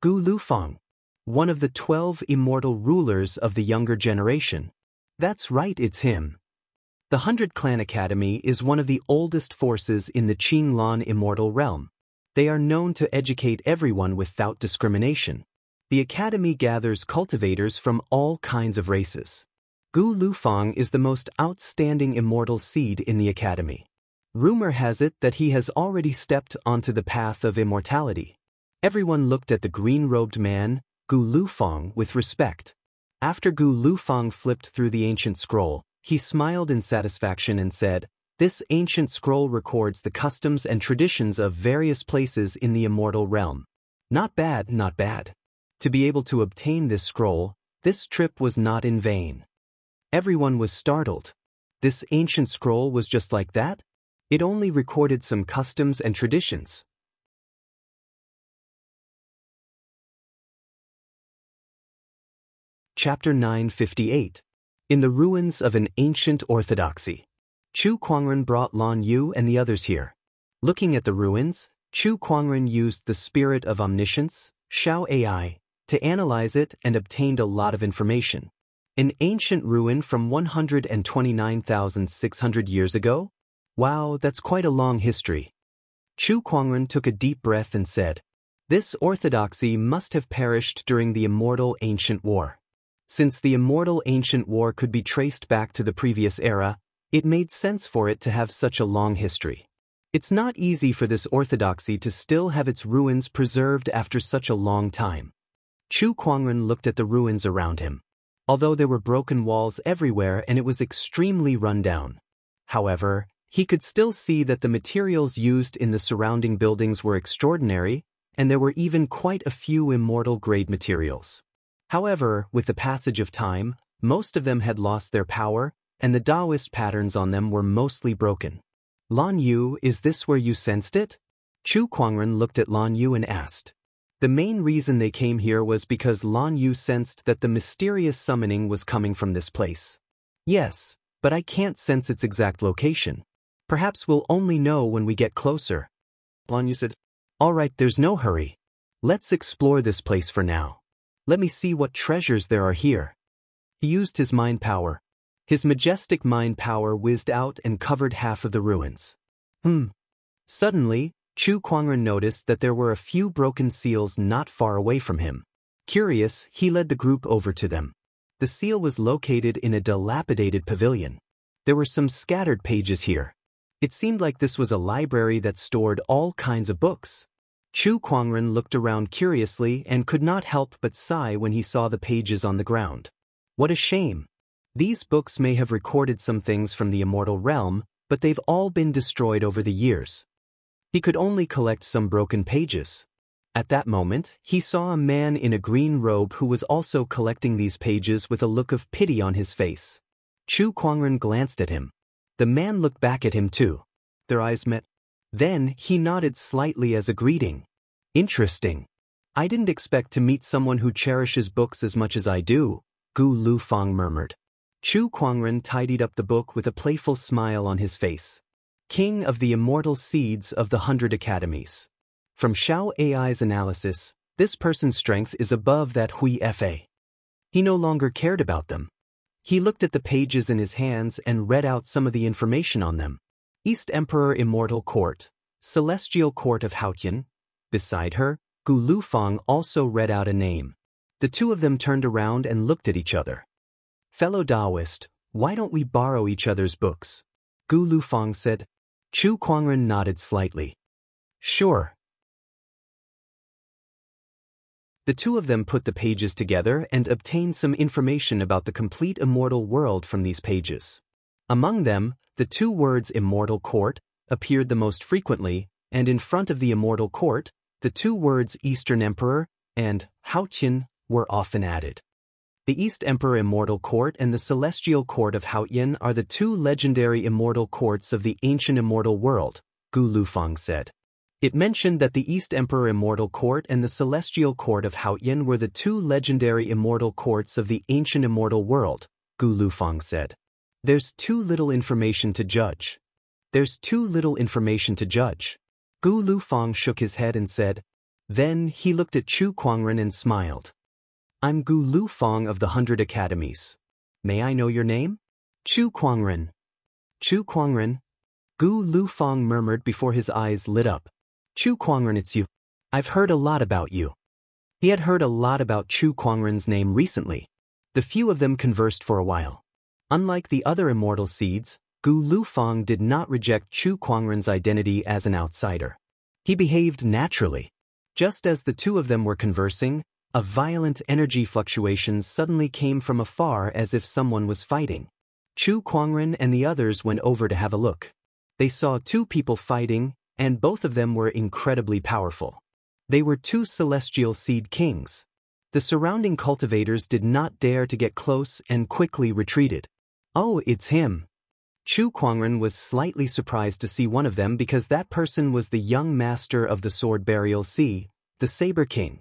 Gu Lufang. One of the 12 immortal rulers of the younger generation. That's right, it's him. The 100 Clan Academy is one of the oldest forces in the Qinglan immortal realm. They are known to educate everyone without discrimination. The academy gathers cultivators from all kinds of races. Gu Lufang is the most outstanding immortal seed in the academy. Rumor has it that he has already stepped onto the path of immortality. Everyone looked at the green-robed man, Gu Lufang, with respect. After Gu Lufang flipped through the ancient scroll, he smiled in satisfaction and said, "This ancient scroll records the customs and traditions of various places in the immortal realm. Not bad, not bad." To be able to obtain this scroll, this trip was not in vain. Everyone was startled. This ancient scroll was just like that? It only recorded some customs and traditions. Chapter 958. In the Ruins of an Ancient Orthodoxy. Chu Kuangren brought Lan Yu and the others here. Looking at the ruins, Chu Kuangren used the spirit of omniscience, Xiao AI, to analyze it and obtained a lot of information. An ancient ruin from 129,600 years ago? Wow, that's quite a long history. Chu Kuangren took a deep breath and said, "This orthodoxy must have perished during the Immortal Ancient War." Since the Immortal Ancient War could be traced back to the previous era, it made sense for it to have such a long history. It's not easy for this orthodoxy to still have its ruins preserved after such a long time. Chu Kuangren looked at the ruins around him. Although there were broken walls everywhere and it was extremely run down. However, he could still see that the materials used in the surrounding buildings were extraordinary, and there were even quite a few immortal-grade materials. However, with the passage of time, most of them had lost their power, and the Daoist patterns on them were mostly broken. "Lan Yu, is this where you sensed it?" Chu Kuangren looked at Lan Yu and asked. The main reason they came here was because Lan Yu sensed that the mysterious summoning was coming from this place. "Yes, but I can't sense its exact location. Perhaps we'll only know when we get closer." Lan Yu said, "All right, there's no hurry. Let's explore this place for now. Let me see what treasures there are here." He used his mind power. His majestic mind power whizzed out and covered half of the ruins. Suddenly, Chu Kuangren noticed that there were a few broken seals not far away from him. Curious, he led the group over to them. The seal was located in a dilapidated pavilion. There were some scattered pages here. It seemed like this was a library that stored all kinds of books. Chu Kuangren looked around curiously and could not help but sigh when he saw the pages on the ground. What a shame. These books may have recorded some things from the immortal realm, but they've all been destroyed over the years. He could only collect some broken pages. At that moment, he saw a man in a green robe who was also collecting these pages with a look of pity on his face. Chu Kuangren glanced at him. The man looked back at him too. Their eyes met. Then he nodded slightly as a greeting. "Interesting. I didn't expect to meet someone who cherishes books as much as I do," Gu Lufang murmured. Chu Kuangren tidied up the book with a playful smile on his face. "King of the Immortal Seeds of the 100 Academies. From Xiao AI's analysis, this person's strength is above that Hui Fa." He no longer cared about them. He looked at the pages in his hands and read out some of the information on them. East Emperor Immortal Court, Celestial Court of Haotian. Beside her, Gu Lufang also read out a name. The two of them turned around and looked at each other. "Fellow Daoist, why don't we borrow each other's books?" Gu Lufang said. Chu Kuangren nodded slightly. "Sure." The two of them put the pages together and obtained some information about the complete immortal world from these pages. Among them, the two words Immortal Court appeared the most frequently, and in front of the Immortal Court, the two words Eastern Emperor and Haotian were often added. The East Emperor Immortal Court and the Celestial Court of Haotian are the two legendary immortal courts of the ancient immortal world, Gu Lufang said. It mentioned that the East Emperor Immortal Court and the Celestial Court of Haotian were the two legendary immortal courts of the ancient immortal world, Gu Lufang said. "There's too little information to judge. There's too little information to judge." Gu Lufang shook his head and said. Then he looked at Chu Kuangren and smiled. "I'm Gu Lufang of the 100 Academies. May I know your name?" "Chu Kuangren." "Chu Kuangren?" Gu Lufang murmured before his eyes lit up. "Chu Kuangren, it's you. I've heard a lot about you." He had heard a lot about Chu Kuangren's name recently. The few of them conversed for a while. Unlike the other immortal seeds, Gu Lufang did not reject Chu Kuangren's identity as an outsider. He behaved naturally. Just as the two of them were conversing, A violent energy fluctuation suddenly came from afar as if someone was fighting. Chu Kuangren and the others went over to have a look. They saw two people fighting, and both of them were incredibly powerful. They were two celestial seed kings. The surrounding cultivators did not dare to get close and quickly retreated. Oh, it's him. Chu Kuangren was slightly surprised to see one of them because that person was the young master of the sword burial sea, the Saber King.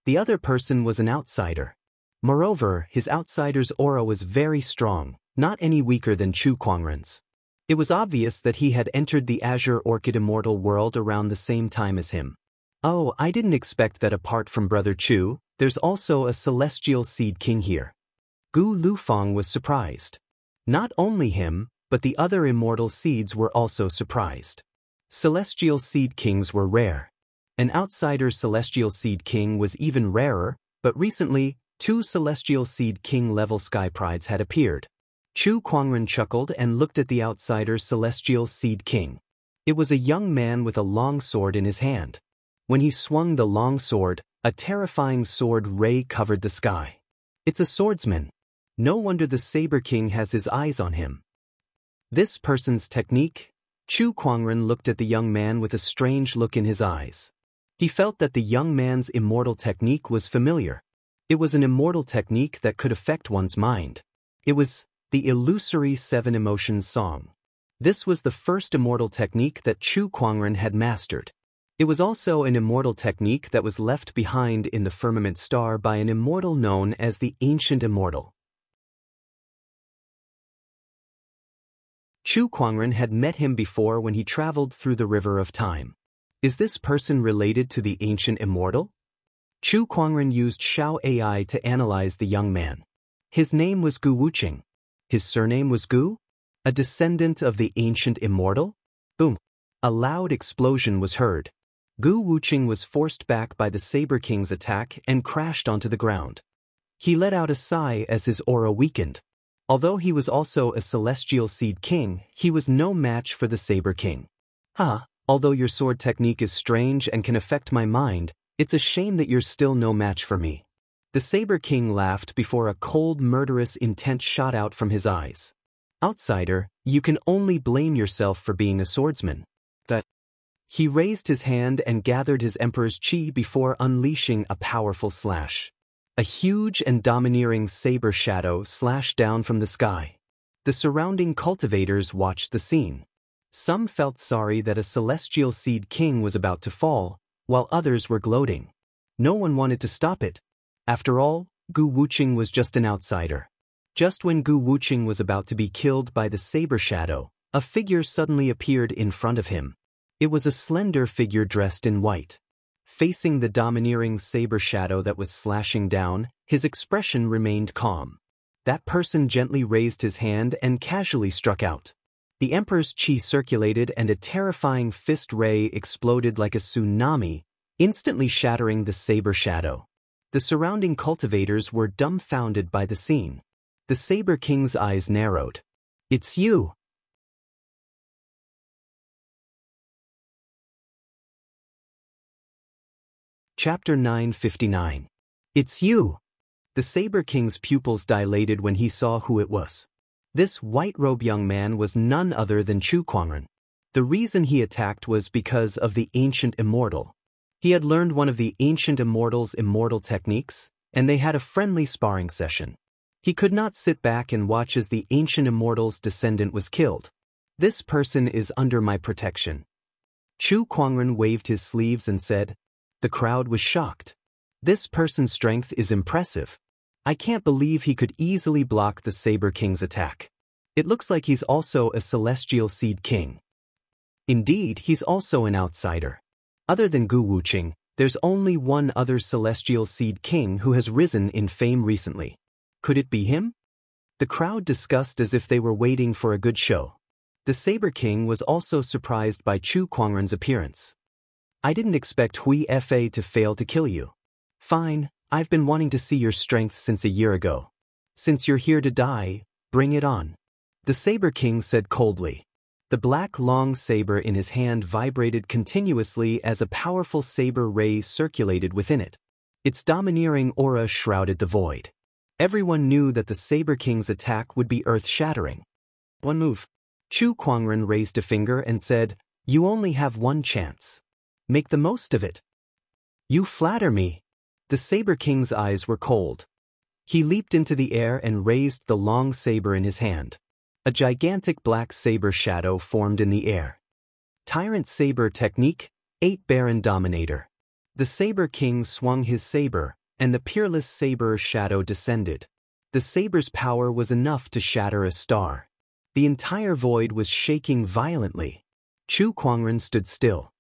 The other person was an outsider. Moreover, his outsider's aura was very strong, not any weaker than Chu Kuangren's. It was obvious that he had entered the Azure Orchid Immortal world around the same time as him. Oh, I didn't expect that apart from Brother Chu, there's also a Celestial Seed King here. Gu Lufeng was surprised. Not only him, but the other immortal seeds were also surprised. Celestial Seed Kings were rare. An outsider Celestial Seed King was even rarer, but recently, two Celestial Seed King level Sky Prides had appeared. Chu Kuangren chuckled and looked at the outsider Celestial Seed King. It was a young man with a long sword in his hand. When he swung the long sword, a terrifying sword ray covered the sky. It's a swordsman. No wonder the Saber King has his eyes on him. This person's technique? Chu Kuangren looked at the young man with a strange look in his eyes. He felt that the young man's immortal technique was familiar. It was an immortal technique that could affect one's mind. It was the illusory Seven Emotions song. This was the first immortal technique that Chu Kuangren had mastered. It was also an immortal technique that was left behind in the firmament star by an immortal known as the Ancient Immortal. Chu Kuangren had met him before when he traveled through the River of Time. Is this person related to the Ancient Immortal? Chu Kuangren used Xiao AI to analyze the young man. His name was Gu Wuqing. His surname was Gu? A descendant of the Ancient Immortal? Boom! A loud explosion was heard. Gu Wuqing was forced back by the Saber King's attack and crashed onto the ground. He let out a sigh as his aura weakened. Although he was also a Celestial Seed King, he was no match for the Saber King. Although your sword technique is strange and can affect my mind, it's a shame that you're still no match for me. The Saber King laughed before a cold, murderous intent shot out from his eyes. Outsider, you can only blame yourself for being a swordsman. He raised his hand and gathered his Emperor's Qi before unleashing a powerful slash. A huge and domineering saber shadow slashed down from the sky. The surrounding cultivators watched the scene. Some felt sorry that a Celestial Seed King was about to fall, while others were gloating. No one wanted to stop it. After all, Gu Wuqing was just an outsider. Just when Gu Wuqing was about to be killed by the saber shadow, a figure suddenly appeared in front of him. It was a slender figure dressed in white. Facing the domineering saber shadow that was slashing down, his expression remained calm. That person gently raised his hand and casually struck out. The Emperor's Qi circulated and a terrifying fist ray exploded like a tsunami, instantly shattering the saber shadow. The surrounding cultivators were dumbfounded by the scene. The Saber King's eyes narrowed. It's you! Chapter 959. It's you! The Saber King's pupils dilated when he saw who it was. This white-robed young man was none other than Chu Kuangren. The reason he attacked was because of the Ancient Immortal. He had learned one of the Ancient Immortal's immortal techniques, and they had a friendly sparring session. He could not sit back and watch as the Ancient Immortal's descendant was killed. This person is under my protection. Chu Kuangren waved his sleeves and said. The crowd was shocked. This person's strength is impressive. I can't believe he could easily block the Saber King's attack. It looks like he's also a Celestial Seed King. Indeed, he's also an outsider. Other than Gu Wuqing, there's only one other Celestial Seed King who has risen in fame recently. Could it be him? The crowd discussed as if they were waiting for a good show. The Saber King was also surprised by Chu Kuangren's appearance. I didn't expect Hui Fa to fail to kill you. Fine, I've been wanting to see your strength since a year ago. Since you're here to die, bring it on. The Saber King said coldly. The black long saber in his hand vibrated continuously as a powerful saber ray circulated within it. Its domineering aura shrouded the void. Everyone knew that the Saber King's attack would be earth-shattering. One move. Chu Kuangren raised a finger and said, "You only have one chance. Make the most of it." "You flatter me." The Saber King's eyes were cold. He leaped into the air and raised the long saber in his hand. A gigantic black saber shadow formed in the air. Tyrant Saber Technique, 8 Baron Dominator. The Saber King swung his saber, and the peerless saber shadow descended. The saber's power was enough to shatter a star. The entire void was shaking violently. Chu Kuangren stood still.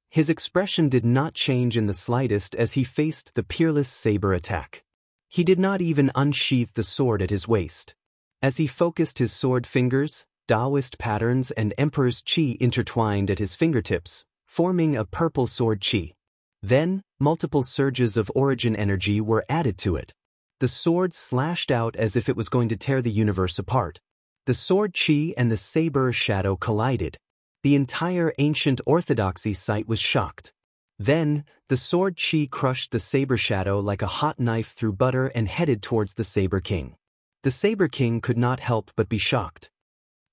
His expression did not change in the slightest as he faced the peerless saber attack. He did not even unsheath the sword at his waist. As he focused his sword fingers, Daoist patterns and Emperor's Qi intertwined at his fingertips, forming a purple sword Qi. Then, multiple surges of origin energy were added to it. The sword slashed out as if it was going to tear the universe apart. The sword Qi and the saber shadow collided. The entire ancient orthodoxy site was shocked. Then, the sword Qi crushed the saber shadow like a hot knife through butter and headed towards the Saber King. The Saber King could not help but be shocked.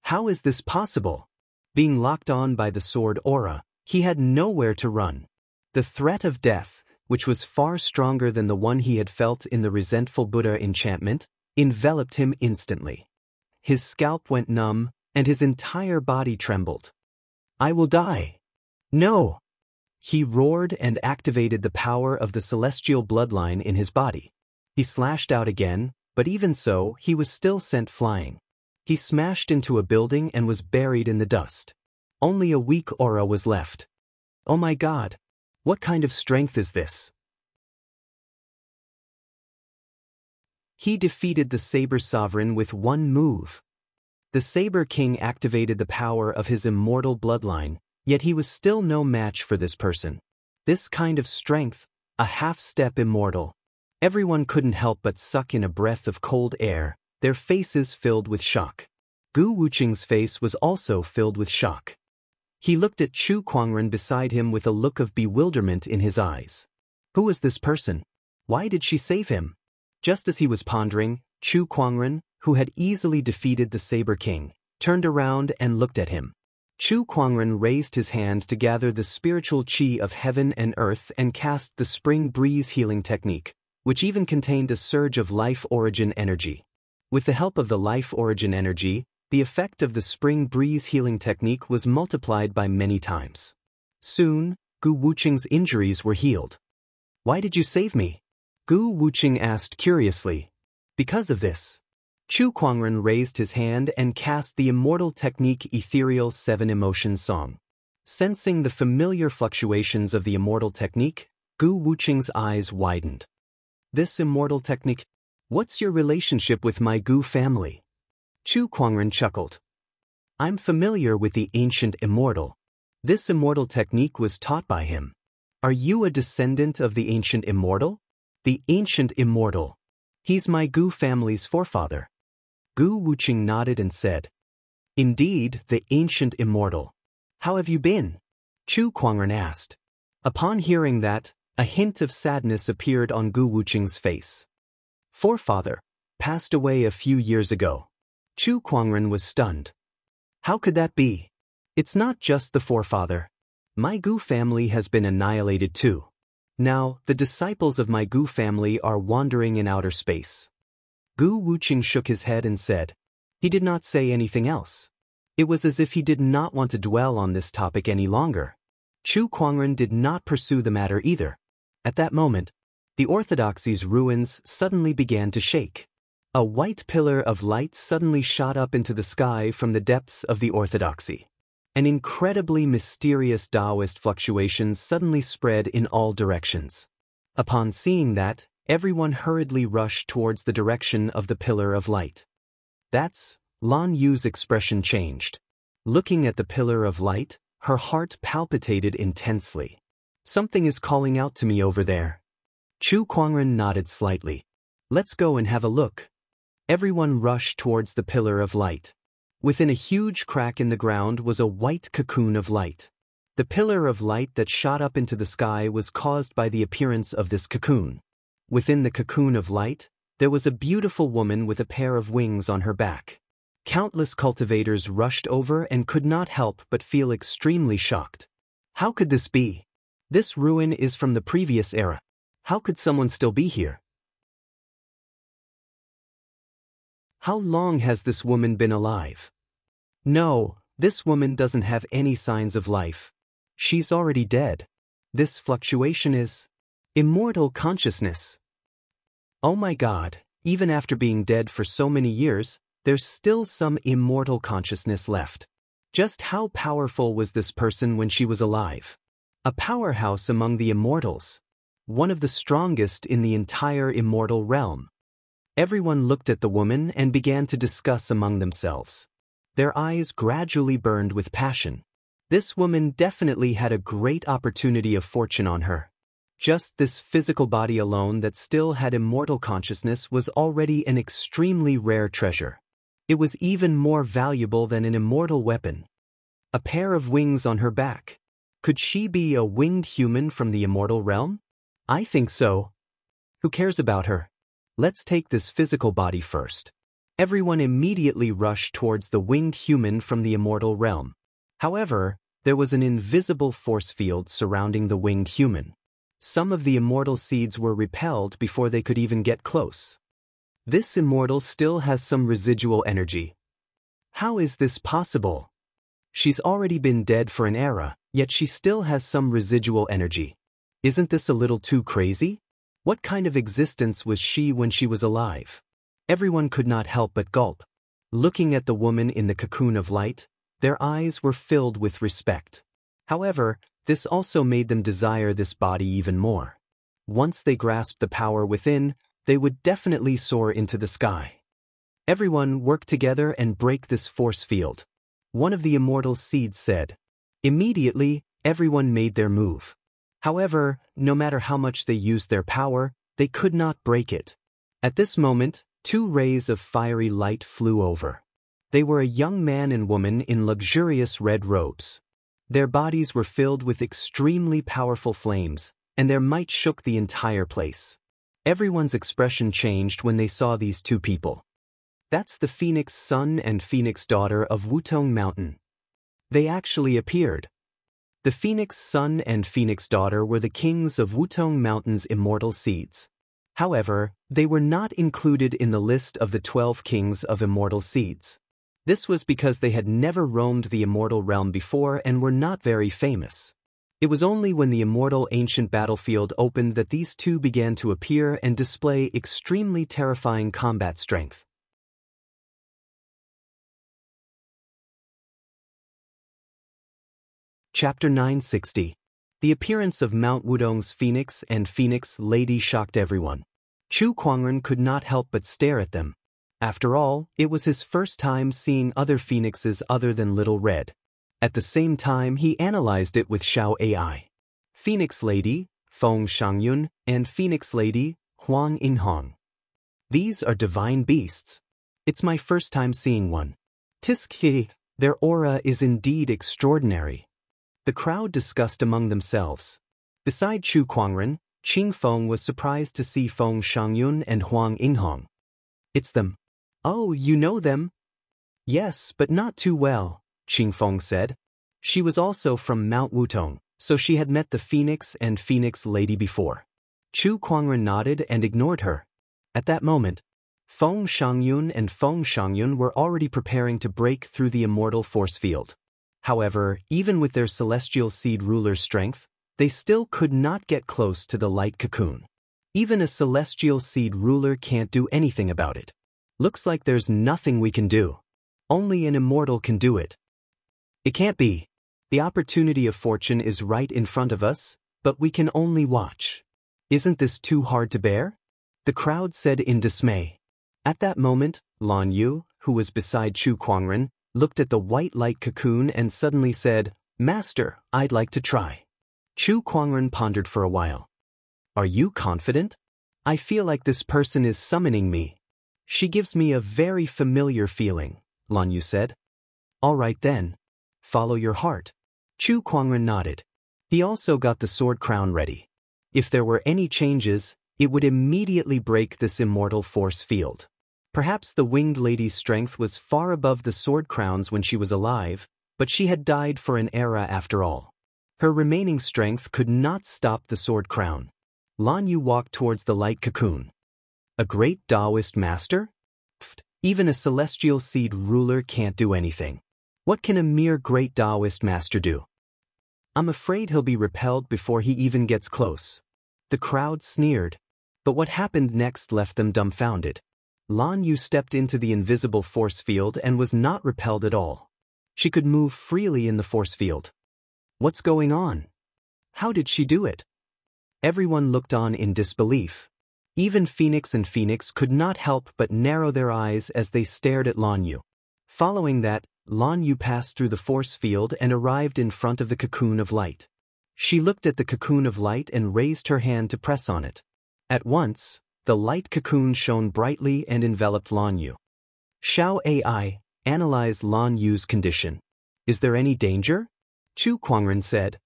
How is this possible? Being locked on by the sword aura, he had nowhere to run. The threat of death, which was far stronger than the one he had felt in the resentful Buddha enchantment, enveloped him instantly. His scalp went numb, and his entire body trembled. "I will die." "No!" He roared and activated the power of the celestial bloodline in his body. He slashed out again, but even so, he was still sent flying. He smashed into a building and was buried in the dust. Only a weak aura was left. Oh my God! What kind of strength is this? He defeated the Saber Sovereign with one move. The Saber King activated the power of his immortal bloodline, yet he was still no match for this person. This kind of strength, a half-step immortal. Everyone couldn't help but suck in a breath of cold air, their faces filled with shock. Gu Wuqing's face was also filled with shock. He looked at Chu Kuangren beside him with a look of bewilderment in his eyes. Who was this person? Why did she save him? Just as he was pondering, Chu Kuangren, who had easily defeated the Saber King, turned around and looked at him. Chu Kuangren raised his hand to gather the spiritual qi of heaven and earth and cast the spring breeze healing technique, which even contained a surge of life origin energy. With the help of the life origin energy, the effect of the spring breeze healing technique was multiplied by many times. Soon, Gu Wuqing's injuries were healed. "Why did you save me?" Gu Wuqing asked curiously. "Because of this." Chu Kuangren raised his hand and cast the immortal technique Ethereal 7 Emotion Song. Sensing the familiar fluctuations of the immortal technique, Gu Wuqing's eyes widened. "This immortal technique? What's your relationship with my Gu family?" Chu Kuangren chuckled. "I'm familiar with the ancient immortal. This immortal technique was taught by him. Are you a descendant of the ancient immortal?" "The ancient immortal. He's my Gu family's forefather." Gu Wuqing nodded and said, "Indeed, the ancient immortal. How have you been?" Chu Kuangren asked. Upon hearing that, a hint of sadness appeared on Gu Wuqing's face. "Forefather passed away a few years ago." Chu Kuangren was stunned. "How could that be? It's not just the forefather. My Gu family has been annihilated too. Now, the disciples of my Gu family are wandering in outer space." Gu Wuqing shook his head and said. He did not say anything else. It was as if he did not want to dwell on this topic any longer. Chu Kuangren did not pursue the matter either. At that moment, the orthodoxy's ruins suddenly began to shake. A white pillar of light suddenly shot up into the sky from the depths of the orthodoxy. An incredibly mysterious Daoist fluctuation suddenly spread in all directions. Upon seeing that, everyone hurriedly rushed towards the direction of the pillar of light. That's, Lan Yu's expression changed. Looking at the pillar of light, her heart palpitated intensely. "Something is calling out to me over there." Chu Kuangren nodded slightly. "Let's go and have a look." Everyone rushed towards the pillar of light. Within a huge crack in the ground was a white cocoon of light. The pillar of light that shot up into the sky was caused by the appearance of this cocoon. Within the cocoon of light, there was a beautiful woman with a pair of wings on her back. Countless cultivators rushed over and could not help but feel extremely shocked. How could this be? This ruin is from the previous era. How could someone still be here? How long has this woman been alive? No, this woman doesn't have any signs of life. She's already dead. This fluctuation is immortal consciousness. Oh my God, even after being dead for so many years, there's still some immortal consciousness left. Just how powerful was this person when she was alive? A powerhouse among the immortals. One of the strongest in the entire immortal realm. Everyone looked at the woman and began to discuss among themselves. Their eyes gradually burned with passion. This woman definitely had a great opportunity of fortune on her. Just this physical body alone that still had immortal consciousness was already an extremely rare treasure. It was even more valuable than an immortal weapon. A pair of wings on her back. Could she be a winged human from the immortal realm? I think so. Who cares about her? Let's take this physical body first. Everyone immediately rushed towards the winged human from the immortal realm. However, there was an invisible force field surrounding the winged human. Some of the immortal seeds were repelled before they could even get close. This immortal still has some residual energy. How is this possible? She's already been dead for an era, yet she still has some residual energy. Isn't this a little too crazy? What kind of existence was she when she was alive? Everyone could not help but gulp. Looking at the woman in the cocoon of light, their eyes were filled with respect. However, this also made them desire this body even more. Once they grasped the power within, they would definitely soar into the sky. Everyone worked together and break this force field. One of the immortal seeds said. Immediately, everyone made their move. However, no matter how much they used their power, they could not break it. At this moment, two rays of fiery light flew over. They were a young man and woman in luxurious red robes. Their bodies were filled with extremely powerful flames, and their might shook the entire place. Everyone's expression changed when they saw these two people. That's the Phoenix son and Phoenix daughter of Wutong Mountain. They actually appeared. The Phoenix son and Phoenix daughter were the kings of Wutong Mountain's immortal seeds. However, they were not included in the list of the 12 kings of immortal seeds. This was because they had never roamed the immortal realm before and were not very famous. It was only when the immortal ancient battlefield opened that these two began to appear and display extremely terrifying combat strength. Chapter 960. The appearance of Mount Wudong's Phoenix and Phoenix Lady shocked everyone. Chu Kuangren could not help but stare at them. After all, it was his first time seeing other phoenixes other than Little Red. At the same time, he analyzed it with Xiao AI. Phoenix Lady, Feng Shangyun, and Phoenix Lady, Huang Inhong. These are divine beasts. It's my first time seeing one. Tiski, their aura is indeed extraordinary. The crowd discussed among themselves. Beside Chu Kuangren, Qing Feng was surprised to see Feng Shangyun and Huang Inhong. It's them. Oh, you know them? Yes, but not too well, Qing Feng said. She was also from Mount Wutong, so she had met the Phoenix and Phoenix Lady before. Chu Kuangren nodded and ignored her. At that moment, Feng Shangyun and Feng Shangyun were already preparing to break through the immortal force field. However, even with their celestial seed ruler's strength, they still could not get close to the light cocoon. Even a celestial seed ruler can't do anything about it. Looks like there's nothing we can do. Only an immortal can do it. It can't be. The opportunity of fortune is right in front of us, but we can only watch. Isn't this too hard to bear? The crowd said in dismay. At that moment, Lan Yu, who was beside Chu Kuangren, looked at the white light cocoon and suddenly said, "Master, I'd like to try." Chu Kuangren pondered for a while. Are you confident? I feel like this person is summoning me. She gives me a very familiar feeling, Lan Yu said. All right then. Follow your heart. Chu Kuangren nodded. He also got the sword crown ready. If there were any changes, it would immediately break this immortal force field. Perhaps the winged lady's strength was far above the sword crowns when she was alive, but she had died for an era after all. Her remaining strength could not stop the sword crown. Lan Yu walked towards the light cocoon. A great Daoist master? Even a celestial seed ruler can't do anything. What can a mere great Daoist master do? I'm afraid he'll be repelled before he even gets close. The crowd sneered, but what happened next left them dumbfounded. Lan Yu stepped into the invisible force field and was not repelled at all. She could move freely in the force field. What's going on? How did she do it? Everyone looked on in disbelief. Even Phoenix and Phoenix could not help but narrow their eyes as they stared at Lan Yu. Following that, Lan Yu passed through the force field and arrived in front of the cocoon of light. She looked at the cocoon of light and raised her hand to press on it. At once, the light cocoon shone brightly and enveloped Lan Yu. Xiao AI, analyze Lan Yu's condition. Is there any danger? Chu Kuangren said.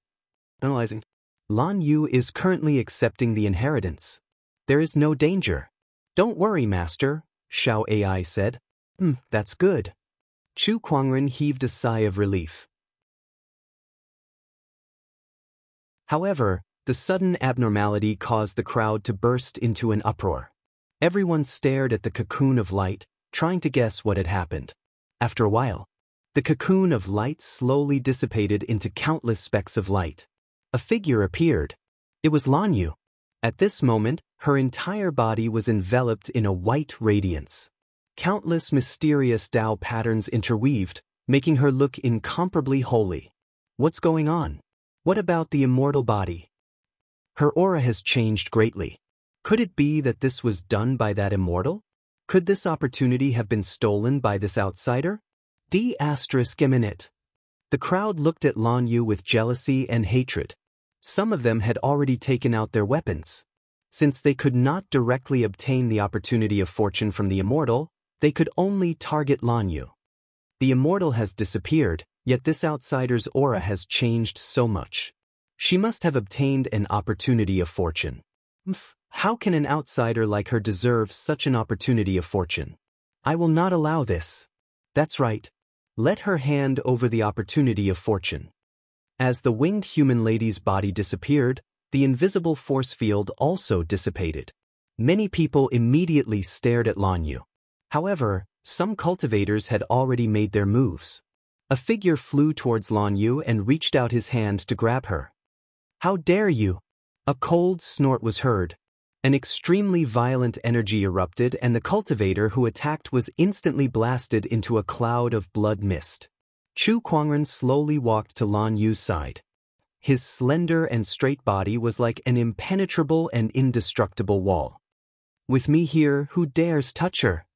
Analyzing. Lan Yu is currently accepting the inheritance. There is no danger. Don't worry, Master, Xiao AI said. That's good. Chu Kuangren heaved a sigh of relief. However, the sudden abnormality caused the crowd to burst into an uproar. Everyone stared at the cocoon of light, trying to guess what had happened. After a while, the cocoon of light slowly dissipated into countless specks of light. A figure appeared. It was Lan Yu. At this moment, her entire body was enveloped in a white radiance. Countless mysterious Tao patterns interweaved, making her look incomparably holy. What's going on? What about the immortal body? Her aura has changed greatly. Could it be that this was done by that immortal? Could this opportunity have been stolen by this outsider? D****. The crowd looked at Lan Yu with jealousy and hatred. Some of them had already taken out their weapons. Since they could not directly obtain the opportunity of fortune from the immortal, they could only target Lan Yu. The immortal has disappeared, yet this outsider's aura has changed so much. She must have obtained an opportunity of fortune. How can an outsider like her deserve such an opportunity of fortune? I will not allow this. That's right. Let her hand over the opportunity of fortune. As the winged human lady's body disappeared, the invisible force field also dissipated. Many people immediately stared at Lan Yu. However, some cultivators had already made their moves. A figure flew towards Lan Yu and reached out his hand to grab her. How dare you? A cold snort was heard. An extremely violent energy erupted and the cultivator who attacked was instantly blasted into a cloud of blood mist. Chu Kuangren slowly walked to Lan Yu's side. His slender and straight body was like an impenetrable and indestructible wall. With me here, who dares touch her?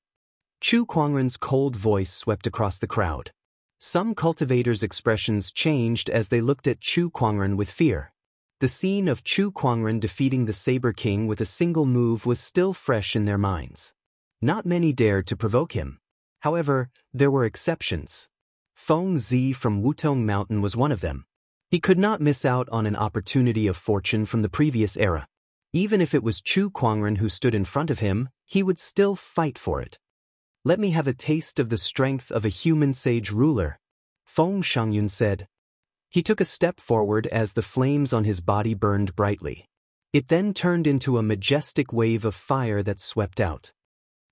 Chu Kuangren's cold voice swept across the crowd. Some cultivators' expressions changed as they looked at Chu Kuangren with fear. The scene of Chu Kuangren defeating the Saber King with a single move was still fresh in their minds. Not many dared to provoke him. However, there were exceptions. Feng Zi from Wutong Mountain was one of them. He could not miss out on an opportunity of fortune from the previous era. Even if it was Chu Kuangren who stood in front of him, he would still fight for it. Let me have a taste of the strength of a human sage ruler, Feng Shangyun said. He took a step forward as the flames on his body burned brightly. It then turned into a majestic wave of fire that swept out.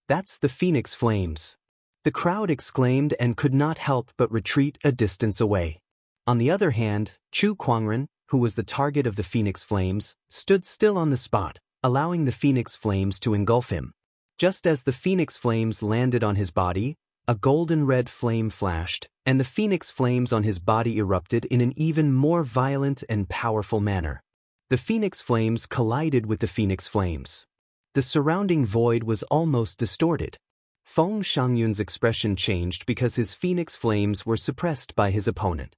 That's the Phoenix Flames. The crowd exclaimed and could not help but retreat a distance away. On the other hand, Chu Kuangren, who was the target of the Phoenix Flames, stood still on the spot, allowing the Phoenix Flames to engulf him. Just as the Phoenix Flames landed on his body, a golden red flame flashed, and the Phoenix Flames on his body erupted in an even more violent and powerful manner. The Phoenix Flames collided with the Phoenix Flames. The surrounding void was almost distorted. Feng Shangyun's expression changed because his Phoenix Flames were suppressed by his opponent.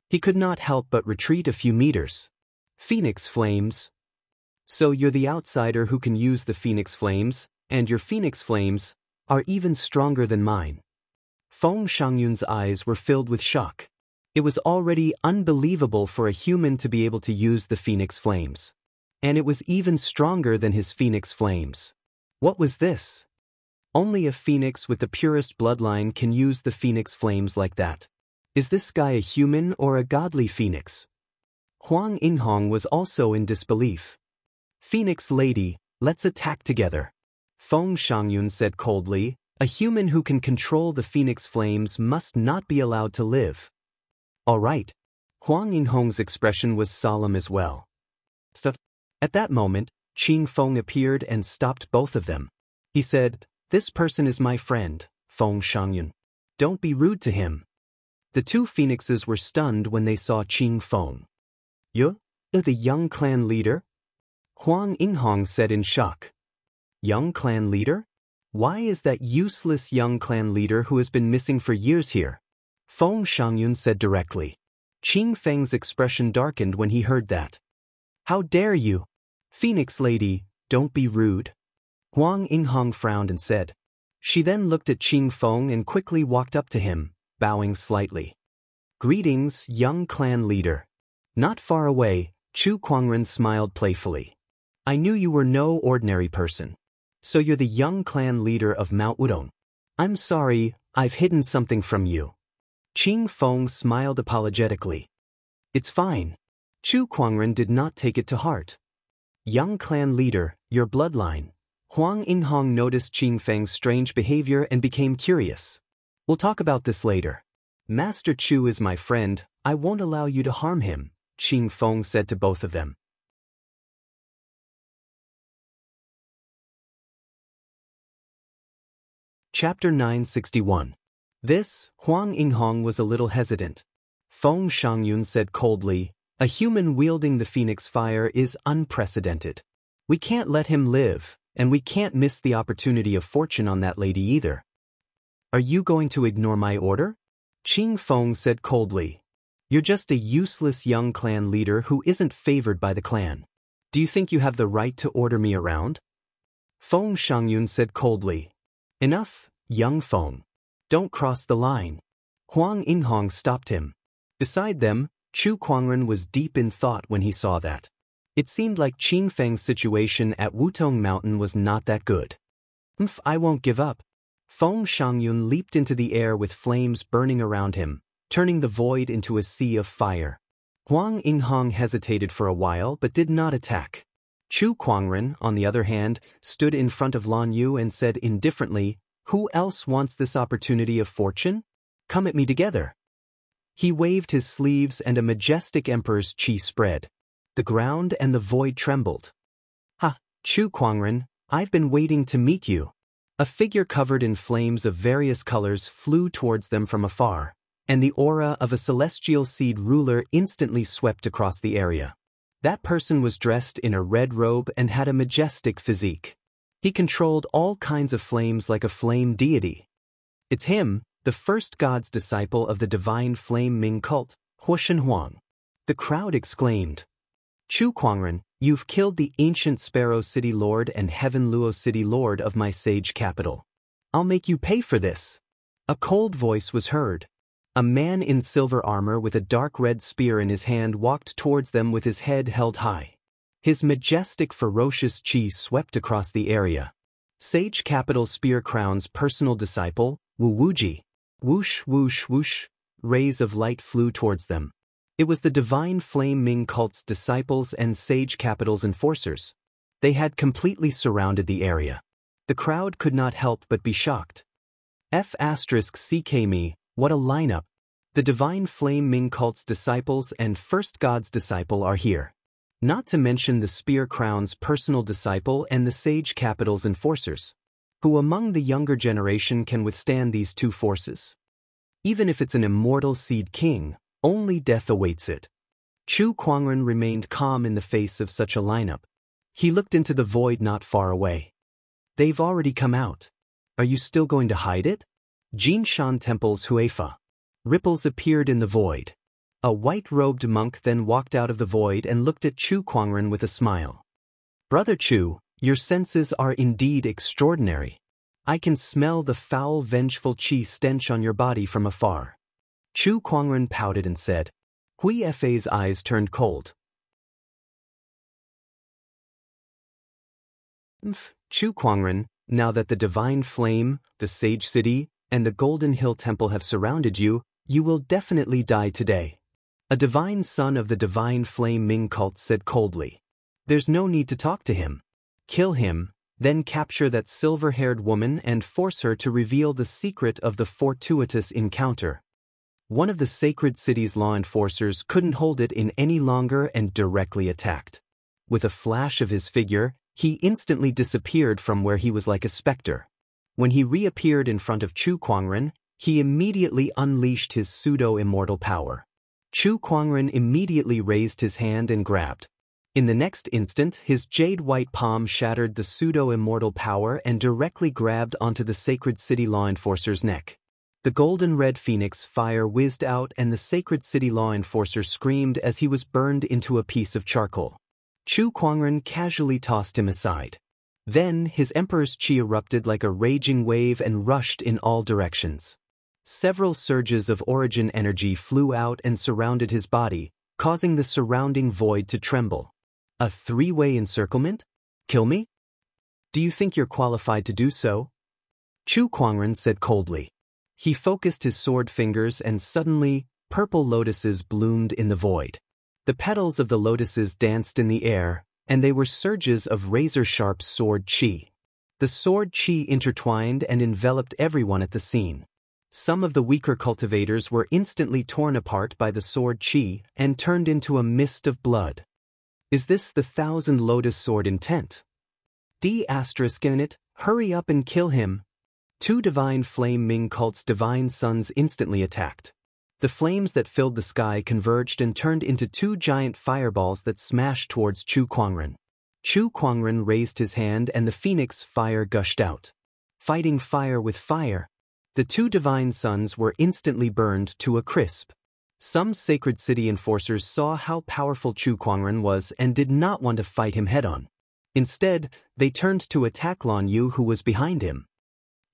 He could not help but retreat a few meters. Phoenix Flames. So you're the outsider who can use the Phoenix Flames, and your Phoenix Flames are even stronger than mine. Feng Shangyun's eyes were filled with shock. It was already unbelievable for a human to be able to use the phoenix flames. And it was even stronger than his phoenix flames. What was this? Only a phoenix with the purest bloodline can use the phoenix flames like that. Is this guy a human or a godly phoenix? Huang Yinghong was also in disbelief. Phoenix lady, let's attack together. Feng Shangyun said coldly, a human who can control the phoenix flames must not be allowed to live. All right. Huang Yinghong's expression was solemn as well. Stop. At that moment, Qing Feng appeared and stopped both of them. He said, this person is my friend, Feng Shangyun. Don't be rude to him. The two phoenixes were stunned when they saw Qing Feng. You? The young clan leader? Huang Yinghong said in shock. Young clan leader? Why is that useless young clan leader who has been missing for years here? Feng Shangyun said directly. Qing Feng's expression darkened when he heard that. How dare you? Phoenix lady, don't be rude. Huang Yinghong frowned and said. She then looked at Qing Feng and quickly walked up to him, bowing slightly. Greetings, young clan leader. Not far away, Chu Kuangren smiled playfully. I knew you were no ordinary person. So you're the young clan leader of Mount Wudong. I'm sorry, I've hidden something from you. Qing Feng smiled apologetically. It's fine. Chu Kuangren did not take it to heart. Young clan leader, your bloodline. Huang Yinghong noticed Qing Feng's strange behavior and became curious. We'll talk about this later. Master Chu is my friend, I won't allow you to harm him, Qing Feng said to both of them. Chapter 961. This, Huang Yinghong was a little hesitant. Feng Shangyun said coldly, a human wielding the phoenix fire is unprecedented. We can't let him live, and we can't miss the opportunity of fortune on that lady either. Are you going to ignore my order? Qing Feng said coldly. You're just a useless young clan leader who isn't favored by the clan. Do you think you have the right to order me around? Feng Shangyun said coldly. Enough, young Feng. Don't cross the line. Huang Yinghong stopped him. Beside them, Chu Kuangren was deep in thought when he saw that. It seemed like Qing Feng's situation at Wutong Mountain was not that good. I won't give up. Feng Shangyun leaped into the air with flames burning around him, turning the void into a sea of fire. Huang Yinghong hesitated for a while but did not attack. Chu Kuangren, on the other hand, stood in front of Lan Yu and said indifferently, who else wants this opportunity of fortune? Come at me together. He waved his sleeves and a majestic emperor's qi spread. The ground and the void trembled. Ha, Chu Kuangren, I've been waiting to meet you. A figure covered in flames of various colors flew towards them from afar, and the aura of a celestial seed ruler instantly swept across the area. That person was dressed in a red robe and had a majestic physique. He controlled all kinds of flames like a flame deity. It's him, the first god's disciple of the divine flame Ming cult, Huoshen Huang. The crowd exclaimed. Chu Kuangren, you've killed the ancient Sparrow City Lord and Heaven Luo City Lord of my sage capital. I'll make you pay for this. A cold voice was heard. A man in silver armor with a dark red spear in his hand walked towards them with his head held high. His majestic ferocious qi swept across the area. Sage Capital Spear Crown's personal disciple, Wu Wuji. Whoosh whoosh whoosh, rays of light flew towards them. It was the divine flame Ming cult's disciples and Sage Capital's enforcers. They had completely surrounded the area. The crowd could not help but be shocked. CK what a lineup. The divine flame Ming cult's disciples and first god's disciple are here. Not to mention the Spear Crown's personal disciple and the Sage Capital's enforcers. Who among the younger generation can withstand these two forces? Even if it's an immortal seed king, only death awaits it. Chu Kuangren remained calm in the face of such a lineup. He looked into the void not far away. They've already come out. Are you still going to hide it? Jinshan Temple's Huefa. Ripples appeared in the void. A white-robed monk then walked out of the void and looked at Chu Kuangren with a smile. Brother Chu, your senses are indeed extraordinary. I can smell the foul vengeful qi stench on your body from afar. Chu Kuangren pouted and said. Hui Fei's eyes turned cold. Chu Kuangren, now that the divine flame, the sage city, and the Golden Hill Temple have surrounded you, you will definitely die today. A divine son of the divine flame Ming cult said coldly. There's no need to talk to him. Kill him, then capture that silver-haired woman and force her to reveal the secret of the fortuitous encounter. One of the sacred city's law enforcers couldn't hold it in any longer and directly attacked. With a flash of his figure, he instantly disappeared from where he was like a specter. When he reappeared in front of Chu Kuangren, he immediately unleashed his pseudo-immortal power. Chu Kuangren immediately raised his hand and grabbed. In the next instant, his jade-white palm shattered the pseudo-immortal power and directly grabbed onto the sacred city law enforcer's neck. The golden-red phoenix fire whizzed out and the sacred city law enforcer screamed as he was burned into a piece of charcoal. Chu Kuangren casually tossed him aside. Then, his emperor's chi erupted like a raging wave and rushed in all directions. Several surges of origin energy flew out and surrounded his body, causing the surrounding void to tremble. A three-way encirclement? Kill me? Do you think you're qualified to do so? Chu Kuangren said coldly. He focused his sword fingers and suddenly, purple lotuses bloomed in the void. The petals of the lotuses danced in the air, and they were surges of razor-sharp sword chi. The sword chi intertwined and enveloped everyone at the scene. Some of the weaker cultivators were instantly torn apart by the sword chi and turned into a mist of blood. Is this the Thousand Lotus Sword intent? D***it, hurry up and kill him. Two divine flame Ming cult's divine sons instantly attacked. The flames that filled the sky converged and turned into two giant fireballs that smashed towards Chu Kuangren. Chu Kuangren raised his hand and the phoenix fire gushed out. Fighting fire with fire, the two divine sons were instantly burned to a crisp. Some sacred city enforcers saw how powerful Chu Kuangren was and did not want to fight him head-on. Instead, they turned to attack Lan Yu who was behind him.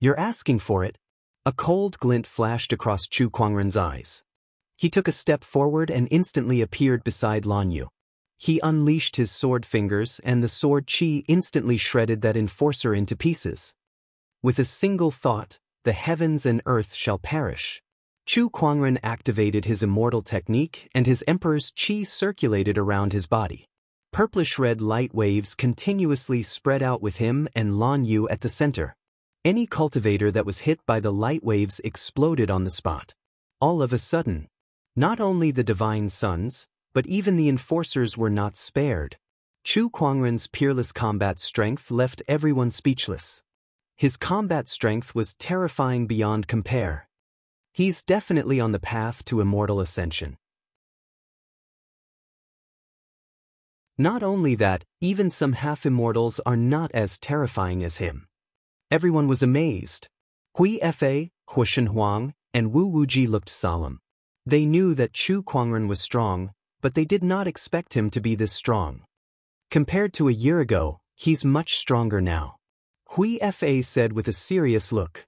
You're asking for it? A cold glint flashed across Chu Kuangren's eyes. He took a step forward and instantly appeared beside Lan Yu. He unleashed his sword fingers and the sword chi instantly shredded that enforcer into pieces. With a single thought, the heavens and earth shall perish. Chu Kuangren activated his immortal technique and his emperor's chi circulated around his body. Purplish-red light waves continuously spread out with him and Lan Yu at the center. Any cultivator that was hit by the light waves exploded on the spot. All of a sudden, not only the divine sons, but even the enforcers were not spared. Chu Kuangren's peerless combat strength left everyone speechless. His combat strength was terrifying beyond compare. He's definitely on the path to immortal ascension. Not only that, even some half-immortals are not as terrifying as him. Everyone was amazed. Hui Fei, Huishan Huang, and Wu Wuji looked solemn. They knew that Chu Kuangren was strong, but they did not expect him to be this strong. Compared to a year ago, he's much stronger now. Hui Fei said with a serious look.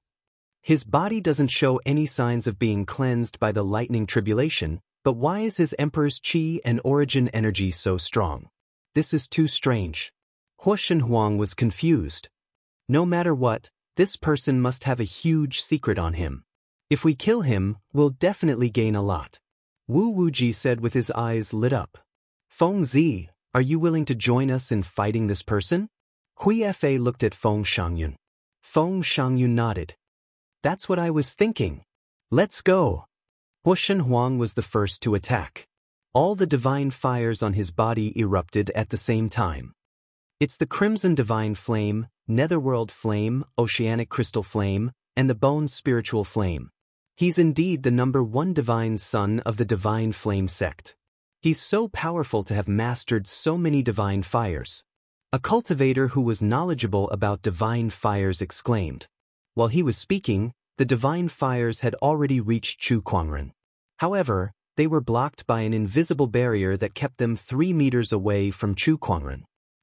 His body doesn't show any signs of being cleansed by the lightning tribulation, but why is his emperor's chi and origin energy so strong? This is too strange. Huishan Huang was confused. No matter what, this person must have a huge secret on him. If we kill him, we'll definitely gain a lot. Wu Wuji said with his eyes lit up. Feng Zi, are you willing to join us in fighting this person? Hui Fei looked at Feng Shangyun. Feng Shangyun nodded. That's what I was thinking. Let's go. Huishan Huang was the first to attack. All the divine fires on his body erupted at the same time. It's the Crimson Divine Flame, Netherworld Flame, Oceanic Crystal Flame, and the Bone Spiritual Flame. He's indeed the #1 divine son of the Divine Flame sect. He's so powerful to have mastered so many divine fires. A cultivator who was knowledgeable about divine fires exclaimed. While he was speaking, the divine fires had already reached Chu Kuangren. However, they were blocked by an invisible barrier that kept them 3 meters away from Chu Kuangren.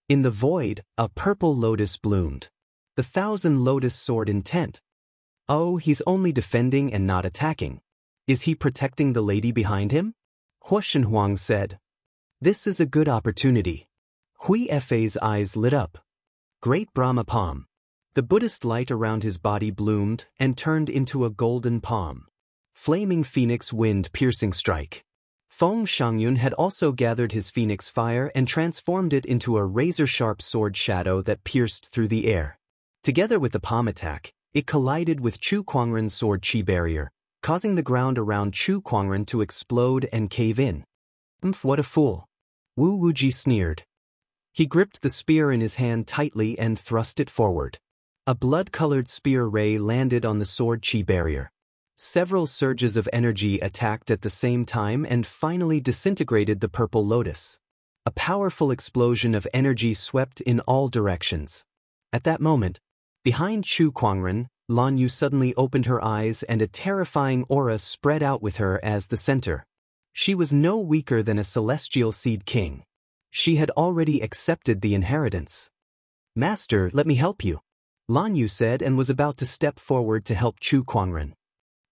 In the void, a purple lotus bloomed. The Thousand Lotus Sword intent. Oh, he's only defending and not attacking. Is he protecting the lady behind him? Hu Shenhuang said. This is a good opportunity. Hui Fei's eyes lit up. Great Brahma palm. The Buddhist light around his body bloomed and turned into a golden palm. Flaming phoenix wind piercing strike. Feng Shangyun had also gathered his phoenix fire and transformed it into a razor-sharp sword shadow that pierced through the air. Together with the palm attack, it collided with Chu Kuangren's sword chi barrier, causing the ground around Chu Kuangren to explode and cave in. What a fool. Wu Wuji sneered. He gripped the spear in his hand tightly and thrust it forward. A blood-colored spear ray landed on the sword chi barrier. Several surges of energy attacked at the same time and finally disintegrated the purple lotus. A powerful explosion of energy swept in all directions. At that moment, behind Chu Kuangren, Lan Yu suddenly opened her eyes and a terrifying aura spread out with her as the center. She was no weaker than a celestial seed king. She had already accepted the inheritance. Master, let me help you, Lan Yu said and was about to step forward to help Chu Kuangren.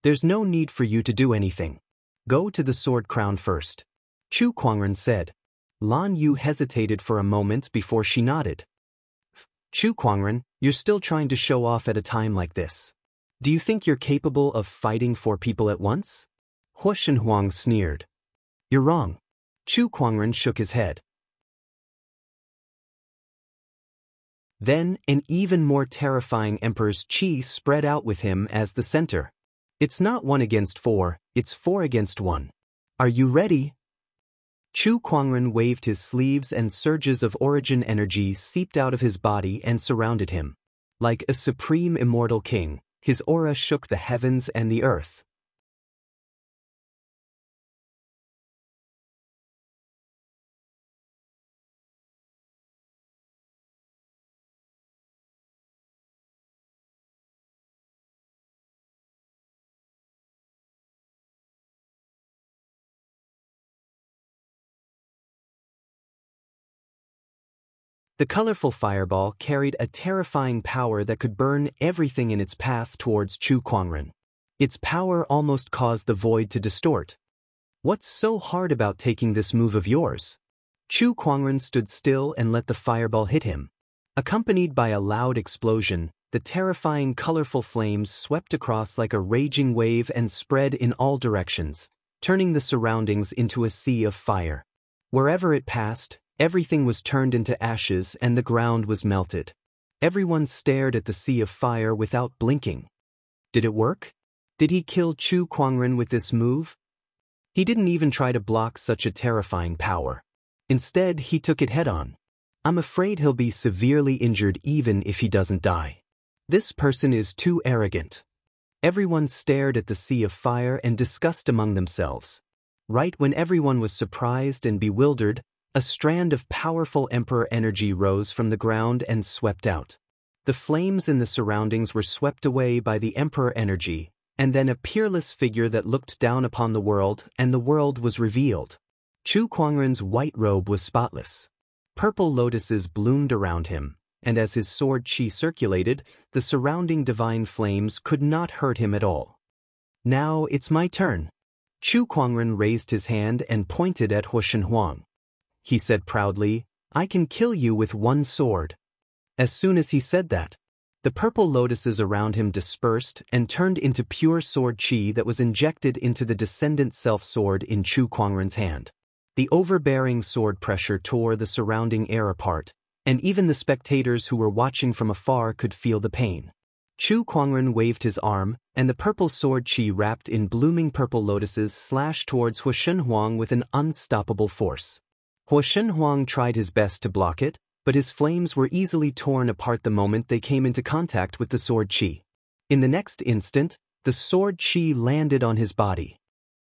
There's no need for you to do anything. Go to the sword crown first, Chu Kuangren said. Lan Yu hesitated for a moment before she nodded. Chu Kuangren, you're still trying to show off at a time like this. Do you think you're capable of fighting 4 people at once? Hu Shenhuang sneered. You're wrong. Chu Kuangren shook his head. Then, an even more terrifying Emperor's Qi spread out with him as the center. It's not 1 against 4, it's 4 against 1. Are you ready? Chu Kuangren waved his sleeves and surges of origin energy seeped out of his body and surrounded him. Like a supreme immortal king, his aura shook the heavens and the earth. The colorful fireball carried a terrifying power that could burn everything in its path towards Chu Kuangren. Its power almost caused the void to distort. What's so hard about taking this move of yours? Chu Kuangren stood still and let the fireball hit him. Accompanied by a loud explosion, the terrifying colorful flames swept across like a raging wave and spread in all directions, turning the surroundings into a sea of fire. Wherever it passed, everything was turned into ashes and the ground was melted. Everyone stared at the sea of fire without blinking. Did it work? Did he kill Chu Kuangren with this move? He didn't even try to block such a terrifying power. Instead, he took it head-on. I'm afraid he'll be severely injured even if he doesn't die. This person is too arrogant. Everyone stared at the sea of fire and discussed among themselves. Right when everyone was surprised and bewildered, a strand of powerful emperor energy rose from the ground and swept out. The flames in the surroundings were swept away by the emperor energy, and then a peerless figure that looked down upon the world, and the world was revealed. Chu Kuangren's white robe was spotless. Purple lotuses bloomed around him, and as his sword qi circulated, the surrounding divine flames could not hurt him at all. Now it's my turn. Chu Kuangren raised his hand and pointed at Hu Shenhuang. He said proudly, I can kill you with 1 sword. As soon as he said that, the purple lotuses around him dispersed and turned into pure sword qi that was injected into the descendant self-sword in Chu Kuangren's hand. The overbearing sword pressure tore the surrounding air apart, and even the spectators who were watching from afar could feel the pain. Chu Kuangren waved his arm, and the purple sword qi wrapped in blooming purple lotuses slashed towards Hu Shenhuang with an unstoppable force. Hu Shenhuang tried his best to block it, but his flames were easily torn apart the moment they came into contact with the sword qi. In the next instant, the sword qi landed on his body.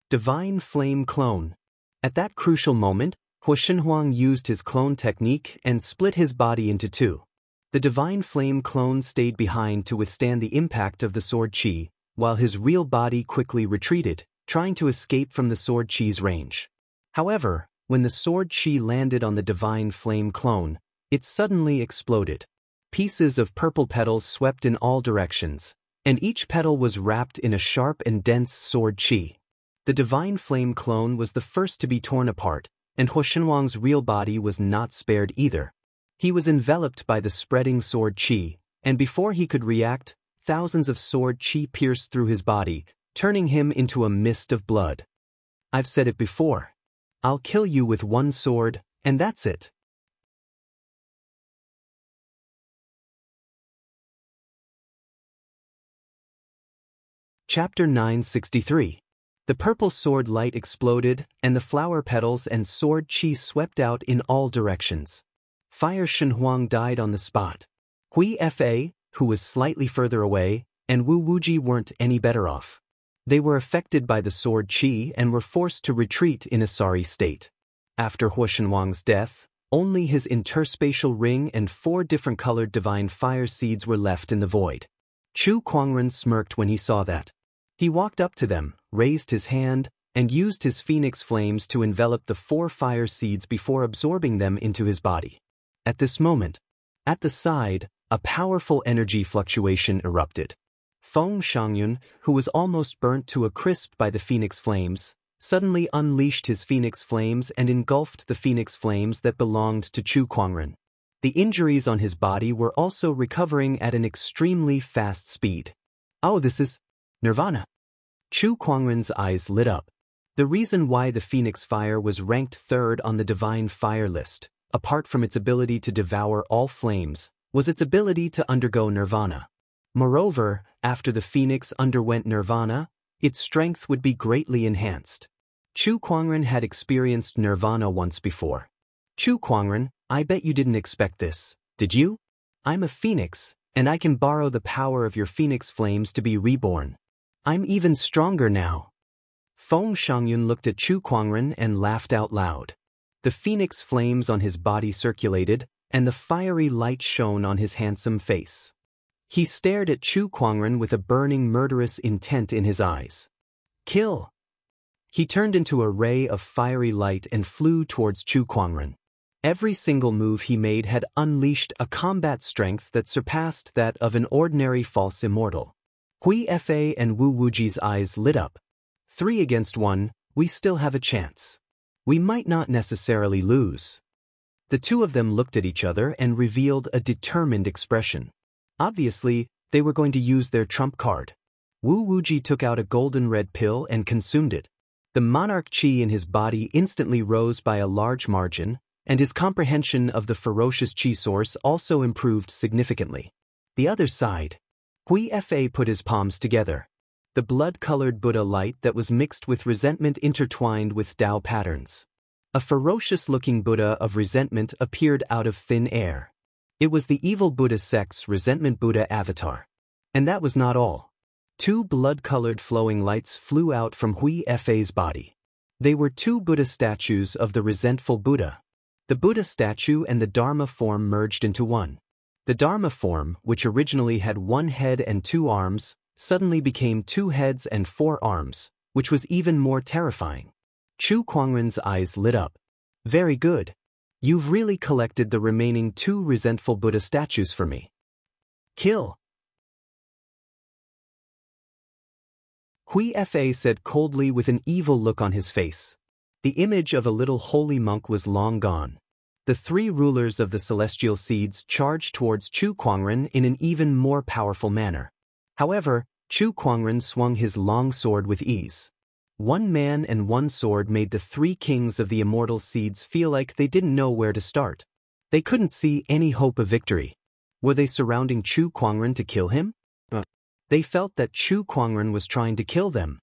Divine Flame Clone. At that crucial moment, Hu Shenhuang used his clone technique and split his body into 2. The Divine Flame Clone stayed behind to withstand the impact of the sword qi, while his real body quickly retreated, trying to escape from the sword qi's range. However, when the sword qi landed on the Divine Flame Clone, it suddenly exploded. Pieces of purple petals swept in all directions, and each petal was wrapped in a sharp and dense sword qi. The divine flame clone was the first to be torn apart, and He Shenhuang's real body was not spared either. He was enveloped by the spreading sword qi, and before he could react, thousands of sword qi pierced through his body, turning him into a mist of blood. I've said it before. I'll kill you with one sword, and that's it. Chapter 963. The purple sword light exploded, and the flower petals and sword qi swept out in all directions. Fire Shenhuang died on the spot. Hui Fa, who was slightly further away, and Wu Wuji weren't any better off. They were affected by the sword qi and were forced to retreat in a sorry state. After He Shenhuang's death, only his interspatial ring and 4 different colored divine fire seeds were left in the void. Chu Kuangren smirked when he saw that. He walked up to them, raised his hand, and used his phoenix flames to envelop the 4 fire seeds before absorbing them into his body. At this moment, at the side, a powerful energy fluctuation erupted. Feng Shangyun, who was almost burnt to a crisp by the phoenix flames, suddenly unleashed his phoenix flames and engulfed the phoenix flames that belonged to Chu Kuangren. The injuries on his body were also recovering at an extremely fast speed. Oh, this is Nirvana. Chu Kuangren's eyes lit up. The reason why the Phoenix Fire was ranked 3rd on the Divine Fire list, apart from its ability to devour all flames, was its ability to undergo Nirvana. Moreover, after the Phoenix underwent Nirvana, its strength would be greatly enhanced. Chu Kuangren had experienced Nirvana once before. Chu Kuangren, I bet you didn't expect this, did you? I'm a Phoenix, and I can borrow the power of your Phoenix flames to be reborn. I'm even stronger now. Feng Shangyun looked at Chu Kuangren and laughed out loud. The phoenix flames on his body circulated, and the fiery light shone on his handsome face. He stared at Chu Kuangren with a burning murderous intent in his eyes. Kill! He turned into a ray of fiery light and flew towards Chu Kuangren. Every single move he made had unleashed a combat strength that surpassed that of an ordinary false immortal. Hui Fa and Wu Wuji's eyes lit up. 3 against 1, we still have a chance. We might not necessarily lose. The two of them looked at each other and revealed a determined expression. Obviously, they were going to use their trump card. Wu Wuji took out a golden red pill and consumed it. The monarch qi in his body instantly rose by a large margin, and his comprehension of the ferocious qi source also improved significantly. The other side. Hui Fa put his palms together. The blood-colored Buddha light that was mixed with resentment intertwined with Dao patterns. A ferocious-looking Buddha of resentment appeared out of thin air. It was the evil Buddha sect's resentment Buddha avatar. And that was not all. 2 blood-colored flowing lights flew out from Hui Fa's body. They were 2 Buddha statues of the resentful Buddha. The Buddha statue and the Dharma form merged into one. The Dharma form, which originally had 1 head and 2 arms, suddenly became 2 heads and 4 arms, which was even more terrifying. Chu Kuangren's eyes lit up. Very good. You've really collected the remaining 2 resentful Buddha statues for me. Kill. Hui Fa said coldly with an evil look on his face. The image of a little holy monk was long gone. The 3 rulers of the celestial seeds charged towards Chu Kuangren in an even more powerful manner. However, Chu Kuangren swung his long sword with ease. 1 man and 1 sword made the 3 kings of the immortal seeds feel like they didn't know where to start. They couldn't see any hope of victory. Were they surrounding Chu Kuangren to kill him? They felt that Chu Kuangren was trying to kill them.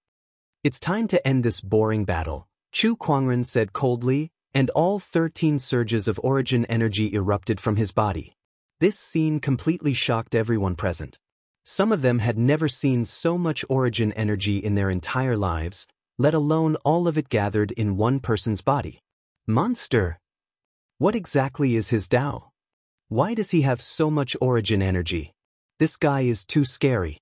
It's time to end this boring battle, Chu Kuangren said coldly, and all 13 surges of origin energy erupted from his body. This scene completely shocked everyone present. Some of them had never seen so much origin energy in their entire lives, let alone all of it gathered in one person's body. Monster! What exactly is his Dao? Why does he have so much origin energy? This guy is too scary.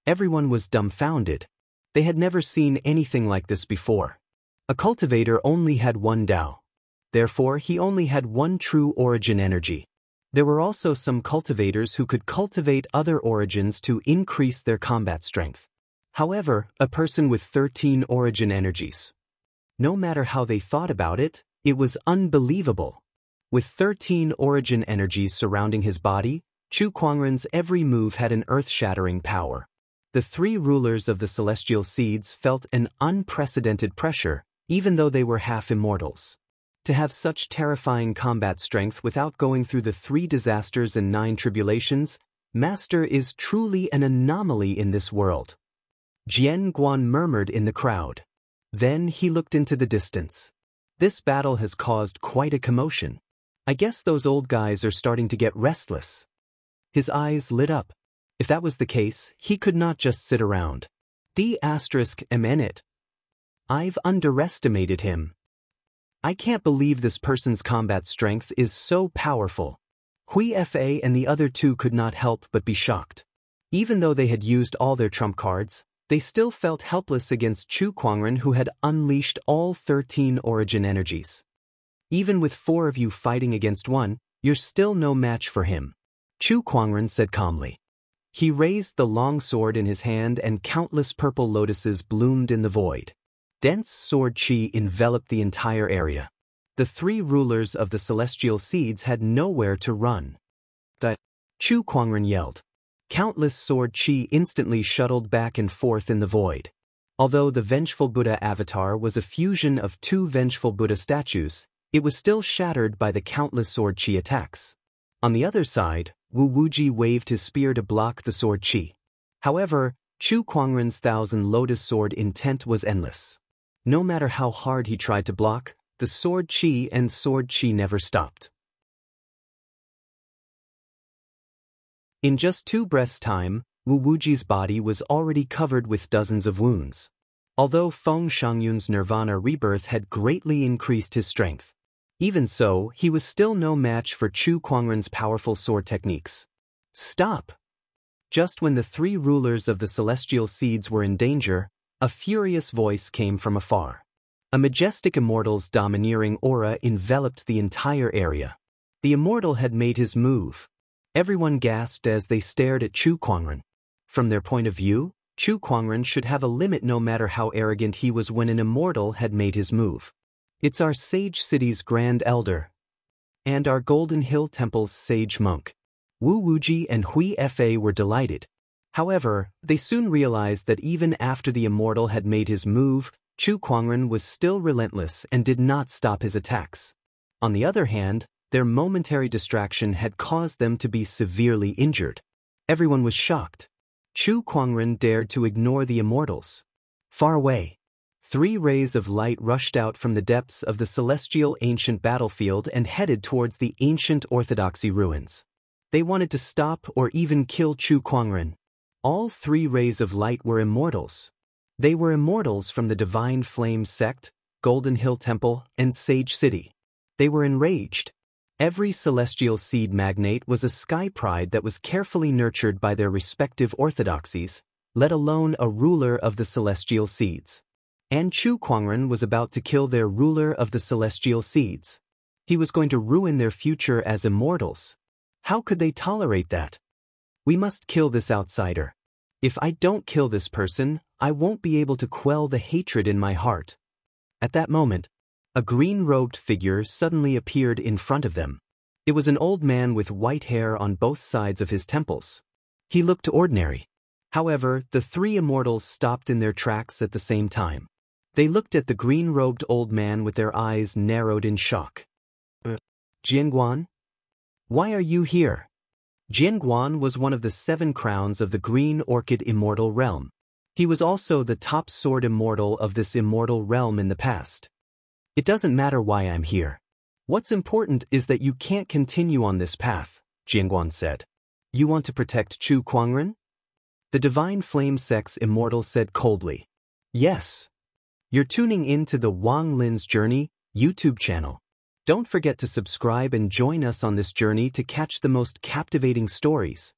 Everyone was dumbfounded. They had never seen anything like this before. A cultivator only had 1 Dao. Therefore, he only had 1 true origin energy. There were also some cultivators who could cultivate other origins to increase their combat strength. However, a person with 13 origin energies. No matter how they thought about it, it was unbelievable. With 13 origin energies surrounding his body, Chu Kuangren's every move had an earth-shattering power. The three rulers of the celestial seeds felt an unprecedented pressure, even though they were half immortals. To have such terrifying combat strength without going through the 3 disasters and 9 tribulations, Master is truly an anomaly in this world. Jian Guan murmured in the crowd. Then he looked into the distance. This battle has caused quite a commotion. I guess those old guys are starting to get restless. His eyes lit up. If that was the case, he could not just sit around. I've underestimated him. I can't believe this person's combat strength is so powerful. Hui Fa and the other 2 could not help but be shocked. Even though they had used all their trump cards, they still felt helpless against Chu Kuangren, who had unleashed all 13 origin energies. Even with 4 of you fighting against 1, you're still no match for him, Chu Kuangren said calmly. He raised the long sword in his hand and countless purple lotuses bloomed in the void. Dense sword chi enveloped the entire area. The 3 rulers of the celestial seeds had nowhere to run. Chu Kuangren yelled. Countless sword chi instantly shuttled back and forth in the void. Although the Vengeful Buddha avatar was a fusion of 2 Vengeful Buddha statues, it was still shattered by the countless sword chi attacks. On the other side, Wu Wuji waved his spear to block the sword chi. However, Chu Kuangren's 1,000 lotus sword intent was endless. No matter how hard he tried to block, the sword chi never stopped. In just 2 breaths' time, Wu Wuji's body was already covered with dozens of wounds. Although Feng Shangyun's nirvana rebirth had greatly increased his strength. Even so, he was still no match for Chu Kuangren's powerful sword techniques. Stop! Just when the 3 rulers of the celestial seeds were in danger, a furious voice came from afar. A majestic immortal's domineering aura enveloped the entire area. The immortal had made his move. Everyone gasped as they stared at Chu Kuangren. From their point of view, Chu Kuangren should have a limit no matter how arrogant he was when an immortal had made his move. It's our Sage City's Grand Elder. And our Golden Hill Temple's Sage Monk. Wu Wuji and Hui Fa were delighted. However, they soon realized that even after the immortal had made his move, Chu Kuangren was still relentless and did not stop his attacks. On the other hand, their momentary distraction had caused them to be severely injured. Everyone was shocked. Chu Kuangren dared to ignore the immortals. Far away, 3 rays of light rushed out from the depths of the celestial ancient battlefield and headed towards the ancient orthodoxy ruins. They wanted to stop or even kill Chu Kuangren. All 3 rays of light were immortals. They were immortals from the Divine Flame Sect, Golden Hill Temple, and Sage City. They were enraged. Every celestial seed magnate was a sky pride that was carefully nurtured by their respective orthodoxies, let alone a ruler of the celestial seeds. And Chu Kuangren was about to kill their ruler of the celestial seeds. He was going to ruin their future as immortals. How could they tolerate that? We must kill this outsider. If I don't kill this person, I won't be able to quell the hatred in my heart. At that moment, a green-robed figure suddenly appeared in front of them. It was an old man with white hair on both sides of his temples. He looked ordinary. However, the 3 immortals stopped in their tracks at the same time. They looked at the green-robed old man with their eyes narrowed in shock. Jianguan? Why are you here? Jianguan was one of the 7 crowns of the Green Orchid Immortal Realm. He was also the top sword immortal of this immortal realm in the past. It doesn't matter why I'm here. What's important is that you can't continue on this path, Jianguan said. You want to protect Chu Kuangren? The Divine Flame Sect's immortal said coldly. Yes. You're tuning in to the Wang Lin's Journey YouTube channel. Don't forget to subscribe and join us on this journey to catch the most captivating stories.